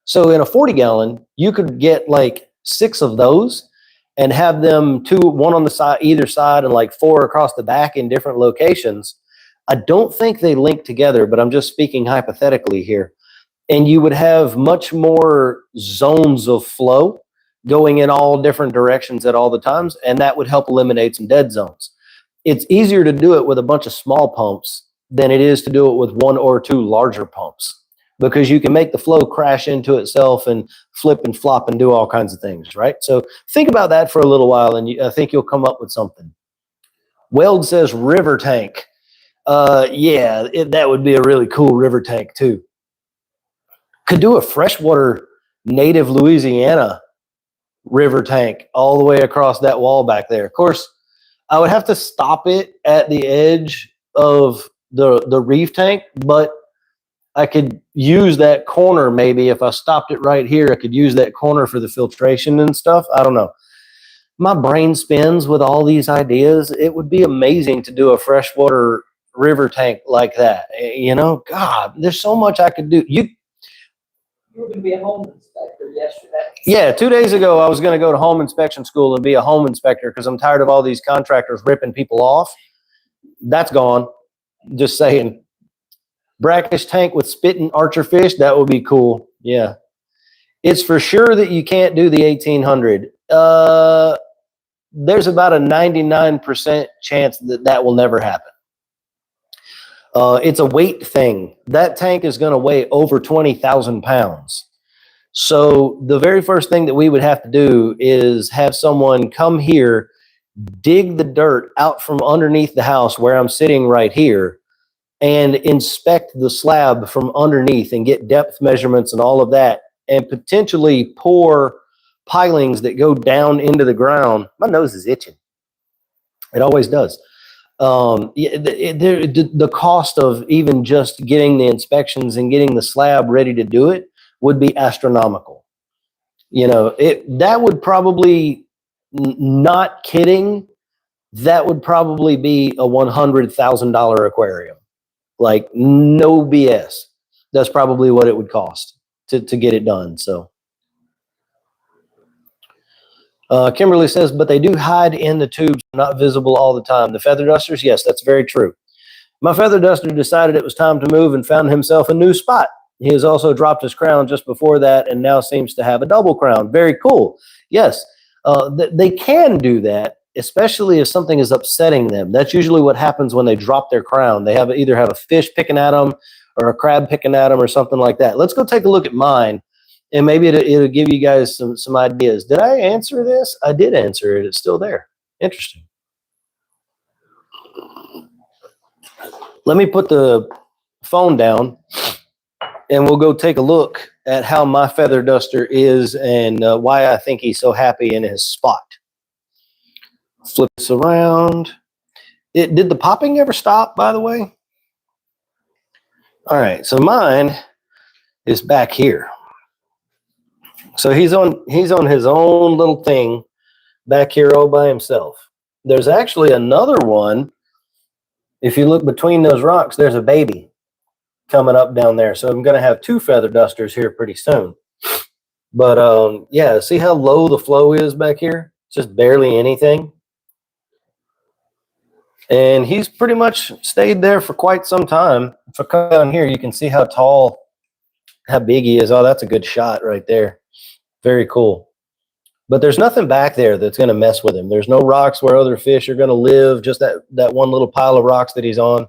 Speaker 1: So in a 40 gallon, you could get like 6 of those and have them 2, 1 on the side, either side, and like 4 across the back in different locations. I don't think they link together, but I'm just speaking hypothetically here. and you would have much more zones of flow going in all different directions at all the times, and that would help eliminate some dead zones. It's easier to do it with a bunch of small pumps than it is to do it with one or two larger pumps, because you can make the flow crash into itself and flip and flop and do all kinds of things, right? So think about that for a little while, and I think you'll come up with something. Weld says river tank. Yeah, that would be a really cool river tank too. Could do a freshwater native Louisiana river tank all the way across that wall back there. Of course, I would have to stop it at the edge of the reef tank, but I could use that corner maybe. If I stopped it right here, I could use that corner for the filtration and stuff. I don't know. My brain spins with all these ideas. It would be amazing to do a freshwater river tank like that. You know, God, there's so much I could do. You
Speaker 2: were going to be a home inspector yesterday.
Speaker 1: Yeah, 2 days ago, I was going to go to home inspection school and be a home inspector because I'm tired of all these contractors ripping people off. That's gone. Just saying. Brackish tank with spitting archer fish, that would be cool. Yeah. It's for sure that you can't do the 1800. There's about a 99% chance that that will never happen. It's a weight thing. That tank is going to weigh over 20,000 pounds. So the very first thing that we would have to do is have someone come here, dig the dirt out from underneath the house where I'm sitting right here, and inspect the slab from underneath and get depth measurements and all of that, and potentially pour pilings that go down into the ground. My nose is itching. It always does. The cost of even just getting the inspections and getting the slab ready to do it would be astronomical. You know, that would probably, not kidding, that would probably be a $100,000 aquarium. Like, no BS. That's probably what it would cost to get it done. So Kimberly says, but they do hide in the tubes, not visible all the time. The feather dusters, yes, that's very true. My feather duster decided it was time to move and found himself a new spot. He has also dropped his crown just before that and now seems to have a double crown. Very cool. Yes, they can do that, especially if something is upsetting them. That's usually what happens when they drop their crown. They either have a fish picking at them or a crab picking at them or something like that. Let's go take a look at mine, and maybe it'll give you guys some ideas. Did I answer this? I did answer it. It's still there. Interesting. Let me put the phone down, and we'll go take a look at how my feather duster is and why I think he's so happy in his spot. Flip this around. Did the popping ever stop, by the way? All right, so mine is back here. So he's on his own little thing back here all by himself. There's actually another one. If you look between those rocks, there's a baby coming up down there. So I'm going to have two feather dusters here pretty soon. But yeah, see how low the flow is back here? It's just barely anything. And he's pretty much stayed there for quite some time. If I come down here, you can see how tall, how big he is. Oh, that's a good shot right there. Very cool. But there's nothing back there that's going to mess with him. There's no rocks where other fish are going to live, just that one little pile of rocks that he's on.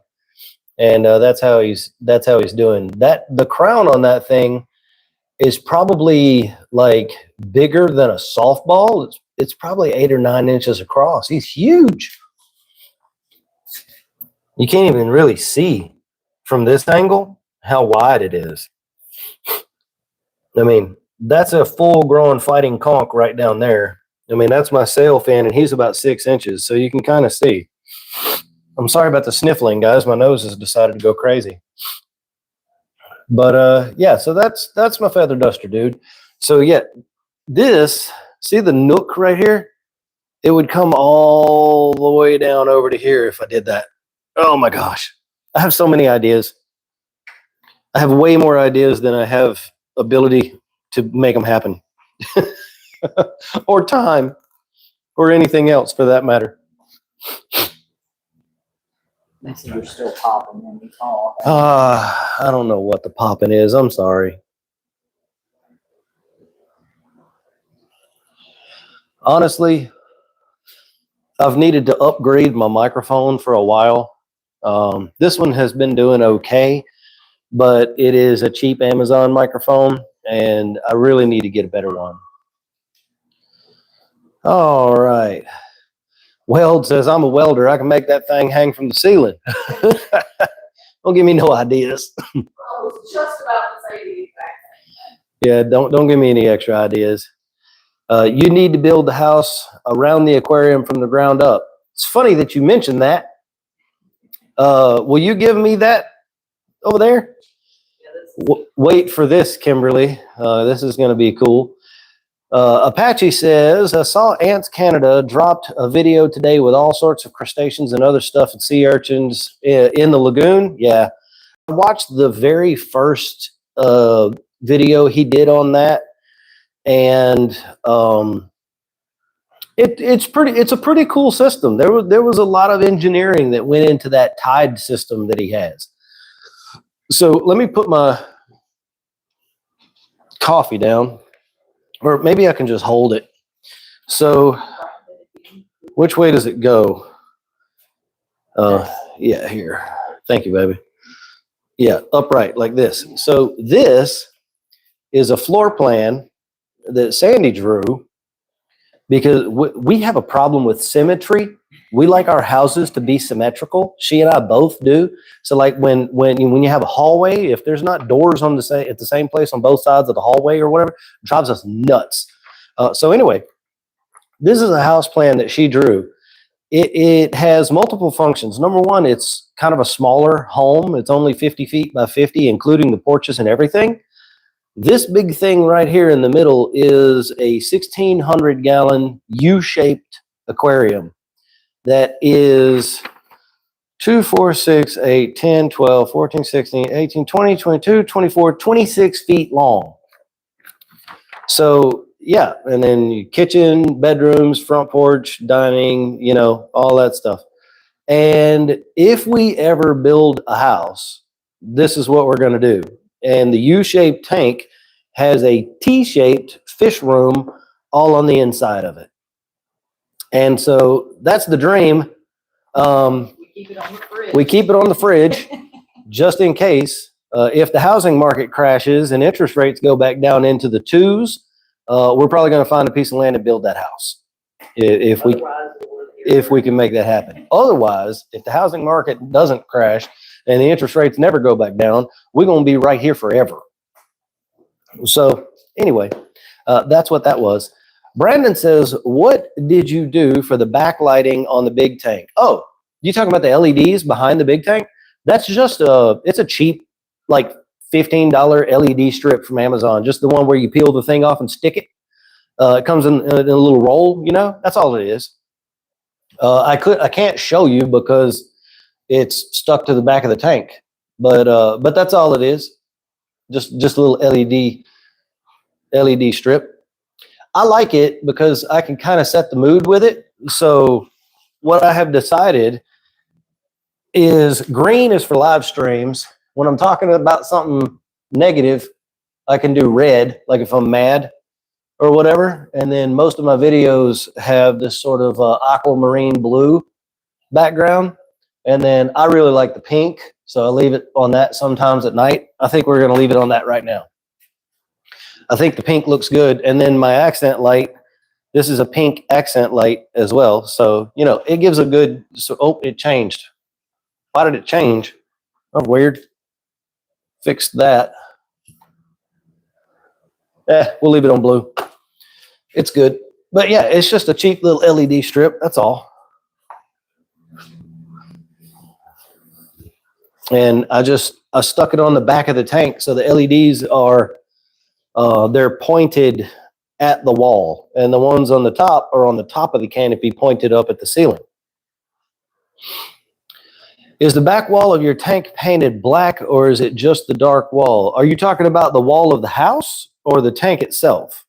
Speaker 1: And that's how he's doing. The crown on that thing is probably like bigger than a softball. It's probably 8 or 9 inches across. He's huge. You can't even really see from this angle how wide it is. I mean, that's a full-grown fighting conch right down there. I mean, that's my sail fin, and he's about 6 inches, so you can kind of see. I'm sorry about the sniffling, guys. My nose has decided to go crazy. But yeah, so that's my feather duster, dude. So yeah, see the nook right here? It would come all the way down over to here if I did that. Oh my gosh. I have so many ideas. I have way more ideas than I have ability to make them happen. Or time. Or anything else for that matter.
Speaker 2: You're still popping when you talk.
Speaker 1: I don't know what the popping is. I'm sorry. Honestly, I've needed to upgrade my microphone for a while. This one has been doing okay, but it is a cheap Amazon microphone, and I really need to get a better one. All right. Weld says, I'm a welder. I can make that thing hang from the ceiling. Don't give me no ideas.
Speaker 2: I was just about to say the exact same thing.
Speaker 1: Yeah, don't give me any extra ideas. You need to build the house around the aquarium from the ground up. It's funny that you mentioned that. Will you give me that over there?
Speaker 2: Yeah,
Speaker 1: Wait for this, Kimberly. This is going to be cool. Apache says, I saw Ants Canada dropped a video today with all sorts of crustaceans and other stuff and sea urchins in the lagoon. Yeah. I watched the very first video he did on that. And it's a pretty cool system. There was a lot of engineering that went into that tide system that he has. So let me put my coffee down, or maybe I can just hold it. So which way does it go? Yeah, here. Thank you, baby. Yeah, upright like this. So this is a floor plan that Sandy drew because we have a problem with symmetry. We like our houses to be symmetrical. She and I both do. So like when you have a hallway, if there's not doors on at the same place on both sides of the hallway or whatever, it drives us nuts. So anyway, this is a house plan that she drew. It has multiple functions. Number one, it's kind of a smaller home. It's only 50 feet by 50, including the porches and everything. This big thing right here in the middle is a 1,600-gallon U-shaped aquarium that is 2, 4, 6, 8, 10, 12, 14, 16, 18, 20, 22, 24, 26 feet long. So yeah, and then kitchen, bedrooms, front porch, dining, all that stuff. And if we ever build a house, this is what we're going to do. And the U-shaped tank has a T-shaped fish room all on the inside of it. And so that's the dream.
Speaker 2: We keep it on the fridge.
Speaker 1: We keep it on the fridge just in case. If the housing market crashes and interest rates go back down into the twos, we're probably going to find a piece of land and build that house if we can make that happen. Otherwise, if the housing market doesn't crash and the interest rates never go back down, we're going to be right here forever. So anyway, that's what that was. Brandon says, what did you do for the backlighting on the big tank? Oh, you talking about the LEDs behind the big tank? That's just it's a cheap, like $15 LED strip from Amazon, just the one where you peel the thing off and stick it. It comes in a little roll, that's all it is. I can't show you because it's stuck to the back of the tank, but that's all it is. Just a little LED strip. I like it because I can kind of set the mood with it. So what I have decided is green is for live streams. When I'm talking about something negative, I can do red, like if I'm mad or whatever. And then most of my videos have this sort of aquamarine blue background. And then I really like the pink, so I leave it on that sometimes at night. I think we're going to leave it on that right now. I think the pink looks good. And then my accent light, this is a pink accent light as well. So, it gives a good, it changed. Why did it change? Oh, weird. Fixed that. We'll leave it on blue. It's good. But yeah, it's just a cheap little LED strip. That's all. And I stuck it on the back of the tank. So the LEDs are, they're pointed at the wall. And the ones on the top are on the top of the canopy pointed up at the ceiling. Is the back wall of your tank painted black or is it just the dark wall? Are you talking about the wall of the house or the tank itself?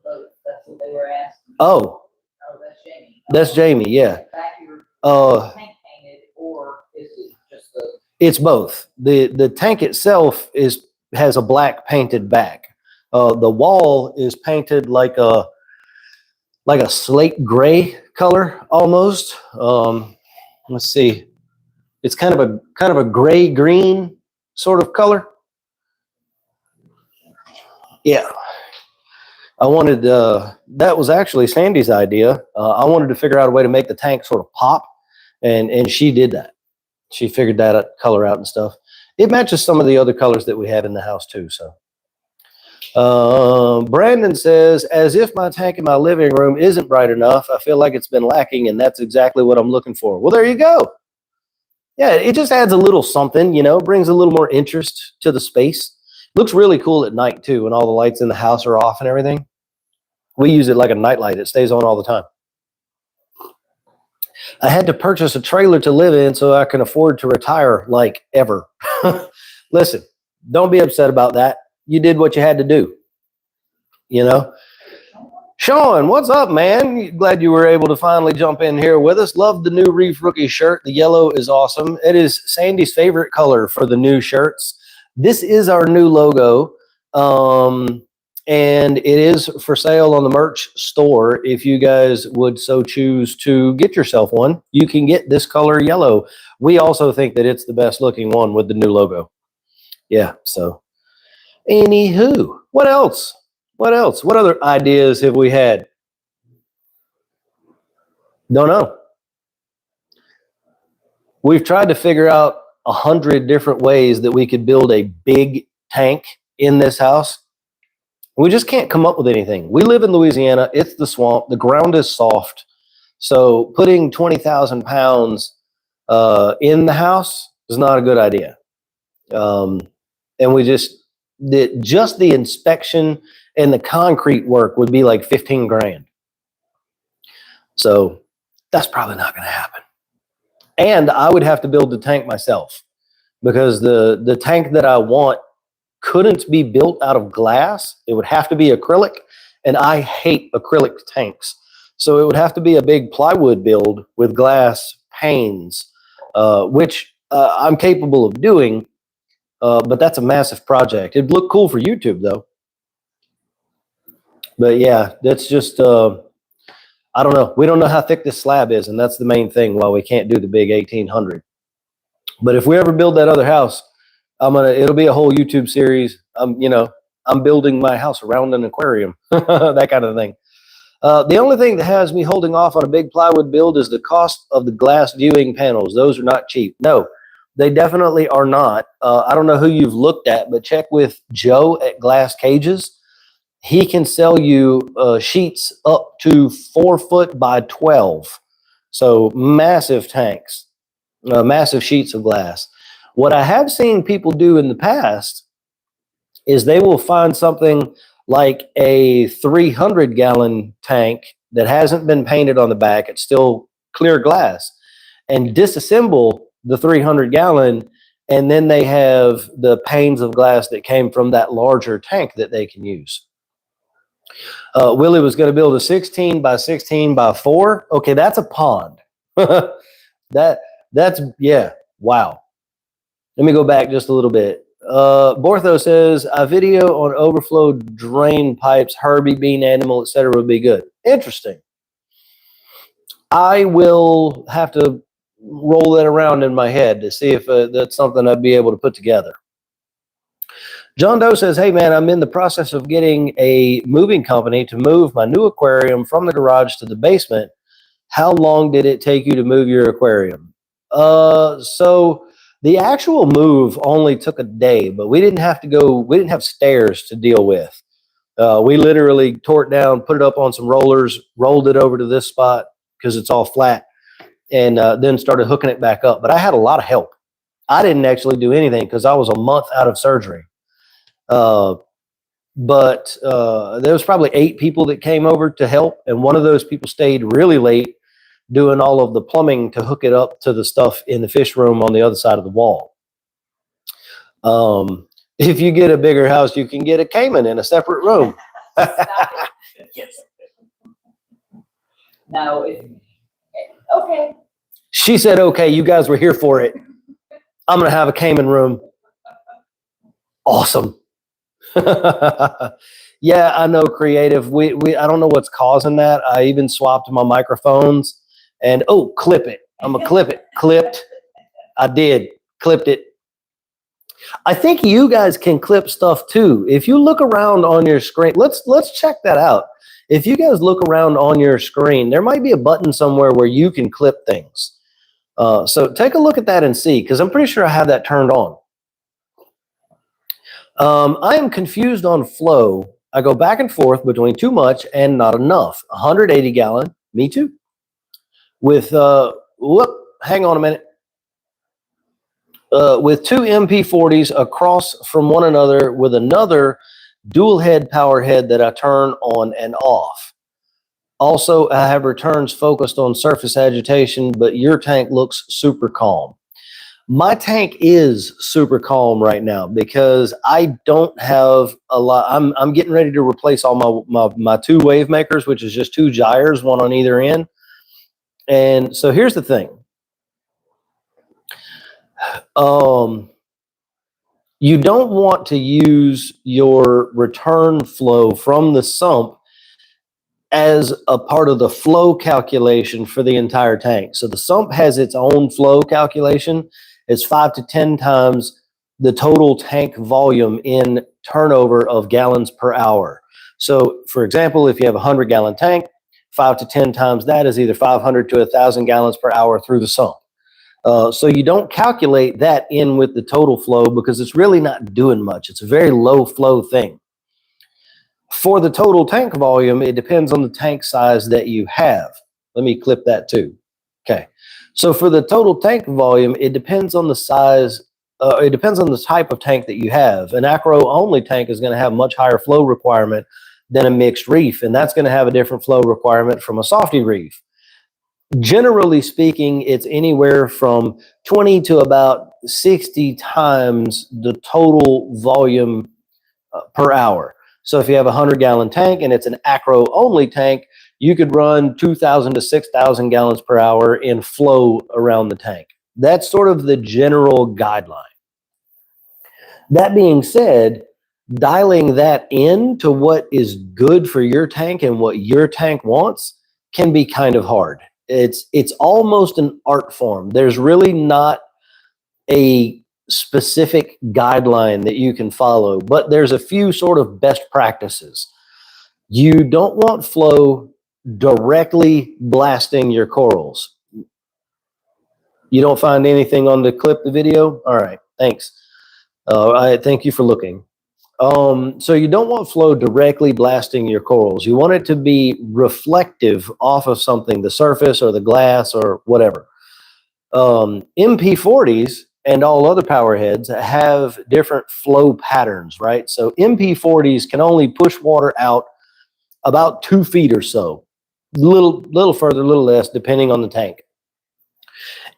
Speaker 2: Both. That's what they were asking.
Speaker 1: Oh.
Speaker 2: Oh, that's Jamie.
Speaker 1: That's Jamie, yeah.
Speaker 2: Back your tank painted, or is it just the...
Speaker 1: It's both. The tank itself has a black painted back. The wall is painted like a like a slate gray color almost. Let's see. It's kind of a gray green sort of color. Yeah. I wanted, that was actually Sandy's idea. I wanted to figure out a way to make the tank sort of pop, and she did that. She figured that color out and stuff. It matches some of the other colors that we had in the house too. So, Brandon says, as if my tank in my living room isn't bright enough, I feel like it's been lacking, and that's exactly what I'm looking for. Well, there you go. Yeah, it just adds a little something, you know, brings a little more interest to the space. Looks really cool at night too, when all the lights in the house are off and everything. We use it like a nightlight. It stays on all the time. I had to purchase a trailer to live in so I can afford to retire like ever. Listen, don't be upset about that. You did what you had to do. You know? Sean, what's up, man? Glad you were able to finally jump in here with us. Love the new Reef Rookie shirt. The yellow is awesome. It is Sandy's favorite color for the new shirts. This is our new logo. And it is for sale on the merch store. If you guys would so choose to get yourself one, you can get this color yellow. We also think that it's the best looking one with the new logo. Yeah, so anywho, what else? What else? What other ideas have we had? Don't know. We've tried to figure out 100 different ways that we could build a big tank in this house. We just can't come up with anything. We live in Louisiana. It's the swamp. The ground is soft. So putting 20,000 pounds in the house is not a good idea. And we just the inspection and the concrete work would be like 15 grand. So that's probably not going to happen. And I would have to build the tank myself, because the tank that I want couldn't be built out of glass. It would have to be acrylic, and I hate acrylic tanks. So it would have to be a big plywood build with glass panes, which I'm capable of doing, but that's a massive project. It'd look cool for YouTube, though. But yeah, that's just, I don't know. We don't know how thick this slab is, and that's the main thing why we can't do the big 1800. But if we ever build that other house, it'll be a whole YouTube series. I'm building my house around an aquarium, that kind of thing. The only thing that has me holding off on a big plywood build is the cost of the glass viewing panels. Those are not cheap. No, they definitely are not. I don't know who you've looked at, but check with Joe at Glass Cages. He can sell you sheets up to 4 foot by 12. So massive tanks, massive sheets of glass. What I have seen people do in the past is they will find something like a 300-gallon tank that hasn't been painted on the back. It's still clear glass, and disassemble the 300-gallon, and then they have the panes of glass that came from that larger tank that they can use. Willie was going to build a 16 by 16 by 4. Okay, that's a pond. That's yeah. Wow. Let me go back just a little bit. Bortho says a video on overflow drain pipes, Herbie, bean animal, etc. would be good. Interesting. I will have to roll that around in my head to see if that's something I'd be able to put together. John Doe says, hey man, I'm in the process of getting a moving company to move my new aquarium from the garage to the basement. How long did it take you to move your aquarium? So the actual move only took a day, but we didn't have stairs to deal with. We literally tore it down, put it up on some rollers, rolled it over to this spot because it's all flat, and then started hooking it back up. But I had a lot of help. I didn't actually do anything because I was a month out of surgery. But there was probably 8 people that came over to help, and one of those people stayed really late doing all of the plumbing to hook it up to the stuff in the fish room on the other side of the wall. If you get a bigger house, you can get a Cayman in a separate room.
Speaker 2: No, okay.
Speaker 1: She said, okay, you guys were here for it. I'm going to have a Cayman room. Awesome. Yeah, I know, creative. We I don't know what's causing that. I even swapped my microphones and oh, clip it. I'm gonna clip it. Clipped. I did. Clipped it. I think you guys can clip stuff too. If you look around on your screen, let's check that out. If you guys look around on your screen, there might be a button somewhere where you can clip things. So take a look at that and see, because I'm pretty sure I have that turned on. I am confused on flow. I go back and forth between too much and not enough. 180 gallon, me too. With hang on a minute. With two MP40s across from one another with another dual head power head that I turn on and off. Also, I have returns focused on surface agitation, but your tank looks super calm. My tank is super calm right now because I don't have a lot. I'm getting ready to replace all my two wave makers, which is just two gyres, one on either end. And so here's the thing. You don't want to use your return flow from the sump as a part of the flow calculation for the entire tank. So the sump has its own flow calculation. It's 5 to 10 times the total tank volume in turnover of gallons per hour. So for example, if you have a 100-gallon tank, 5 to 10 times that is either 500 to 1,000 gallons per hour through the sump. So you don't calculate that in with the total flow because it's really not doing much. It's a very low flow thing. For the total tank volume, it depends on the tank size that you have. Let me clip that too. Okay. So for the total tank volume, it depends on the size. It depends on the type of tank that you have. An acro-only tank is going to have much higher flow requirement than a mixed reef, and that's going to have a different flow requirement from a softy reef. Generally speaking, it's anywhere from 20 to about 60 times the total volume per hour. So if you have a 100-gallon tank and it's an acro-only tank, you could run 2,000 to 6,000 gallons per hour in flow around the tank. That's sort of the general guideline. That being said, dialing that in to what is good for your tank and what your tank wants can be kind of hard. It's almost an art form. There's really not a specific guideline that you can follow, but there's a few sort of best practices. You don't want flow directly blasting your corals. You don't find anything on the clip, the video? All right, thanks. I thank you for looking. So you don't want flow directly blasting your corals. You want it to be reflective off of something, the surface or the glass or whatever. MP40s and all other power heads have different flow patterns, right? So MP40s can only push water out about 2 feet or so, little further, a little less, depending on the tank.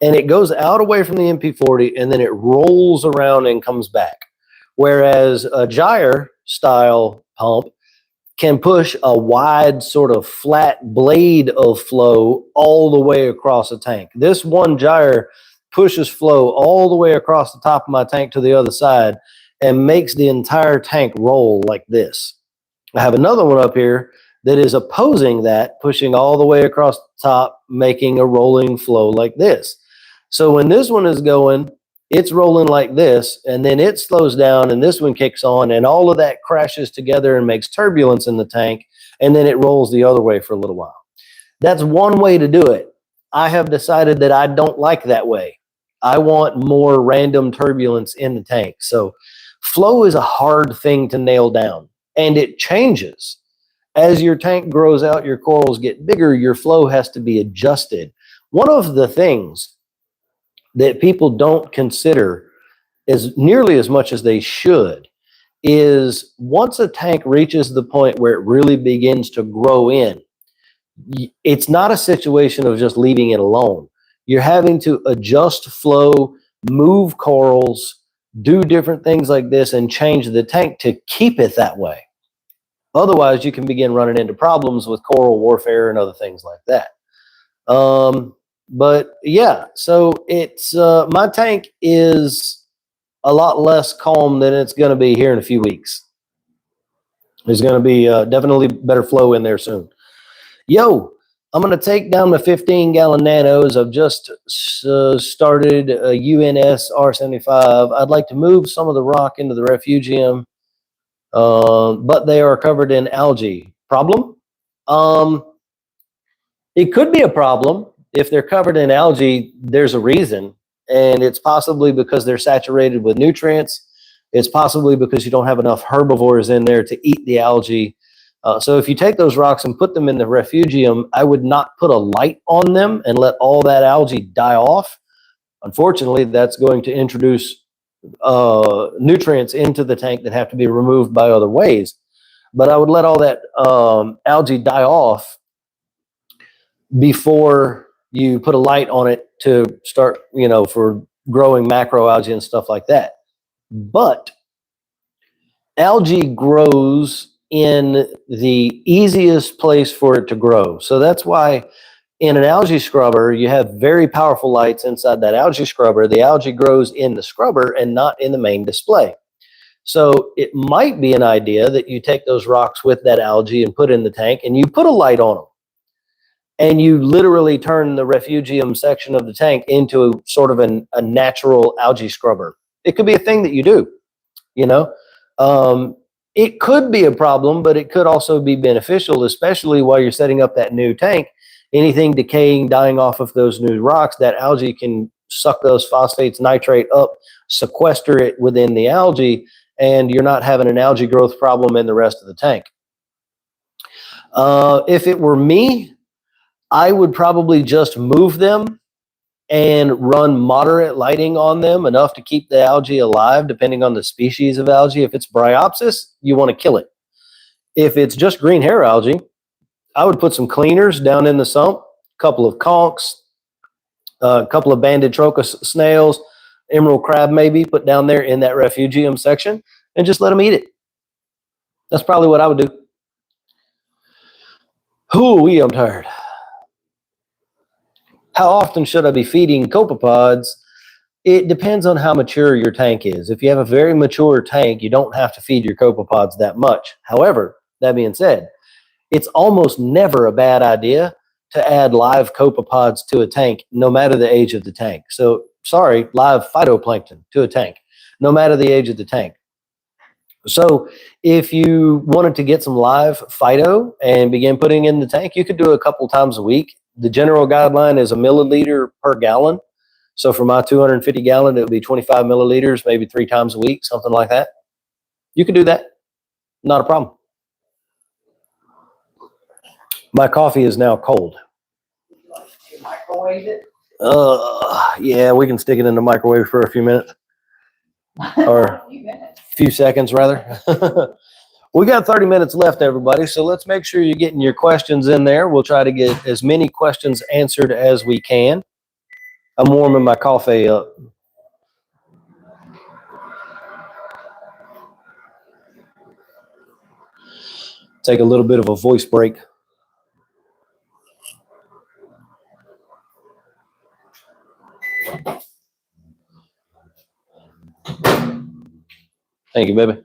Speaker 1: And it goes out away from the MP40 and then it rolls around and comes back. Whereas a gyre style pump can push a wide sort of flat blade of flow all the way across a tank. This one gyre pushes flow all the way across the top of my tank to the other side and makes the entire tank roll like this. I have another one up here that is opposing that, pushing all the way across the top, making a rolling flow like this. So when this one is going, it's rolling like this, and then it slows down, and this one kicks on, and all of that crashes together and makes turbulence in the tank, and then it rolls the other way for a little while. That's one way to do it. I have decided that I don't like that way. I want more random turbulence in the tank. So flow is a hard thing to nail down, and it changes. As your tank grows out, your corals get bigger, your flow has to be adjusted. One of the things that people don't consider as nearly as much as they should is once a tank reaches the point where it really begins to grow in, it's not a situation of just leaving it alone. You're having to adjust flow, move corals, do different things like this, and change the tank to keep it that way. Otherwise, you can begin running into problems with coral warfare and other things like that. But yeah, so it's my tank is a lot less calm than it's going to be here in a few weeks. There's going to be definitely better flow in there soon. Yo, I'm going to take down my 15-gallon nanos. I've just started a UNS R75. I'd like to move some of the rock into the refugium, but they are covered in algae. Problem? It could be a problem. If they're covered in algae, there's a reason. And it's possibly because they're saturated with nutrients. It's possibly because you don't have enough herbivores in there to eat the algae. So if you take those rocks and put them in the refugium, I would not put a light on them and let all that algae die off. Unfortunately, that's going to introduce nutrients into the tank that have to be removed by other ways. But I would let all that algae die off before you put a light on it to start, for growing macroalgae and stuff like that. But algae grows in the easiest place for it to grow. So that's why in an algae scrubber, you have very powerful lights inside that algae scrubber. The algae grows in the scrubber and not in the main display. So it might be an idea that you take those rocks with that algae and put in the tank and you put a light on them. And you literally turn the refugium section of the tank into sort of a natural algae scrubber. It could be a thing that you do, It could be a problem, but it could also be beneficial, especially while you're setting up that new tank. Anything decaying, dying off of those new rocks, that algae can suck those phosphates, nitrate up, sequester it within the algae, and you're not having an algae growth problem in the rest of the tank. If it were me, I would probably just move them and run moderate lighting on them, enough to keep the algae alive, depending on the species of algae. If it's bryopsis, you want to kill it. If it's just green hair algae, I would put some cleaners down in the sump, a couple of conchs, a couple of banded trochus snails, emerald crab maybe, put down there in that refugium section, and just let them eat it. That's probably what I would do. I'm tired. How often should I be feeding copepods? It depends on how mature your tank is. If you have a very mature tank, you don't have to feed your copepods that much. However, that being said, it's almost never a bad idea to add live copepods to a tank, no matter the age of the tank. Live phytoplankton to a tank, no matter the age of the tank. So if you wanted to get some live phyto and begin putting in the tank, you could do it a couple times a week. The general guideline is a milliliter per gallon. So for my 250 gallon, it would be 25 milliliters, maybe 3 times a week, something like that. You could do that. Not a problem. My coffee is now cold.
Speaker 2: Would you like to microwave it?
Speaker 1: Yeah, we can stick it in the microwave for a few minutes. Or
Speaker 2: A few minutes.
Speaker 1: Few seconds, rather. We got 30 minutes left, everybody, so let's make sure you're getting your questions in there. We'll try to get as many questions answered as we can. I'm warming my coffee up. Take a little bit of a voice break. Thank you, baby.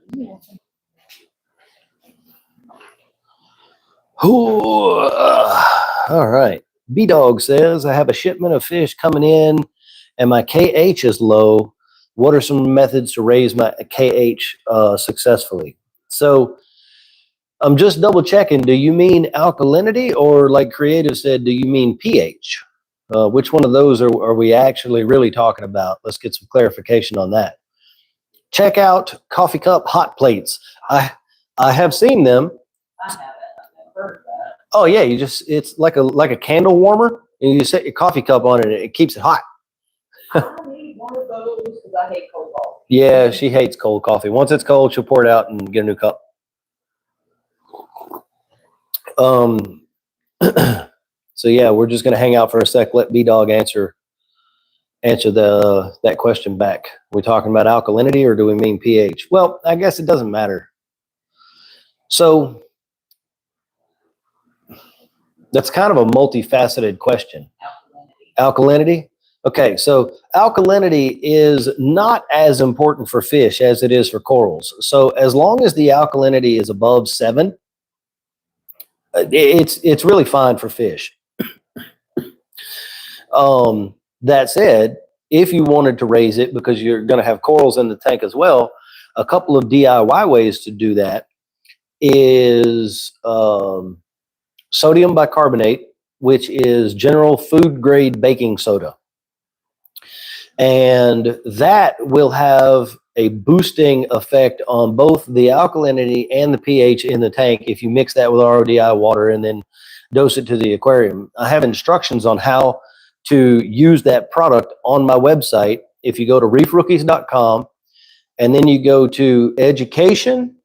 Speaker 1: Ooh, all right. B-Dog says, I have a shipment of fish coming in and my KH is low. What are some methods to raise my KH successfully? So I'm just double checking. Do you mean alkalinity, or like Creative said, do you mean pH? Which one of those are we actually really talking about? Let's get some clarification on that. Check out coffee cup hot plates. I have seen them.
Speaker 2: I haven't. I've never heard of that.
Speaker 1: Oh yeah, it's like a candle warmer, and you set your coffee cup on it, and it keeps it hot.
Speaker 2: I need one of those because I hate cold coffee.
Speaker 1: Yeah, she hates cold coffee. Once it's cold, she'll pour it out and get a new cup. So yeah, we're just gonna hang out for a sec. Let B-Dog answer that question back. Are we talking about alkalinity, or do we mean pH? Well, I guess it doesn't matter. So that's kind of a multifaceted question.
Speaker 2: Alkalinity.
Speaker 1: Okay, so alkalinity is not as important for fish as it is for corals. So as long as the alkalinity is above 7, it's really fine for fish. That said, if you wanted to raise it because you're going to have corals in the tank as well, a couple of DIY ways to do that is sodium bicarbonate, which is general food grade baking soda. And that will have a boosting effect on both the alkalinity and the pH in the tank if you mix that with RODI water and then dose it to the aquarium. I have instructions on how to use that product on my website. If you go to reefrookies.com and then you go to education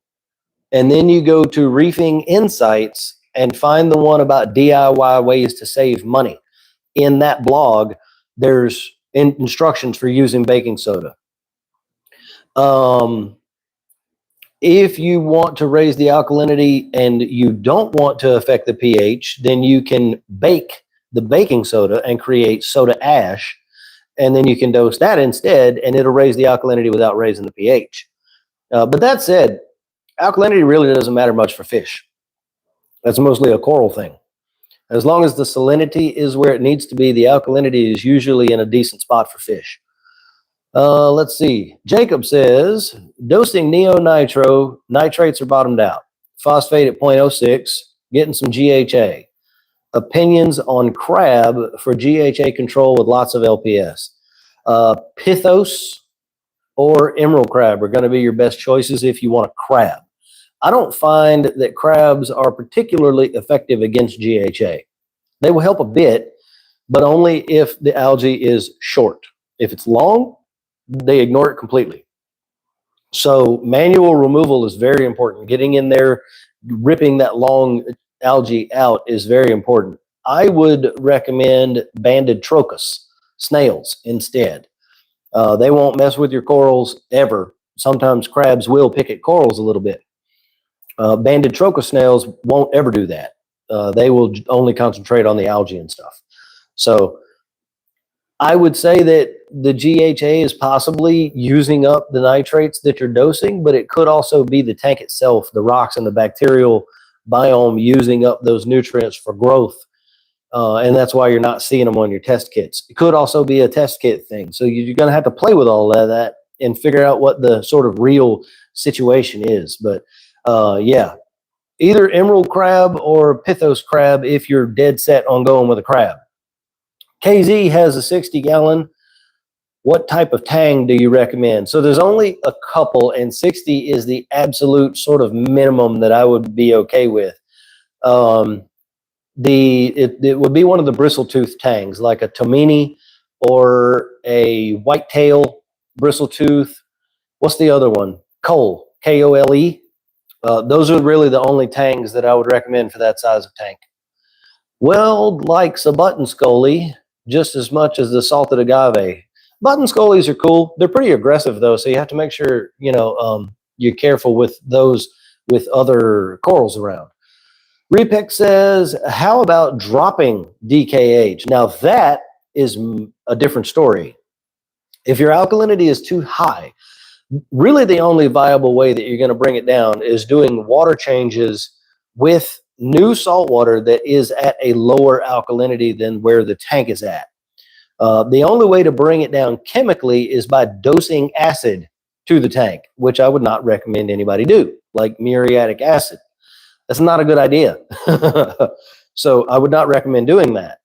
Speaker 1: and then you go to reefing insights and find the one about DIY ways to save money. In that blog, there's instructions for using baking soda. If you want to raise the alkalinity and you don't want to affect the pH, then you can bake the baking soda and create soda ash, and then you can dose that instead, and it'll raise the alkalinity without raising the pH. But that said, alkalinity really doesn't matter much for fish. That's mostly a coral thing. As long as the salinity is where it needs to be, the alkalinity is usually in a decent spot for fish. Let's see. Jacob says, dosing neonitro, nitrates are bottomed out. Phosphate at 0.06, getting some GHA. Opinions on crab for GHA control with lots of LPS. Pithos or emerald crab are going to be your best choices if you want a crab. I don't find that crabs are particularly effective against GHA. They will help a bit, but only if the algae is short. If it's long, they ignore it completely. So manual removal is very important. Getting in there, ripping that long algae out is very important. I would recommend banded trochus snails instead. They won't mess with your corals ever. Sometimes crabs will pick at corals a little bit. Banded trochus snails won't ever do that. They will only concentrate on the algae and stuff. So I would say that the GHA is possibly using up the nitrates that you're dosing, but it could also be the tank itself, the rocks and the bacterial biome using up those nutrients for growth. And that's why you're not seeing them on your test kits. It could also be a test kit thing. So you're going to have to play with all of that and figure out what the sort of real situation is. But yeah, either emerald crab or pithos crab if you're dead set on going with a crab. KZ has a 60-gallon. What type of tang do you recommend? So there's only a couple, and 60 is the absolute sort of minimum that I would be okay with. It would be one of the bristle-tooth tangs, like a Tomini or a whitetail bristle-tooth. What's the other one? Cole, Kole. Those are really the only tangs that I would recommend for that size of tank. Weld likes a button scully just as much as the salted agave. Button scullies are cool. They're pretty aggressive though, so you have to make sure you're careful with those with other corals around. Repec says, how about dropping DKH? Now that is a different story. If your alkalinity is too high, really the only viable way that you're going to bring it down is doing water changes with new salt water that is at a lower alkalinity than where the tank is at. The only way to bring it down chemically is by dosing acid to the tank, which I would not recommend anybody do, like muriatic acid. That's not a good idea. So I would not recommend doing that.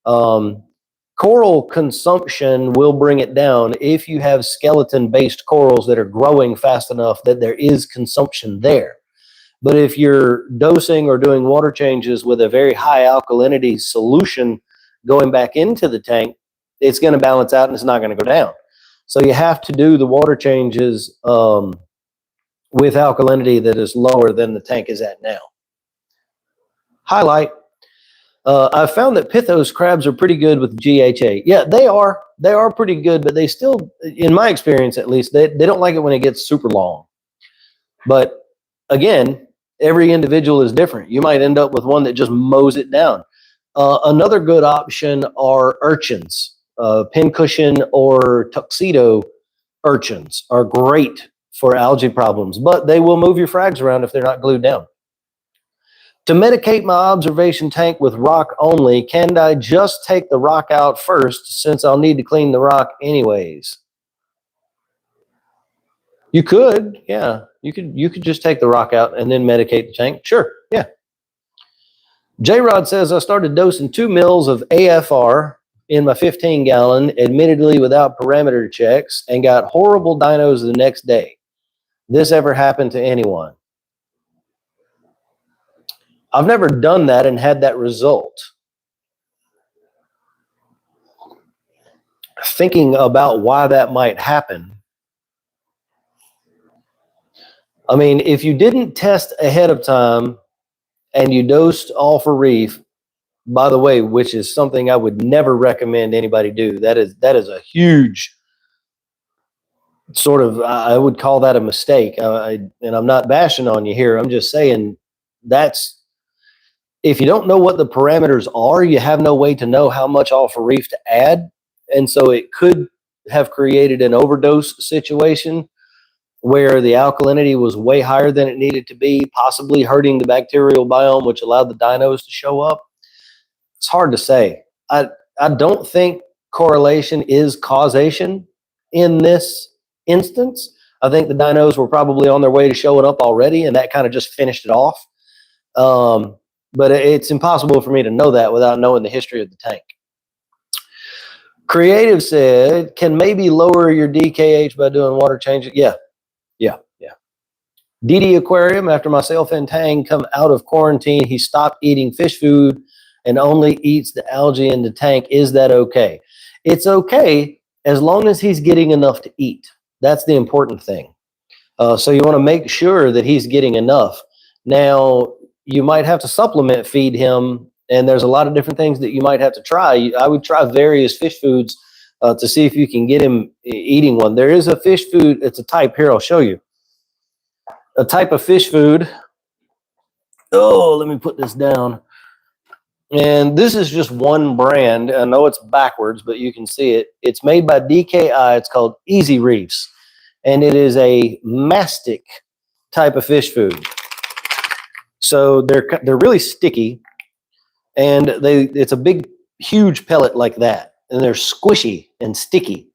Speaker 1: Coral consumption will bring it down if you have skeleton-based corals that are growing fast enough that there is consumption there. But if you're dosing or doing water changes with a very high alkalinity solution going back into the tank, it's going to balance out and it's not going to go down. So you have to do the water changes with alkalinity that is lower than the tank is at now. Highlight. I've found that pithos crabs are pretty good with GHA. Yeah, they are. They are pretty good, but they still, in my experience at least, they don't like it when it gets super long. But again, every individual is different. You might end up with one that just mows it down. Another good option are urchins. pincushion or tuxedo urchins are great for algae problems, but they will move your frags around if they're not glued down. To medicate my observation tank with rock only, can I just take the rock out first since I'll need to clean the rock anyways? You could, yeah. You could just take the rock out and then medicate the tank. Sure, yeah. J-Rod says, I started dosing 2 mils of AFR in my 15-gallon, admittedly without parameter checks, and got horrible dinos the next day. This ever happened to anyone? I've never done that and had that result. Thinking about why that might happen. I mean, if you didn't test ahead of time and you dosed all for Reef, by the way, which is something I would never recommend anybody do. That is a huge sort of, I would call that a mistake. And I'm not bashing on you here. I'm just saying that's, if you don't know what the parameters are, you have no way to know how much all for Reef to add. And so it could have created an overdose situation where the alkalinity was way higher than it needed to be, possibly hurting the bacterial biome, which allowed the dinos to show up. It's hard to say. I don't think correlation is causation in this instance. I think the dinos were probably on their way to showing up already, and that kind of just finished it off. But it's impossible for me to know that without knowing the history of the tank. Creative said, can maybe lower your DKH by doing water changes? Yeah. DD Aquarium, after my sailfin tang come out of quarantine, he stopped eating fish food and only eats the algae in the tank. Is that okay? It's okay as long as he's getting enough to eat. That's the important thing. So you want to make sure that he's getting enough. Now, you might have to supplement feed him, and there's a lot of different things that you might have to try. I would try various fish foods to see if you can get him eating one. There is a fish food, it's a type here, I'll show you. A type of fish food. Oh, let me put this down. And this is just one brand. I know it's backwards, but you can see it. It's made by DKI. It's called Easy Reefs. And it is a mastic type of fish food. So they're really sticky. And it's a big, huge pellet like that. And they're squishy and sticky.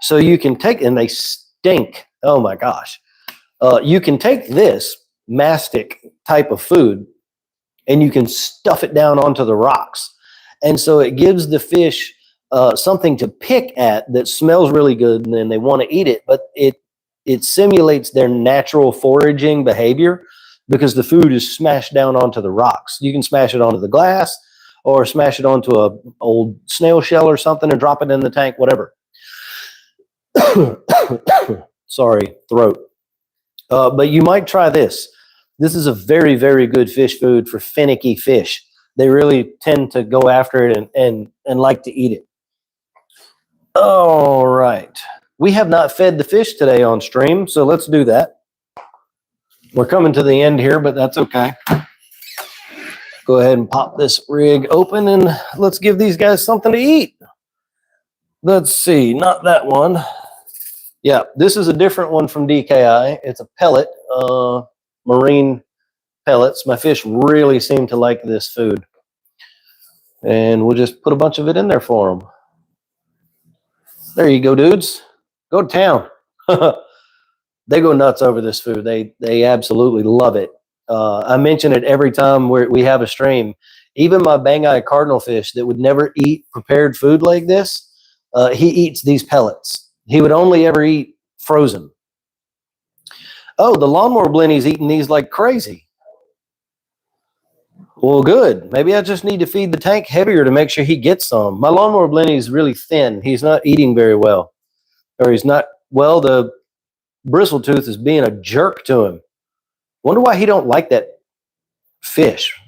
Speaker 1: So you can take, and they stink. Oh my gosh. You can take this mastic type of food and you can stuff it down onto the rocks. And so it gives the fish something to pick at that smells really good, and then they want to eat it, but it simulates their natural foraging behavior because the food is smashed down onto the rocks. You can smash it onto the glass or smash it onto a old snail shell or something and drop it in the tank, whatever. Sorry, throat. But you might try this. This is a very, very good fish food for finicky fish. They really tend to go after it and like to eat it. All right. We have not fed the fish today on stream, so let's do that. We're coming to the end here, but that's okay. Go ahead and pop this rig open and let's give these guys something to eat. Let's see, not that one. Yeah, this is a different one from DKI. It's a pellet, marine pellets. My fish really seem to like this food. And we'll just put a bunch of it in there for them. There you go, dudes. Go to town. They go nuts over this food. They absolutely love it. I mention it every time we have a stream. Even my bang-eye cardinal fish that would never eat prepared food like this, he eats these pellets. He would only ever eat frozen. Oh, the lawnmower blenny's eating these like crazy. Well, good. Maybe I just need to feed the tank heavier to make sure he gets some. My lawnmower blenny is really thin. He's not eating very well. Or he's not, well, the bristletooth is being a jerk to him. Wonder why he don't like that fish.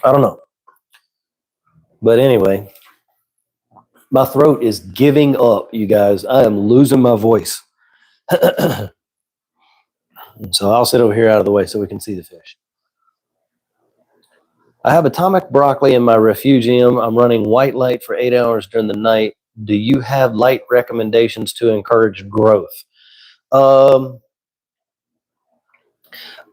Speaker 1: I don't know. But anyway, my throat is giving up, you guys. I am losing my voice. So I'll sit over here out of the way so we can see the fish. I have atomic broccoli in my refugium. I'm running white light for 8 hours during the night. Do you have light recommendations to encourage growth?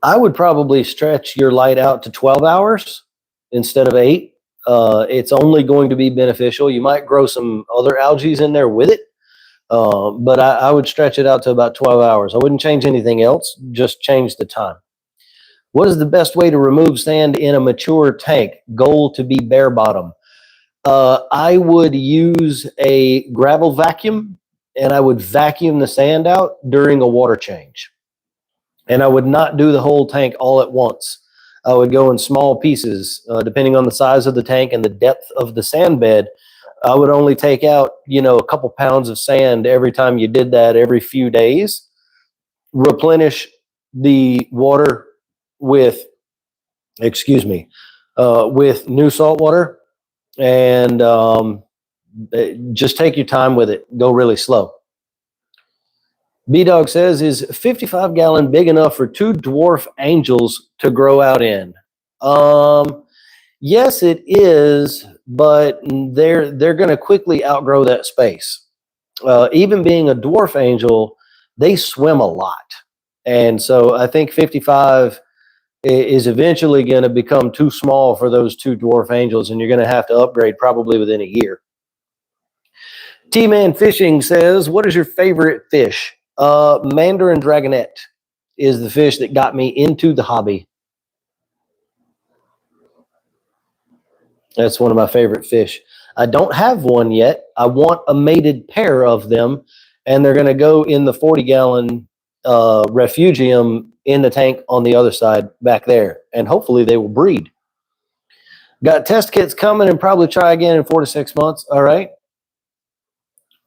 Speaker 1: I would probably stretch your light out to 12 hours instead of 8. It's only going to be beneficial. You might grow some other algae in there with it, but I would stretch it out to about 12 hours. I wouldn't change anything else, just change the time. What is the best way to remove sand in a mature tank? Goal to be bare bottom. I would use a gravel vacuum, and I would vacuum the sand out during a water change. And I would not do the whole tank all at once. I would go in small pieces, depending on the size of the tank and the depth of the sand bed. I would only take out, a couple pounds of sand every time you did that every few days. Replenish the water with new salt water, and just take your time with it. Go really slow. B-Dog says, is 55-gallon big enough for 2 dwarf angels to grow out in? Yes, it is, but they're going to quickly outgrow that space. Even being a dwarf angel, they swim a lot. And so I think 55 is eventually going to become too small for those 2 dwarf angels, and you're going to have to upgrade probably within a year. T-Man Fishing says, what is your favorite fish? Mandarin Dragonette is the fish that got me into the hobby. That's one of my favorite fish. I don't have one yet. I want a mated pair of them, and they're going to go in the 40-gallon refugium in the tank on the other side back there, and hopefully they will breed. Got test kits coming, and probably try again in 4 to 6 months. All right.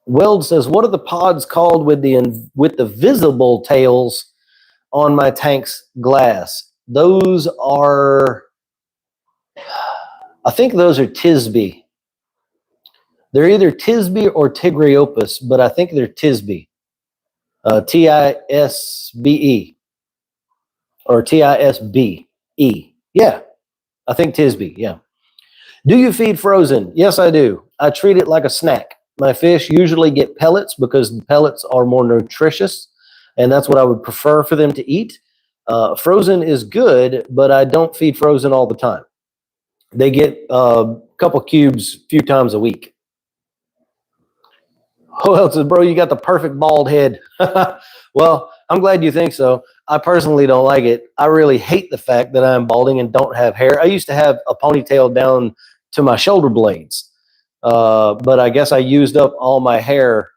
Speaker 1: Weld says, what are the pods called with the visible tails on my tank's glass? Those are, I think those are Tisbe. They're either Tisbe or Tigriopus, but I think they're Tisbe. Tisbe or Tisbe. Yeah, I think Tisbe, yeah. Do you feed frozen? Yes, I do. I treat it like a snack. My fish usually get pellets because the pellets are more nutritious, and that's what I would prefer for them to eat. Frozen is good, but I don't feed frozen all the time. They get a couple cubes a few times a week. Who else says, bro, you got the perfect bald head? Well, I'm glad you think so. I personally don't like it. I really hate the fact that I'm balding and don't have hair. I used to have a ponytail down to my shoulder blades. But I guess I used up all my hair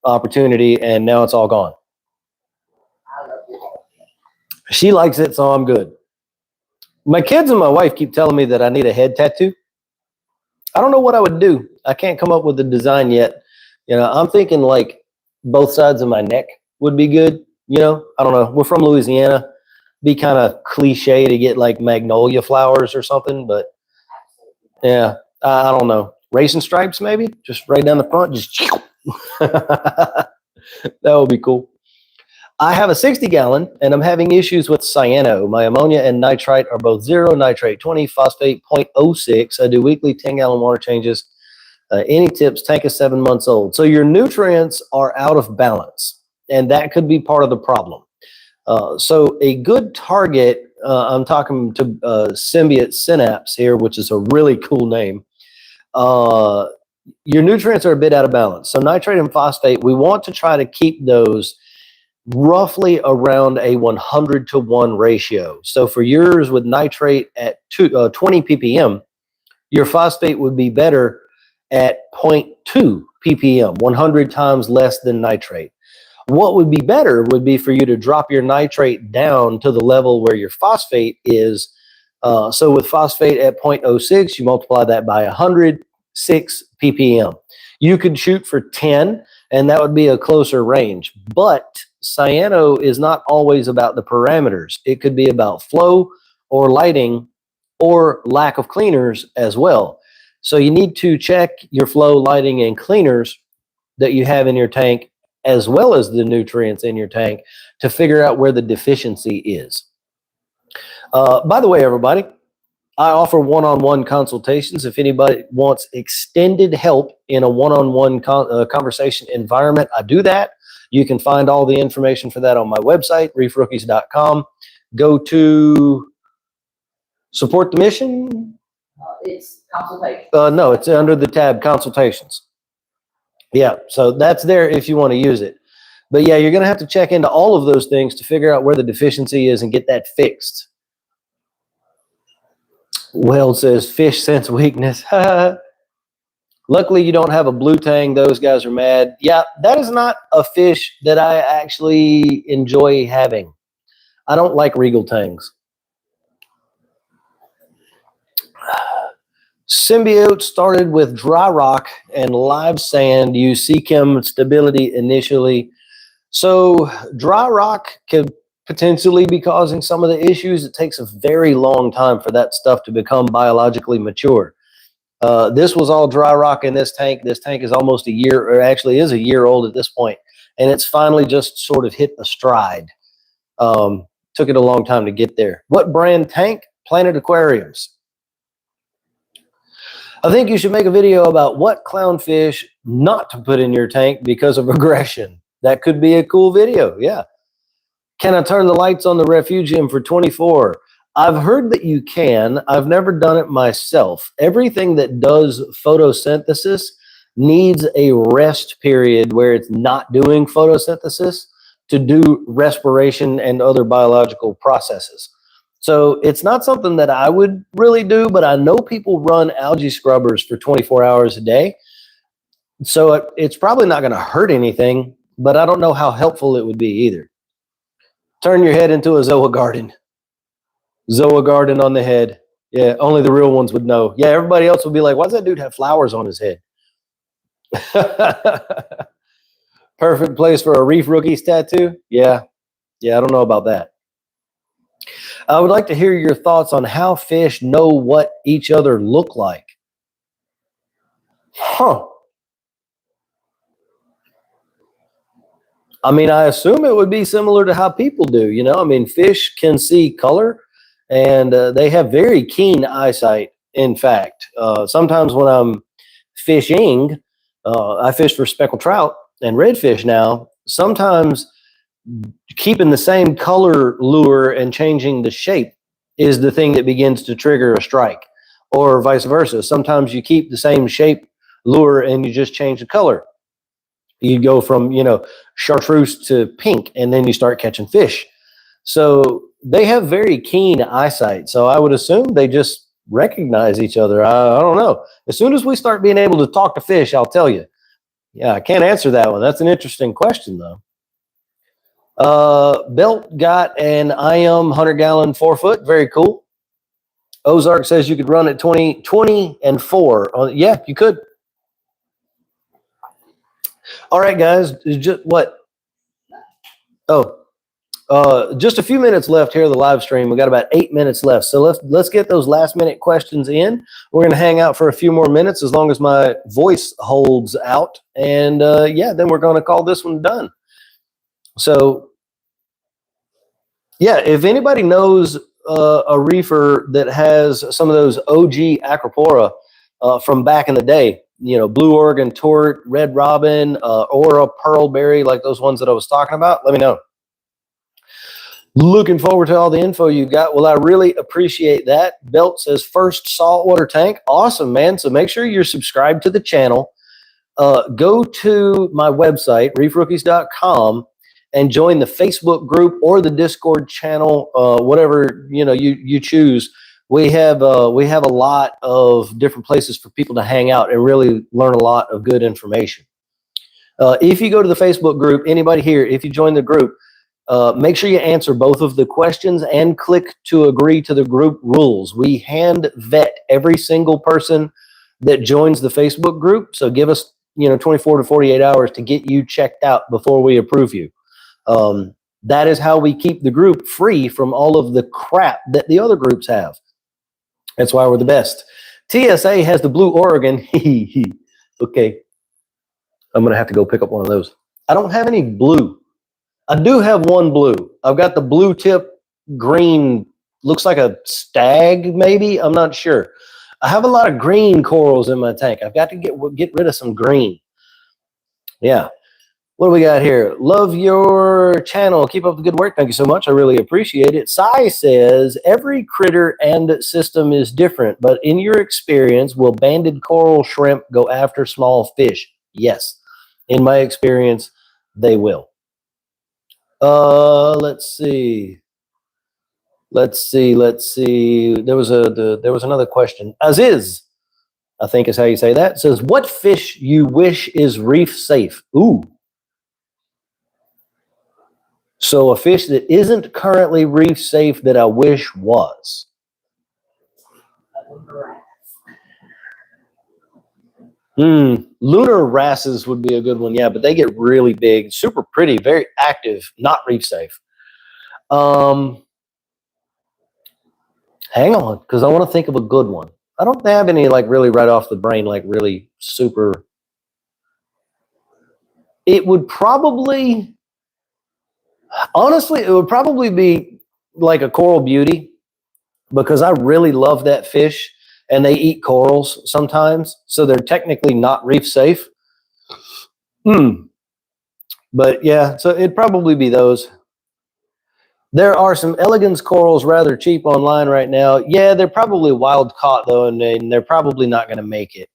Speaker 1: opportunity, and now it's all gone. She likes it, so I'm good. My kids and my wife keep telling me that I need a head tattoo. I don't know what I would do. I can't come up with the design yet. I'm thinking like both sides of my neck would be good. I don't know. We're from Louisiana. Be kind of cliche to get like magnolia flowers or something, but yeah, I don't know. Racing stripes, maybe? Just right down the front. Just that would be cool. I have a 60-gallon, and I'm having issues with cyano. My ammonia and nitrite are both 0, nitrate 20, phosphate 0.06. I do weekly 10-gallon water changes. Any tips? Tank is 7 months old. So your nutrients are out of balance, and that could be part of the problem. So a good target, I'm talking to Symbiote Synapse here, which is a really cool name. Your nutrients are a bit out of balance. So nitrate and phosphate, we want to try to keep those roughly around a 100-to-1 ratio. So for yours with nitrate at 20 ppm, your phosphate would be better at 0.2 ppm, 100 times less than nitrate. What would be better would be for you to drop your nitrate down to the level where your phosphate is. So with phosphate at 0.06, you multiply that by 106 ppm. You could shoot for 10, and that would be a closer range. But cyano is not always about the parameters. It could be about flow or lighting or lack of cleaners as well. So you need to check your flow, lighting, and cleaners that you have in your tank, as well as the nutrients in your tank, to figure out where the deficiency is. By the way, everybody, I offer one-on-one consultations. If anybody wants extended help in a one-on-one conversation environment, I do that. You can find all the information for that on my website, reefrookies.com. Go to support the mission.
Speaker 2: It's consultation.
Speaker 1: No, it's under the tab consultations. Yeah, so that's there if you want to use it. But yeah, you're going to have to check into all of those things to figure out where the deficiency is and get that fixed. Weld says fish sense weakness. Luckily, you don't have a blue tang. Those guys are mad. Yeah, that is not a fish that I actually enjoy having. I don't like regal tangs. Symbiote started with dry rock and live sand. Use Seachem stability initially. So dry rock could potentially be causing some of the issues. It takes a very long time for that stuff to become biologically mature. This was all dry rock in this tank. This tank is almost a year, or actually is a year old at this point, and it's finally just sort of hit a stride. Took it a long time to get there. What brand tank? Planet Aquariums. I think you should make a video about what clownfish not to put in your tank because of aggression. That could be a cool video, yeah. Can I turn the lights on the refugium for 24? I've heard that you can. I've never done it myself. Everything that does photosynthesis needs a rest period where it's not doing photosynthesis to do respiration and other biological processes. So it's not something that I would really do, but I know people run algae scrubbers for 24 hours a day. So it's probably not going to hurt anything, but I don't know how helpful it would be either. Turn your head into a Zoa garden. Zoa garden on the head. Yeah, only the real ones would know. Yeah, everybody else would be like, why does that dude have flowers on his head? Perfect place for a Reef Rookies tattoo? Yeah, I don't know about that. I would like to hear your thoughts on how fish know what each other look like. Huh. I mean, I assume it would be similar to how people do, you know? I mean, fish can see color, and they have very keen eyesight, in fact. Sometimes when I'm fishing, I fish for speckled trout and redfish now. Sometimes keeping the same color lure and changing the shape is the thing that begins to trigger a strike, or vice versa. Sometimes you keep the same shape lure and you just change the color. You go from, you know, chartreuse to pink, and then you start catching fish. So they have very keen eyesight. So I would assume they just recognize each other. I don't know. As soon as we start being able to talk to fish, I'll tell you. Yeah, I can't answer that one. That's an interesting question, though. Belt got an IM 100-gallon 4-foot. Very cool. Ozark says you could run at 20 and 4. Yeah, you could. All right, guys. Just what? Just a few minutes left here of the live stream. We got about 8 minutes left. So let's get those last minute questions in. We're going to hang out for a few more minutes as long as my voice holds out. And yeah, then we're going to call this one done. So yeah, if anybody knows a reefer that has some of those OG Acropora from back in the day, you know, Blue Oregon Tort, Red Robin, Aura, Pearlberry, like those ones that I was talking about, let me know. Looking forward to all the info you got. Well, I really appreciate that. Belt says first saltwater tank. Awesome, man. So make sure you're subscribed to the channel. Go to my website, reefrookies.com, and join the Facebook group or the Discord channel, whatever you choose. We have a lot of different places for people to hang out and really learn a lot of good information. If you go to the Facebook group, anybody here, if you join the group, make sure you answer both of the questions and click to agree to the group rules. We hand vet every single person that joins the Facebook group. So give us 24 to 48 hours to get you checked out before we approve you. That is how we keep the group free from all of the crap that the other groups have. That's why we're the best. TSA has the Blue Oregon. Okay. I'm going to have to go pick up one of those. I don't have any blue. I do have one blue. I've got the blue tip green looks like a stag, maybe. I'm not sure. I have a lot of green corals in my tank. I've got to get rid of some green. Yeah. What do we got here? Love your channel. Keep up the good work. Thank you so much. I really appreciate it. Sai says, every critter and system is different, but in your experience, will banded coral shrimp go after small fish? Yes. In my experience, they will. Let's see. There was another question. Aziz, I think is how you say that, says, what fish you wish is reef safe? Ooh. So a fish that isn't currently reef safe that I wish was. Lunar wrasses would be a good one, yeah, but they get really big, super pretty, very active, not reef safe. Hang on, because I want to think of a good one. I don't have any like really right off the brain, like really super. It would probably, honestly, it would probably be like a coral beauty, because I really love that fish, and they eat corals sometimes, so they're technically not reef safe. But yeah, so it'd probably be those. There are some elegance corals rather cheap online right now. Yeah, they're probably wild caught though, and they're probably not going to make it.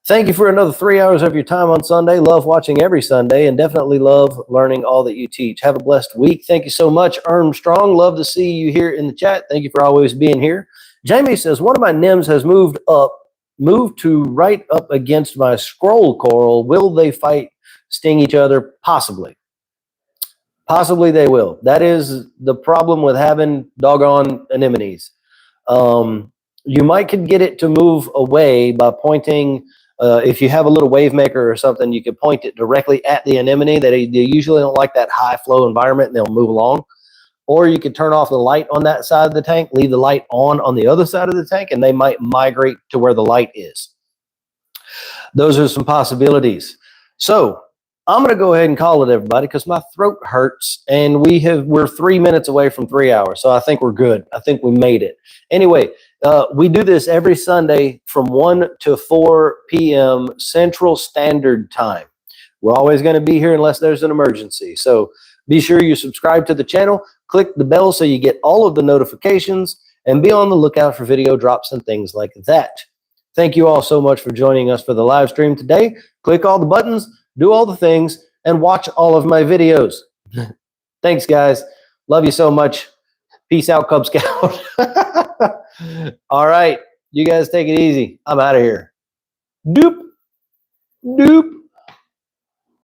Speaker 1: Thank you for another 3 hours of your time on Sunday. Love watching every Sunday, and definitely love learning all that you teach. Have a blessed week. Thank you so much, Armstrong. Love to see you here in the chat. Thank you for always being here. Jamie says, one of my nymphs has moved to right up against my scroll coral. Will they fight, sting each other? Possibly. Possibly they will. That is the problem with having doggone anemones. You might could get it to move away by pointing. If you have a little wave maker or something, you could point it directly at the anemone. They usually don't like that high flow environment, and they'll move along. Or you could turn off the light on that side of the tank, leave the light on the other side of the tank, and they might migrate to where the light is. Those are some possibilities. So I'm going to go ahead and call it, everybody, because my throat hurts, and we're 3 minutes away from 3 hours. So I think we're good. I think we made it. Anyway, we do this every Sunday from 1 to 4 p.m. Central Standard Time. We're always going to be here unless there's an emergency. So be sure you subscribe to the channel, click the bell so you get all of the notifications, and be on the lookout for video drops and things like that. Thank you all so much for joining us for the live stream today. Click all the buttons, do all the things, and watch all of my videos. Thanks, guys. Love you so much. Peace out, Cub Scout. All right. You guys take it easy. I'm out of here. Doop. Doop.